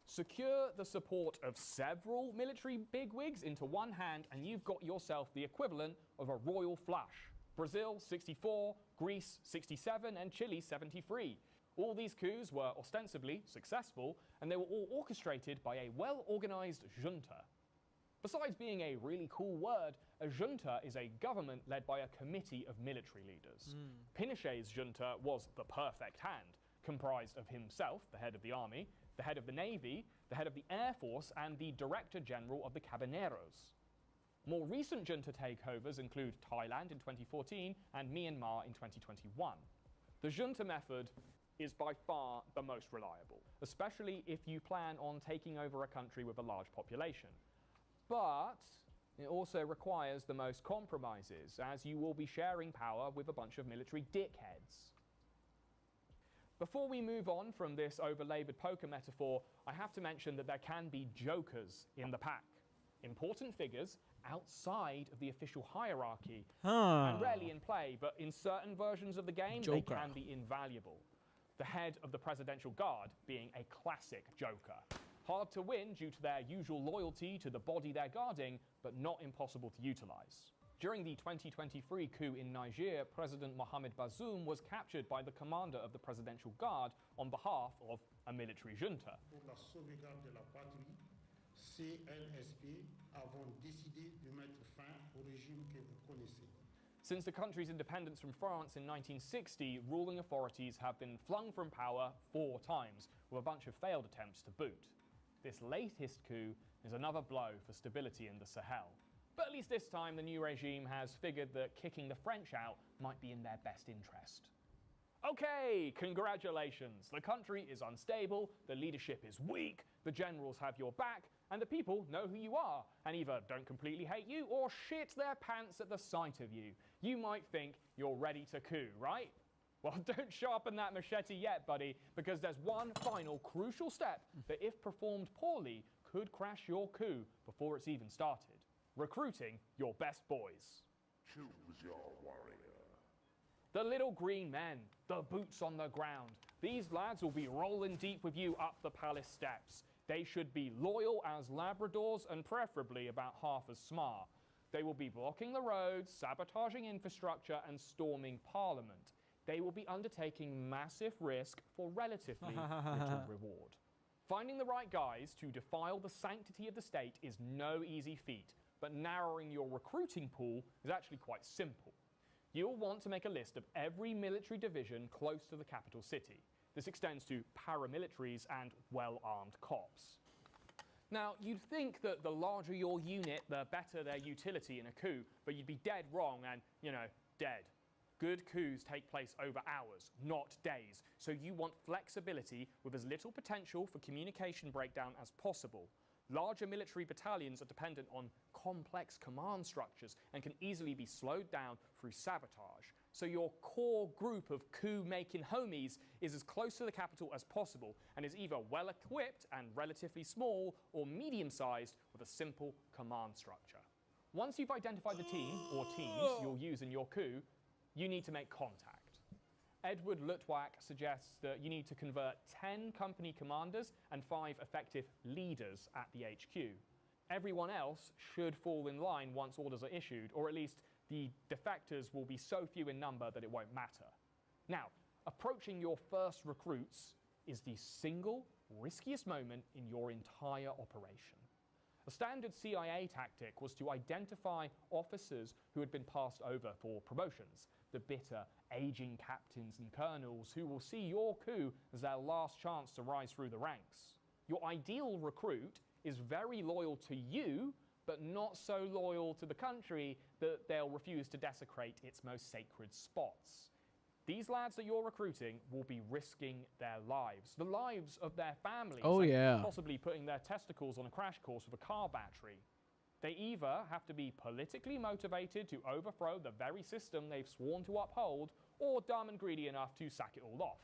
Secure the support of several military bigwigs into one hand and you've got yourself the equivalent of a royal flush. Brazil 64, Greece 67, and Chile 73. All these coups were ostensibly successful, and they were all orchestrated by a well-organized junta. Besides being a really cool word, a junta is a government led by a committee of military leaders. Pinochet's junta was the perfect hand, comprised of himself, the head of the army, the head of the navy, the head of the air force, and the director general of the Carabineros. More recent junta takeovers include Thailand in 2014 and Myanmar in 2021. The junta method is by far the most reliable, especially if you plan on taking over a country with a large population. But It also requires the most compromises, as you will be sharing power with a bunch of military dickheads. Before we move on from this over-laboured poker metaphor, I have to mention that there can be jokers in the pack. Important figures outside of the official hierarchy, and rarely in play, but in certain versions of the game, they can be invaluable. The head of the Presidential Guard being a classic joker. Hard to win due to their usual loyalty to the body they're guarding, but not impossible to utilize. During the 2023 coup in Niger, President Mohamed Bazoum was captured by the commander of the Presidential Guard on behalf of a military junta. Pour la sauvegarde de la patrie, CNSP avons décidé de mettre fin au régime que vous connaissez. Since the country's independence from France in 1960, ruling authorities have been flung from power 4 times, with a bunch of failed attempts to boot. This latest coup is another blow for stability in the Sahel. But at least this time, the new regime has figured that kicking the French out might be in their best interest. Okay, congratulations. The country is unstable, the leadership is weak, the generals have your back, and the people know who you are, and either don't completely hate you or shit their pants at the sight of you. You might think you're ready to coup, right? Well, don't sharpen that machete yet, buddy, because there's one final crucial step that, if performed poorly, could crash your coup before it's even started. Recruiting your best boys. Choose your warrior. The little green men, the boots on the ground. These lads will be rolling deep with you up the palace steps. They should be loyal as Labradors and preferably about half as smart. They will be blocking the roads, sabotaging infrastructure and storming parliament. They will be undertaking massive risk for relatively little reward. Finding the right guys to defile the sanctity of the state is no easy feat, but narrowing your recruiting pool is actually quite simple. You'll want to make a list of every military division close to the capital city. This extends to paramilitaries and well-armed cops. Now, you'd think that the larger your unit, the better their utility in a coup, but you'd be dead wrong and, dead. Good coups take place over hours, not days, so you want flexibility with as little potential for communication breakdown as possible. Larger military battalions are dependent on complex command structures and can easily be slowed down through sabotage. So your core group of coup-making homies is as close to the capital as possible and is either well-equipped and relatively small or medium-sized with a simple command structure. Once you've identified the team or teams you'll use in your coup, you need to make contact. Edward Lutwak suggests that you need to convert 10 company commanders and 5 effective leaders at the HQ. Everyone else should fall in line once orders are issued, or at least the defectors will be so few in number that it won't matter. Now, approaching your first recruits is the single riskiest moment in your entire operation. A standard CIA tactic was to identify officers who had been passed over for promotions, the bitter, aging captains and colonels who will see your coup as their last chance to rise through the ranks. Your ideal recruit is very loyal to you, but not so loyal to the country that they'll refuse to desecrate its most sacred spots. These lads that you're recruiting will be risking their lives, the lives of their families, and possibly putting their testicles on a crash course with a car battery. They either have to be politically motivated to overthrow the very system they've sworn to uphold, or dumb and greedy enough to sack it all off.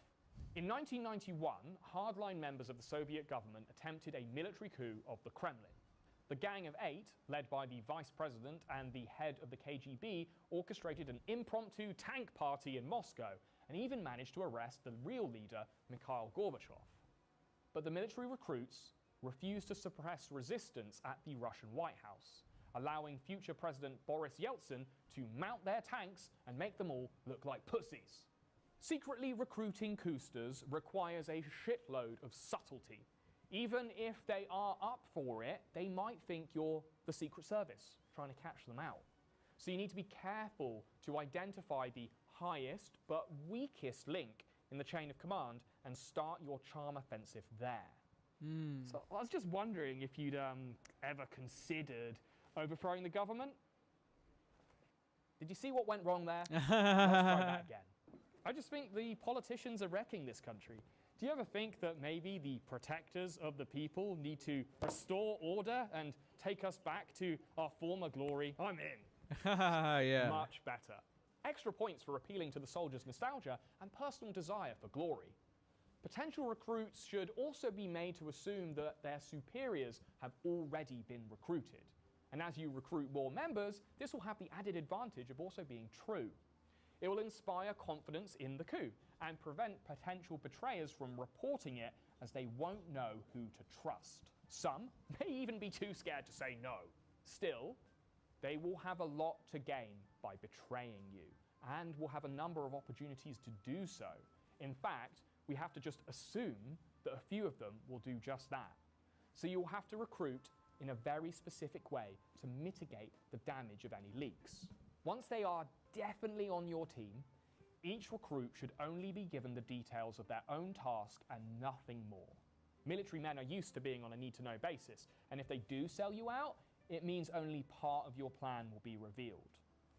In 1991, hardline members of the Soviet government attempted a military coup of the Kremlin. The Gang of 8, led by the vice president and the head of the KGB, orchestrated an impromptu tank party in Moscow and even managed to arrest the real leader, Mikhail Gorbachev. But the military recruits refused to suppress resistance at the Russian White House, allowing future President Boris Yeltsin to mount their tanks and make them all look like pussies. Secretly recruiting cousters requires a shitload of subtlety. Even if they are up for it, they might think you're the Secret Service trying to catch them out. So you need to be careful to identify the highest but weakest link in the chain of command and start your charm offensive there. So I was just wondering if you'd ever considered overthrowing the government. Did you see what went wrong there? Let's try that again. I just think the politicians are wrecking this country. Do you ever think that maybe the protectors of the people need to restore order and take us back to our former glory? I'm in. Yeah. Much better. Extra points for appealing to the soldiers' nostalgia and personal desire for glory. Potential recruits should also be made to assume that their superiors have already been recruited. And as you recruit more members, this will have the added advantage of also being true. It will inspire confidence in the coup and prevent potential betrayers from reporting it, as they won't know who to trust. Some may even be too scared to say no. Still, they will have a lot to gain by betraying you, and will have a number of opportunities to do so. In fact, we have to just assume that a few of them will do just that. So you'll have to recruit in a very specific way to mitigate the damage of any leaks. Once they are definitely on your team, each recruit should only be given the details of their own task and nothing more. Military men are used to being on a need-to-know basis, and if they do sell you out, it means only part of your plan will be revealed.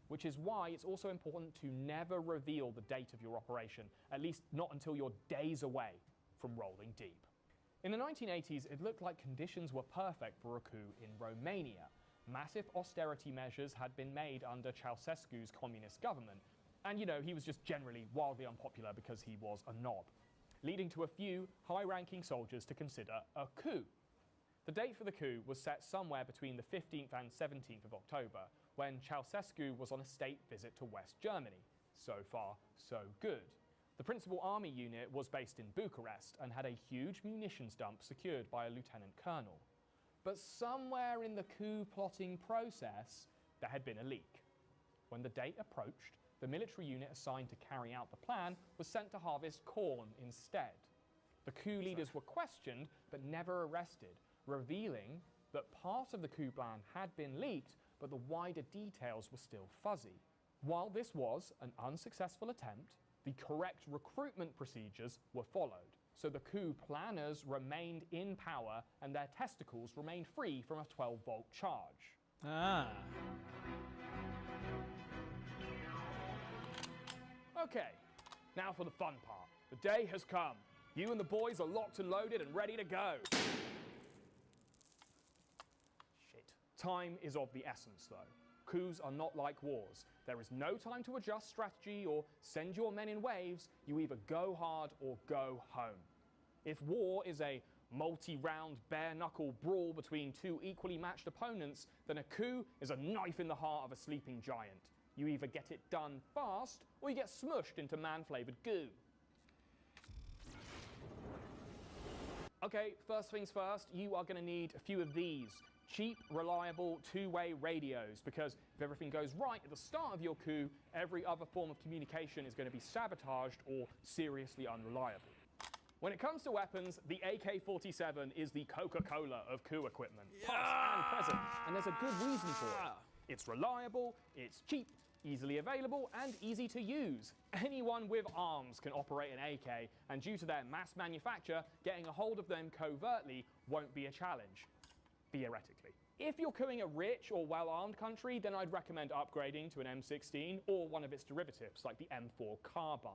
Which is why it's also important to never reveal the date of your operation, at least not until you're days away from rolling deep. In the 1980s, it looked like conditions were perfect for a coup in Romania. Massive austerity measures had been made under Ceausescu's communist government, and he was just generally wildly unpopular because he was a knob, leading to a few high-ranking soldiers to consider a coup. The date for the coup was set somewhere between the 15th and 17th of October, when Ceausescu was on a state visit to West Germany. So far, so good. The principal army unit was based in Bucharest and had a huge munitions dump secured by a lieutenant colonel. But somewhere in the coup plotting process, there had been a leak. When the date approached, the military unit assigned to carry out the plan was sent to harvest corn instead. The coup leaders were questioned but never arrested, revealing that part of the coup plan had been leaked, but the wider details were still fuzzy. While this was an unsuccessful attempt, the correct recruitment procedures were followed. So the coup planners remained in power and their testicles remained free from a 12-volt charge. Okay, now for the fun part. The day has come. You and the boys are locked and loaded and ready to go. Time is of the essence, though. Coups are not like wars. There is no time to adjust strategy or send your men in waves. You either go hard or go home. If war is a multi-round bare-knuckle brawl between two equally matched opponents, then a coup is a knife in the heart of a sleeping giant. You either get it done fast or you get smushed into man-flavored goo. Okay, first things first, you are going to need a few of these. Cheap, reliable, two-way radios, because if everything goes right at the start of your coup, every other form of communication is going to be sabotaged or seriously unreliable. When it comes to weapons, the AK-47 is the Coca-Cola of coup equipment, past and present, and there's a good reason for it. It's reliable, it's cheap, easily available, and easy to use. Anyone with arms can operate an AK, and due to their mass manufacture, getting a hold of them covertly won't be a challenge. Theoretically. If you're couing a rich or well-armed country, then I'd recommend upgrading to an M16 or one of its derivatives, like the M4 carbine.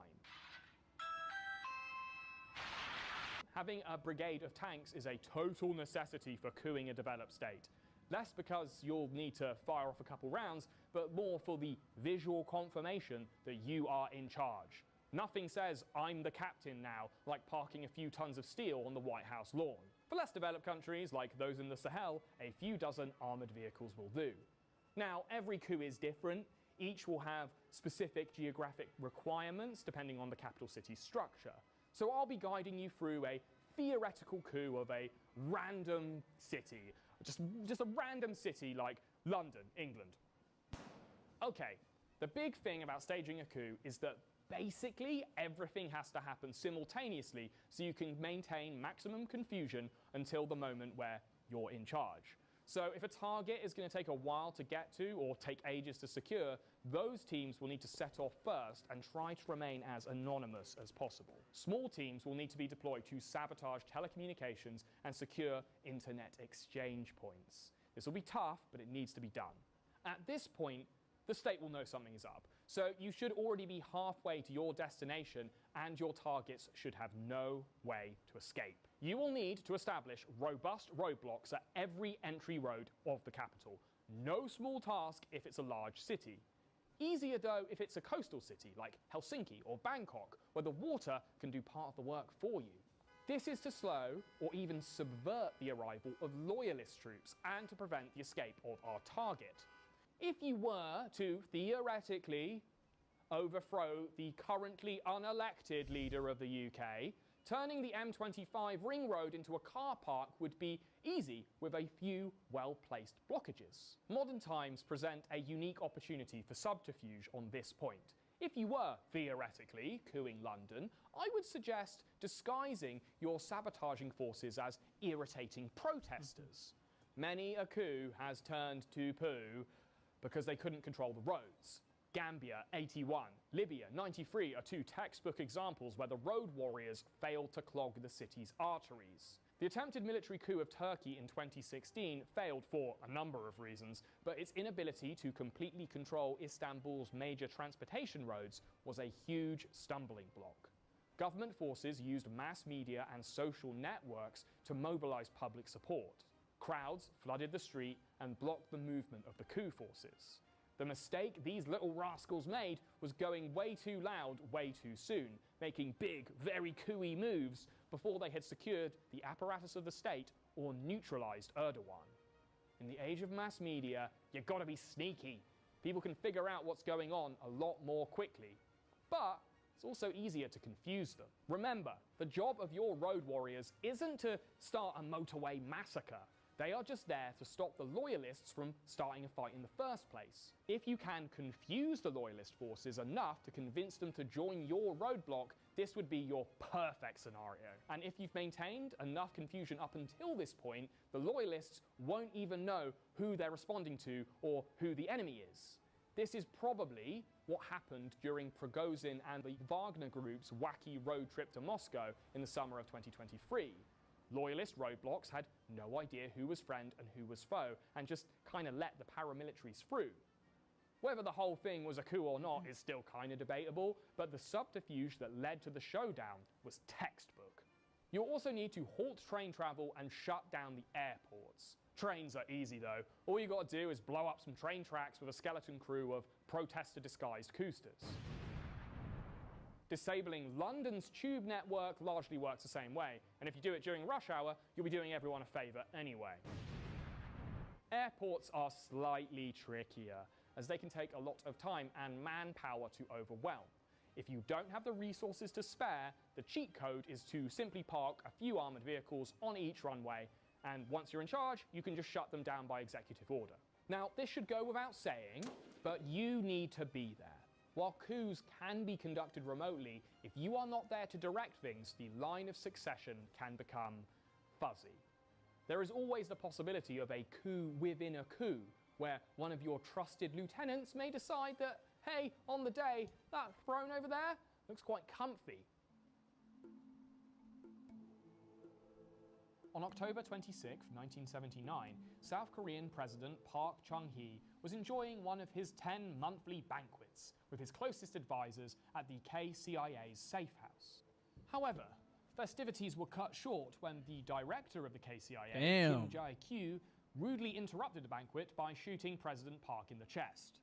Having a brigade of tanks is a total necessity for couing a developed state. Less because you'll need to fire off a couple rounds, but more for the visual confirmation that you are in charge. Nothing says, "I'm the captain now," like parking a few tons of steel on the White House lawn. For less developed countries, like those in the Sahel, a few dozen armoured vehicles will do. Now, every coup is different. Each will have specific geographic requirements depending on the capital city's structure. So I'll be guiding you through a theoretical coup of a random city. Just a random city like London, England. Okay, the big thing about staging a coup is that basically everything has to happen simultaneously so you can maintain maximum confusion until the moment where you're in charge. So if a target is going to take a while to get to or take ages to secure, those teams will need to set off first and try to remain as anonymous as possible. Small teams will need to be deployed to sabotage telecommunications and secure internet exchange points. This will be tough, but it needs to be done. At this point, the state will know something is up. So you should already be halfway to your destination, and your targets should have no way to escape. You will need to establish robust roadblocks at every entry road of the capital. No small task if it's a large city. Easier though if it's a coastal city like Helsinki or Bangkok, where the water can do part of the work for you. This is to slow or even subvert the arrival of loyalist troops and to prevent the escape of our target. If you were to theoretically overthrow the currently unelected leader of the UK, turning the M25 ring road into a car park would be easy with a few well-placed blockages. Modern times present a unique opportunity for subterfuge on this point. If you were theoretically coupping London, I would suggest disguising your sabotaging forces as irritating protesters. Many a coup has turned to poo because they couldn't control the roads. Gambia, 81, Libya, 93 are two textbook examples where the road warriors failed to clog the city's arteries. The attempted military coup of Turkey in 2016 failed for a number of reasons, but its inability to completely control Istanbul's major transportation roads was a huge stumbling block. Government forces used mass media and social networks to mobilize public support. Crowds flooded the street and blocked the movement of the coup forces. The mistake these little rascals made was going way too loud way too soon, making big, very coup-y moves before they had secured the apparatus of the state or neutralized Erdogan. In the age of mass media, you gotta be sneaky. People can figure out what's going on a lot more quickly. But it's also easier to confuse them. Remember, the job of your road warriors isn't to start a motorway massacre. They are just there to stop the loyalists from starting a fight in the first place. If you can confuse the loyalist forces enough to convince them to join your roadblock, this would be your perfect scenario. And if you've maintained enough confusion up until this point, the loyalists won't even know who they're responding to or who the enemy is. This is probably what happened during Prigozhin and the Wagner Group's wacky road trip to Moscow in the summer of 2023. Loyalist roadblocks had no idea who was friend and who was foe, and just kind of let the paramilitaries through. Whether the whole thing was a coup or not is still kind of debatable, but the subterfuge that led to the showdown was textbook. You'll also need to halt train travel and shut down the airports. Trains are easy though. All you got to do is blow up some train tracks with a skeleton crew of protester-disguised coosters. Disabling London's tube network largely works the same way, and if you do it during rush hour, you'll be doing everyone a favour anyway. Airports are slightly trickier, as they can take a lot of time and manpower to overwhelm. If you don't have the resources to spare, the cheat code is to simply park a few armoured vehicles on each runway, and once you're in charge, you can just shut them down by executive order. Now, this should go without saying, but you need to be there. While coups can be conducted remotely, if you are not there to direct things, the line of succession can become fuzzy. There is always the possibility of a coup within a coup, where one of your trusted lieutenants may decide that, hey, on the day, that throne over there looks quite comfy. On October 26, 1979, South Korean President Park Chung-hee was enjoying one of his 10 monthly banquets with his closest advisors at the KCIA's safe house. However, festivities were cut short when the director of the KCIA, Kim Jae-kyu, rudely interrupted the banquet by shooting President Park in the chest.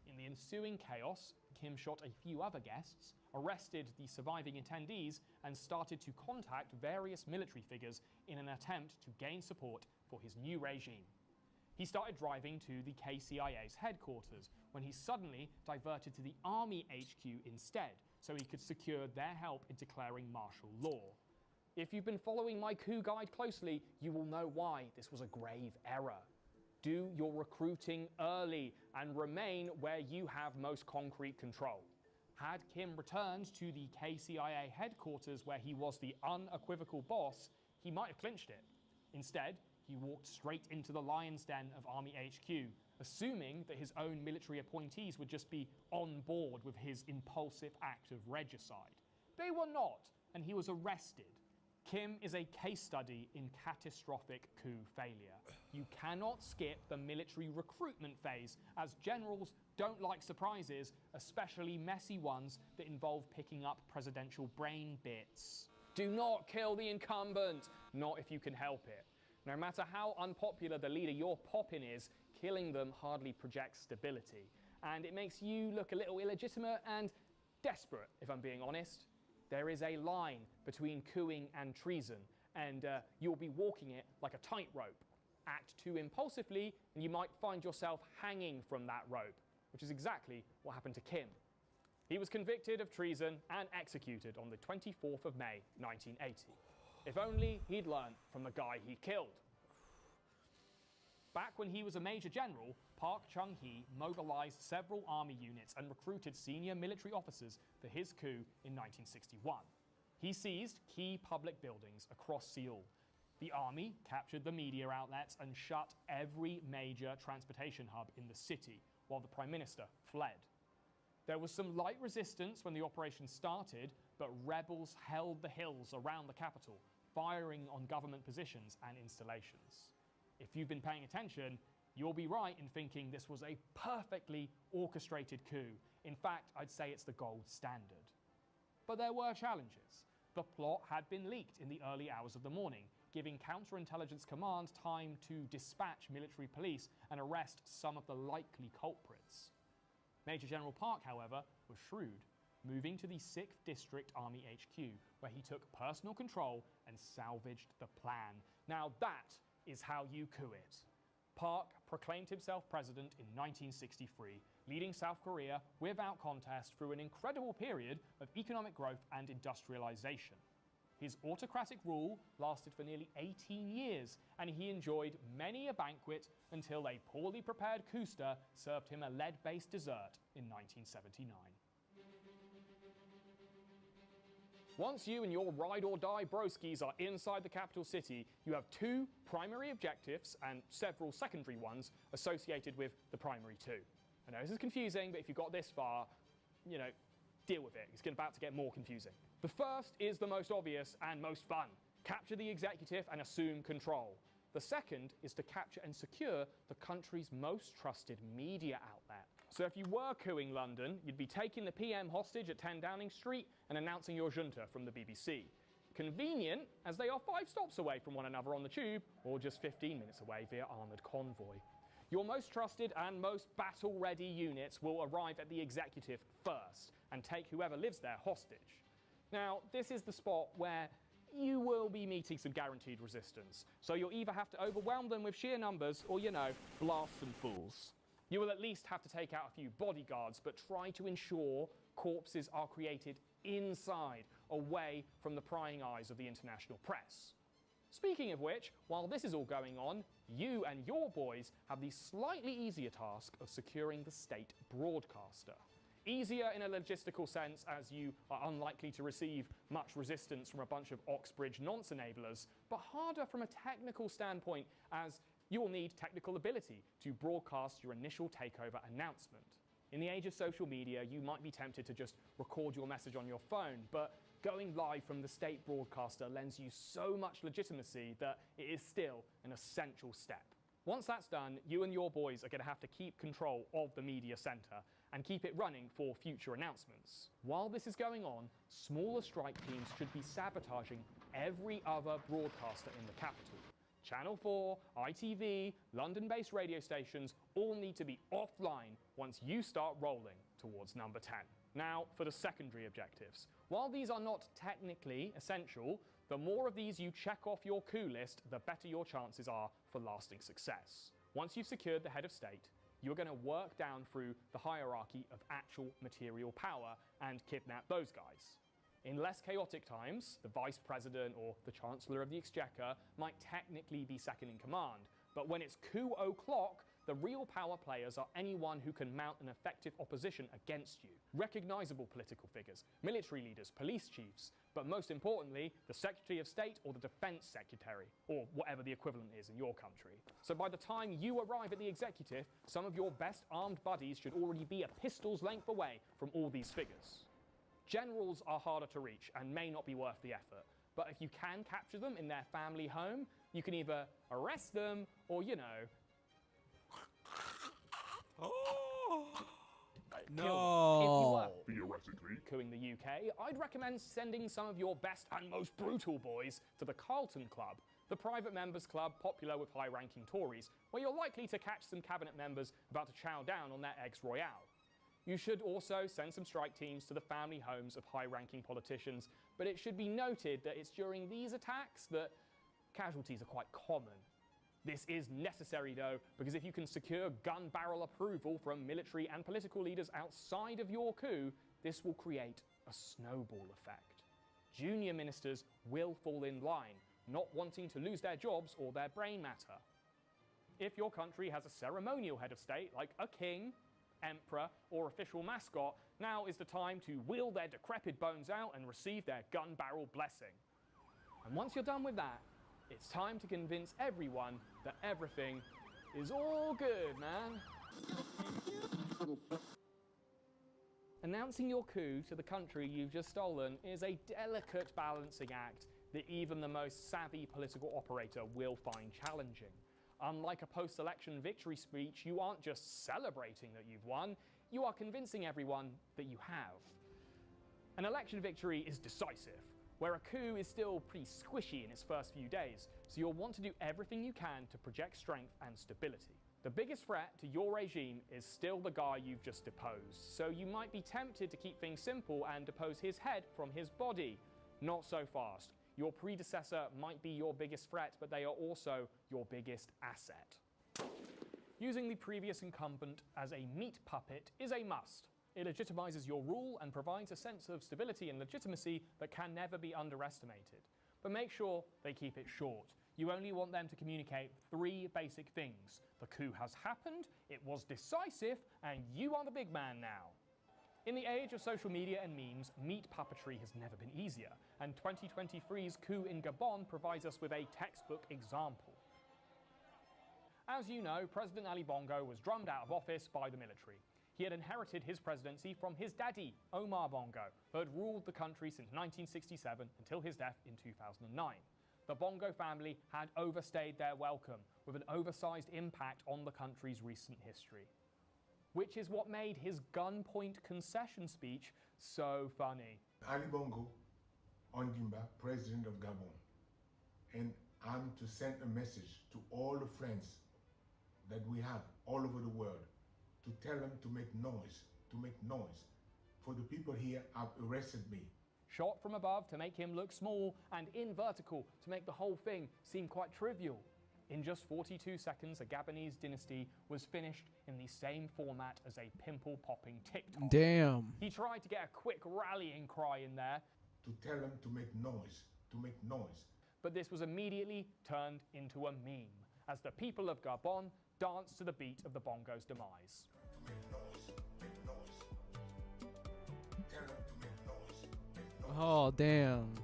In the ensuing chaos, Kim shot a few other guests, arrested the surviving attendees, and started to contact various military figures in an attempt to gain support for his new regime. He started driving to the KCIA's headquarters when he suddenly diverted to the Army HQ instead, so he could secure their help in declaring martial law. If you've been following my coup guide closely, you will know why this was a grave error. Do your recruiting early and remain where you have most concrete control. Had Kim returned to the KCIA headquarters where he was the unequivocal boss, he might have clinched it. Instead, he walked straight into the lion's den of Army HQ, assuming that his own military appointees would just be on board with his impulsive act of regicide. They were not, and he was arrested, Kim is a case study in catastrophic coup failure. You cannot skip the military recruitment phase, as generals don't like surprises, especially messy ones that involve picking up presidential brain bits. Do not kill the incumbent, not if you can help it. No matter how unpopular the leader you're popping is, killing them hardly projects stability. And it makes you look a little illegitimate and desperate, if I'm being honest. There is a line between cooing and treason, and you'll be walking it like a tightrope. Act too impulsively, and you might find yourself hanging from that rope, which is exactly what happened to Kim. He was convicted of treason and executed on the 24th of May, 1980. If only he'd learned from the guy he killed. Back when he was a major general, Park Chung-hee mobilized several army units and recruited senior military officers for his coup in 1961. He seized key public buildings across Seoul. The army captured the media outlets and shut every major transportation hub in the city, while the Prime Minister fled. There was some light resistance when the operation started, but rebels held the hills around the capital, firing on government positions and installations. If you've been paying attention, you'll be right in thinking this was a perfectly orchestrated coup. In fact, I'd say it's the gold standard. But there were challenges. The plot had been leaked in the early hours of the morning, giving counterintelligence command time to dispatch military police and arrest some of the likely culprits. Major General Park, however, was shrewd, moving to the 6th District Army HQ, where he took personal control and salvaged the plan. Now that is how you coup it. Park proclaimed himself president in 1963, leading South Korea without contest through an incredible period of economic growth and industrialization. His autocratic rule lasted for nearly 18 years, and he enjoyed many a banquet until a poorly prepared coupster served him a lead-based dessert in 1979. Once you and your ride-or-die broskies are inside the capital city, you have two primary objectives and several secondary ones associated with the primary two. I know this is confusing, but if you've got this far, you know, deal with it. It's about to get more confusing. The first is the most obvious and most fun. Capture the executive and assume control. The second is to capture and secure the country's most trusted media outlet. So if you were cooing London, you'd be taking the PM hostage at 10 Downing Street and announcing your junta from the BBC. Convenient, as they are 5 stops away from one another on the tube, or just 15 minutes away via armoured convoy. Your most trusted and most battle-ready units will arrive at the executive first and take whoever lives there hostage. Now, this is the spot where you will be meeting some guaranteed resistance, so you'll either have to overwhelm them with sheer numbers or, you know, blast some fools. You will at least have to take out a few bodyguards, but try to ensure corpses are created inside, away from the prying eyes of the international press. Speaking of which, while this is all going on, you and your boys have the slightly easier task of securing the state broadcaster. Easier in a logistical sense, as you are unlikely to receive much resistance from a bunch of Oxbridge nonce-enablers, but harder from a technical standpoint, as you will need technical ability to broadcast your initial takeover announcement. In the age of social media, you might be tempted to just record your message on your phone, but going live from the state broadcaster lends you so much legitimacy that it is still an essential step. Once that's done, you and your boys are going to have to keep control of the media centre and keep it running for future announcements. While this is going on, smaller strike teams should be sabotaging every other broadcaster in the capital. Channel 4, ITV, London-based radio stations all need to be offline once you start rolling towards number 10. Now, for the secondary objectives. While these are not technically essential, the more of these you check off your coup list, the better your chances are for lasting success. Once you've secured the head of state, you're going to work down through the hierarchy of actual material power and kidnap those guys. In less chaotic times, the Vice President or the Chancellor of the Exchequer might technically be second in command, but when it's coup o'clock, the real power players are anyone who can mount an effective opposition against you. Recognizable political figures, military leaders, police chiefs, but most importantly, the Secretary of State or the Defense Secretary, or whatever the equivalent is in your country. So by the time you arrive at the executive, some of your best armed buddies should already be a pistol's length away from all these figures. Generals are harder to reach and may not be worth the effort, But if you can capture them in their family home, you can either arrest them or, you know, No. If you were couing the UK, I'd recommend sending some of your best and most brutal boys to the Carlton Club, the private members club popular with high-ranking Tories, where you're likely to catch some cabinet members about to chow down on their eggs royale. You should also send some strike teams to the family homes of high-ranking politicians, but it should be noted that it's during these attacks that casualties are quite common. This is necessary though, because if you can secure gun barrel approval from military and political leaders outside of your coup, this will create a snowball effect. Junior ministers will fall in line, not wanting to lose their jobs or their brain matter. If your country has a ceremonial head of state, like a king, emperor, or official mascot, now is the time to wheel their decrepit bones out and receive their gun barrel blessing. And once you're done with that, it's time to convince everyone that everything is all good, man. Announcing your coup to the country you've just stolen is a delicate balancing act that even the most savvy political operator will find challenging. Unlike a post-election victory speech, you aren't just celebrating that you've won, you are convincing everyone that you have. An election victory is decisive, where a coup is still pretty squishy in its first few days, so you'll want to do everything you can to project strength and stability. The biggest threat to your regime is still the guy you've just deposed, so you might be tempted to keep things simple and depose his head from his body. Not so fast. Your predecessor might be your biggest threat, but they are also your biggest asset. Using the previous incumbent as a meat puppet is a must. It legitimizes your rule and provides a sense of stability and legitimacy that can never be underestimated. But make sure they keep it short. You only want them to communicate 3 basic things. The coup has happened, it was decisive, and you are the big man now. In the age of social media and memes, meat puppetry has never been easier, and 2023's coup in Gabon provides us with a textbook example. As you know, President Ali Bongo was drummed out of office by the military. He had inherited his presidency from his daddy, Omar Bongo, who had ruled the country since 1967 until his death in 2009. The Bongo family had overstayed their welcome, with an oversized impact on the country's recent history. Which is what made his gunpoint concession speech so funny. Ali Bongo Ondimba, President of Gabon, and I'm to send a message to all the friends that we have all over the world to tell them to make noise, for the people here have arrested me. Shot from above to make him look small, and in vertical to make the whole thing seem quite trivial. In just 42 seconds, a Gabonese dynasty was finished in the same format as a pimple-popping TikTok. Damn. He tried to get a quick rallying cry in there. To tell them to make noise. But this was immediately turned into a meme, as the people of Gabon danced to the beat of the Bongo's demise. Oh, damn.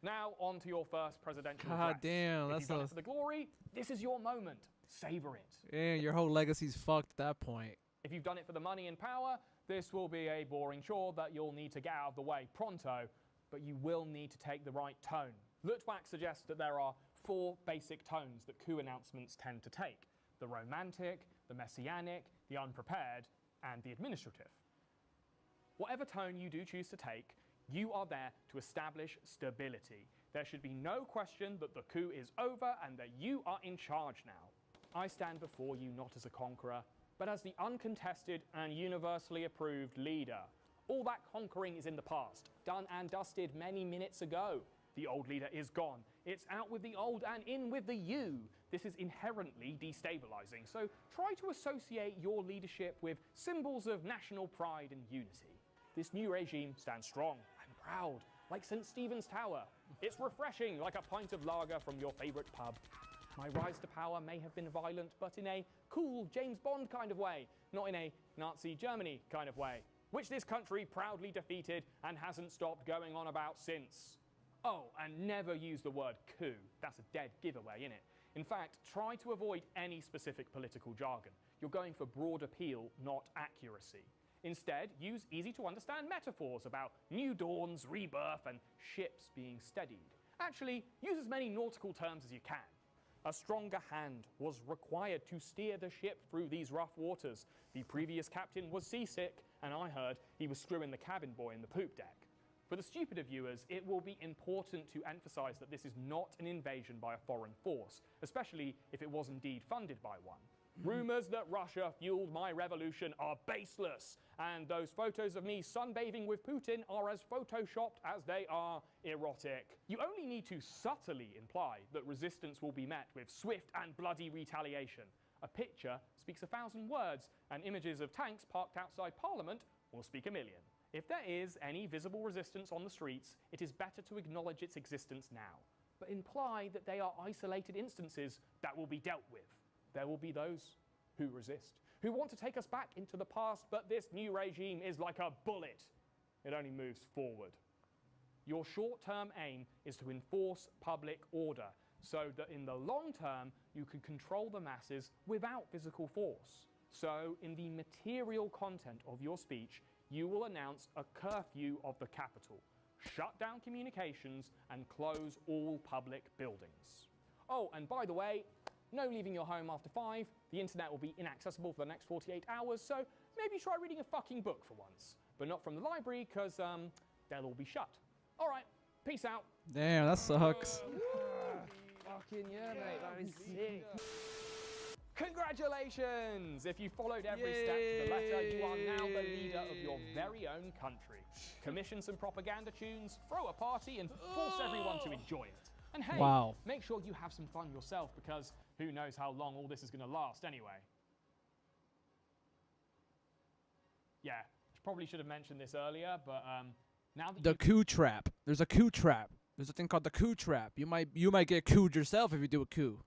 Now on to your first presidential God address. damn, If that's you've done it for the glory, this is your moment. Savor it. Yeah, your whole legacy's fucked at that point. If you've done it for the money and power, this will be a boring chore that you'll need to get out of the way pronto, but you will need to take the right tone. Lutwak suggests that there are 4 basic tones that coup announcements tend to take: the romantic, the messianic, the unprepared, and the administrative. Whatever tone you do choose to take, you are there to establish stability. There should be no question that the coup is over and that you are in charge now. I stand before you not as a conqueror, but as the uncontested and universally approved leader. All that conquering is in the past, done and dusted many minutes ago. The old leader is gone. It's out with the old and in with the you. This is inherently destabilizing, so try to associate your leadership with symbols of national pride and unity. This new regime stands strong and proud, like St. Stephen's Tower. It's refreshing, like a pint of lager from your favorite pub. My rise to power may have been violent, but in a cool James Bond kind of way, not in a Nazi Germany kind of way, which this country proudly defeated and hasn't stopped going on about since. Oh, and never use the word coup. That's a dead giveaway, innit? In fact, try to avoid any specific political jargon. You're going for broad appeal, not accuracy. Instead, use easy-to-understand metaphors about new dawns, rebirth, and ships being steadied. Actually, use as many nautical terms as you can. A stronger hand was required to steer the ship through these rough waters. The previous captain was seasick, and I heard he was screwing the cabin boy in the poop deck. For the stupider viewers, it will be important to emphasize that this is not an invasion by a foreign force, especially if it was indeed funded by one. Rumors that Russia fueled my revolution are baseless, and those photos of me sunbathing with Putin are as photoshopped as they are erotic. You only need to subtly imply that resistance will be met with swift and bloody retaliation. A picture speaks 1,000 words, and images of tanks parked outside Parliament will speak 1,000,000. If there is any visible resistance on the streets, it is better to acknowledge its existence now, but imply that they are isolated instances that will be dealt with. There will be those who resist, who want to take us back into the past, but this new regime is like a bullet. It only moves forward. Your short-term aim is to enforce public order, so that in the long term, you can control the masses without physical force. So, in the material content of your speech, you will announce a curfew of the capital, shut down communications, and close all public buildings. Oh, and by the way, no leaving your home after 5. The internet will be inaccessible for the next 48 hours, so maybe try reading a fucking book for once. But not from the library, because they'll all be shut. All right, peace out. Damn, that sucks. Fucking yeah, mate, that is sick. Congratulations! If you followed every step to the letter, you are now the leader of your very own country. Commission some propaganda tunes, throw a party, and force everyone to enjoy it. And hey, make sure you have some fun yourself, because who knows how long all this is going to last anyway. Yeah, probably should have mentioned this earlier, but now that The coup trap. There's a coup trap. There's a thing called the coup trap. You might get couped yourself if you do a coup.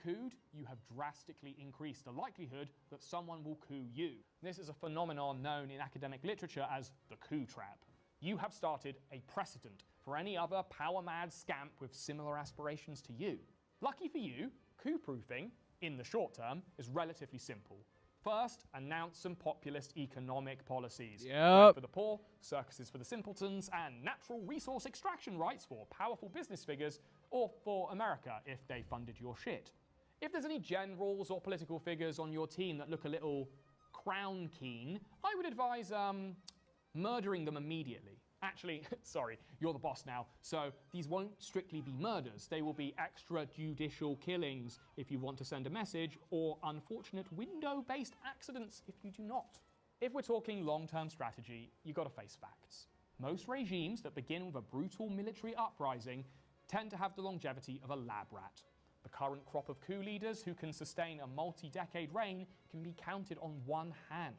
Couped, you have drastically increased the likelihood that someone will coup you. This is a phenomenon known in academic literature as the coup trap. You have started a precedent for any other power-mad scamp with similar aspirations to you. Lucky for you, coup-proofing, in the short term, is relatively simple. First, announce some populist economic policies. Bread for the poor, circuses for the simpletons, and natural resource extraction rights for powerful business figures, or for America if they funded your shit. If there's any generals or political figures on your team that look a little crown keen, I would advise murdering them immediately. Actually, sorry, you're the boss now, so these won't strictly be murders. They will be extrajudicial killings if you want to send a message, or unfortunate window-based accidents if you do not. If we're talking long-term strategy, you gotta face facts. Most regimes that begin with a brutal military uprising tend to have the longevity of a lab rat. The current crop of coup leaders who can sustain a multi-decade reign can be counted on one hand.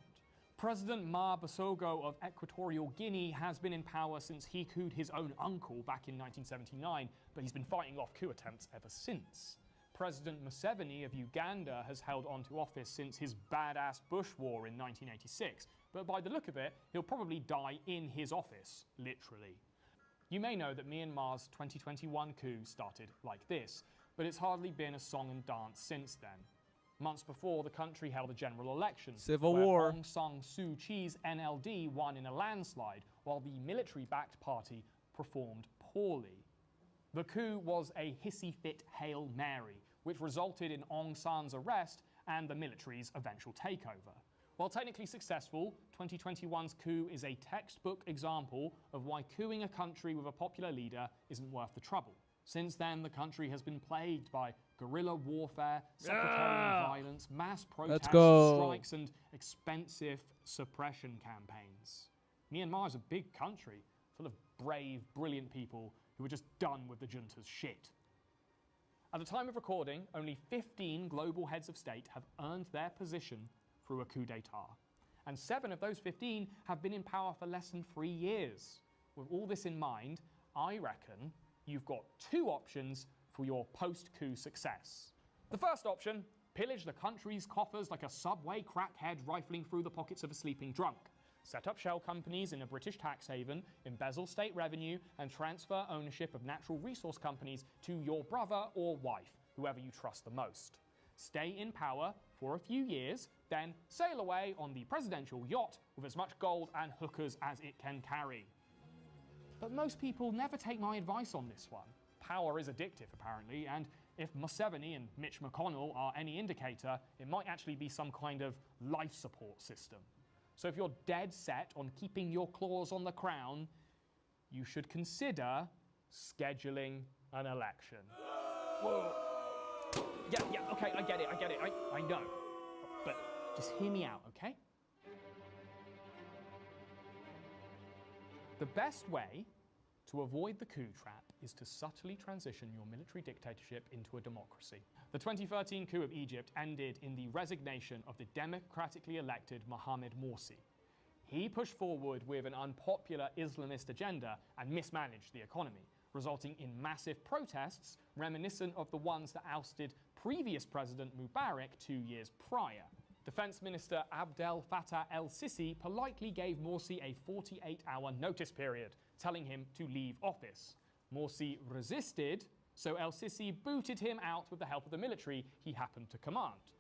President Ma Basogo of Equatorial Guinea has been in power since he couped his own uncle back in 1979, but he's been fighting off coup attempts ever since. President Museveni of Uganda has held on to office since his badass Bush War in 1986, but by the look of it, he'll probably die in his office, literally. You may know that Myanmar's 2021 coup started like this, but it's hardly been a song and dance since then. Months before, the country held a general election. Civil where war. Aung San Suu Kyi's NLD won in a landslide, while the military-backed party performed poorly. The coup was a hissy-fit Hail Mary, which resulted in Aung San's arrest and the military's eventual takeover. While technically successful, 2021's coup is a textbook example of why coupping a country with a popular leader isn't worth the trouble. Since then, the country has been plagued by guerrilla warfare, sectarian violence, mass protests, strikes, and expensive suppression campaigns. Myanmar is a big country, full of brave, brilliant people who are just done with the junta's shit. At the time of recording, only 15 global heads of state have earned their position through a coup d'etat, and 7 of those 15 have been in power for less than 3 years. With all this in mind, I reckon you've got 2 options for your post-coup success. The first option, pillage the country's coffers like a subway crackhead rifling through the pockets of a sleeping drunk. Set up shell companies in a British tax haven, embezzle state revenue, and transfer ownership of natural resource companies to your brother or wife, whoever you trust the most. Stay in power for a few years, then sail away on the presidential yacht with as much gold and hookers as it can carry. But most people never take my advice on this one. power is addictive, apparently, and if Museveni and Mitch McConnell are any indicator, it might actually be some kind of life support system. So if you're dead set on keeping your claws on the crown, you should consider scheduling an election. Whoa. Yeah, okay, I get it, I know. But just hear me out, okay? The best way to avoid the coup trap is to subtly transition your military dictatorship into a democracy. The 2013 coup of Egypt ended in the resignation of the democratically elected Mohamed Morsi. He pushed forward with an unpopular Islamist agenda and mismanaged the economy, resulting in massive protests reminiscent of the ones that ousted previous President Mubarak 2 years prior. Defense Minister Abdel Fattah el-Sisi politely gave Morsi a 48-hour notice period, telling him to leave office. Morsi resisted, so el-Sisi booted him out with the help of the military he happened to command.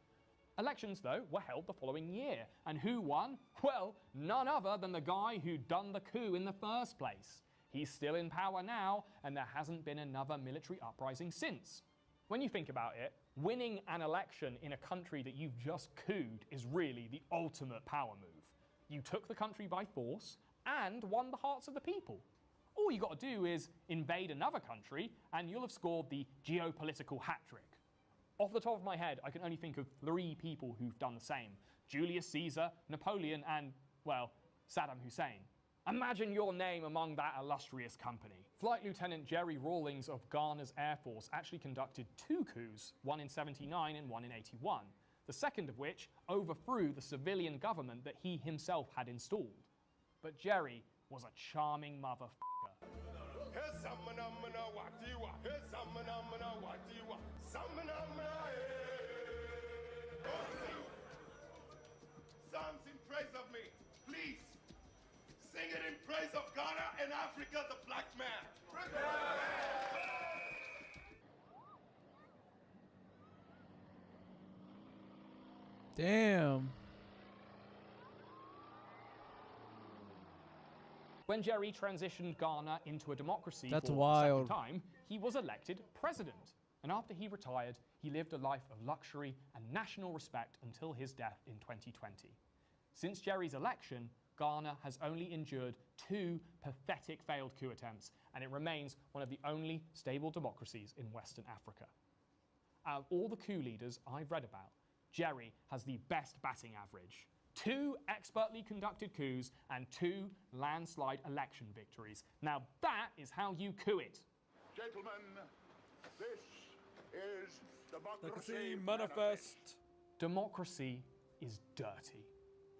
Elections, though, were held the following year, and who won? Well, none other than the guy who'd done the coup in the first place. He's still in power now, and there hasn't been another military uprising since. When you think about it, winning an election in a country that you've just couped is really the ultimate power move. You took the country by force and won the hearts of the people. All you got to do is invade another country and you'll have scored the geopolitical hat trick. Off the top of my head, I can only think of 3 people who've done the same. Julius Caesar, Napoleon, and, well, Saddam Hussein. Imagine your name among that illustrious company. Flight Lieutenant Jerry Rawlings of Ghana's Air Force actually conducted 2 coups, one in '79 and one in '81, the second of which overthrew the civilian government that he himself had installed. But Jerry was a charming motherfucker. Psalms in praise of me, please. Sing it in praise of Ghana and Africa, the black man. Damn. When Jerry transitioned Ghana into a democracy That's for wild. the second time, he was elected president. And after he retired, he lived a life of luxury and national respect until his death in 2020. Since Jerry's election, Ghana has only endured 2 pathetic failed coup attempts, and it remains one of the only stable democracies in Western Africa. Out of all the coup leaders I've read about, Jerry has the best batting average. 2 expertly conducted coups and 2 landslide election victories. Now that is how you coup it. Gentlemen, this is Democracy Manifest. Democracy is dirty.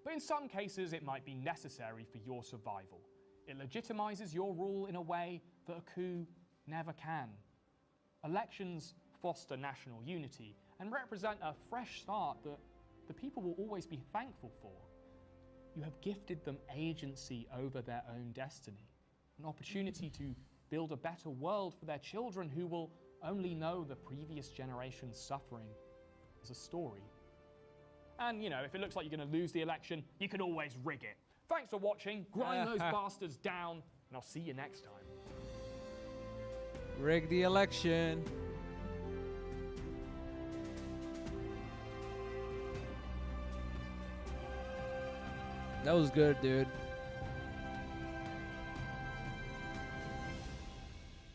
But in some cases, it might be necessary for your survival. It legitimizes your rule in a way that a coup never can. Elections foster national unity and represent a fresh start that the people will always be thankful for. You have gifted them agency over their own destiny, an opportunity to build a better world for their children who will only know the previous generation's suffering as a story. And, you know, if it looks like you're going to lose the election, you can always rig it. Thanks for watching. Grind those bastards down, and I'll see you next time. Rig the election. That was good, dude.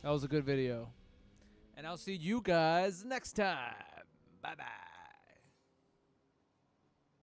That was a good video. And I'll see you guys next time. Bye-bye.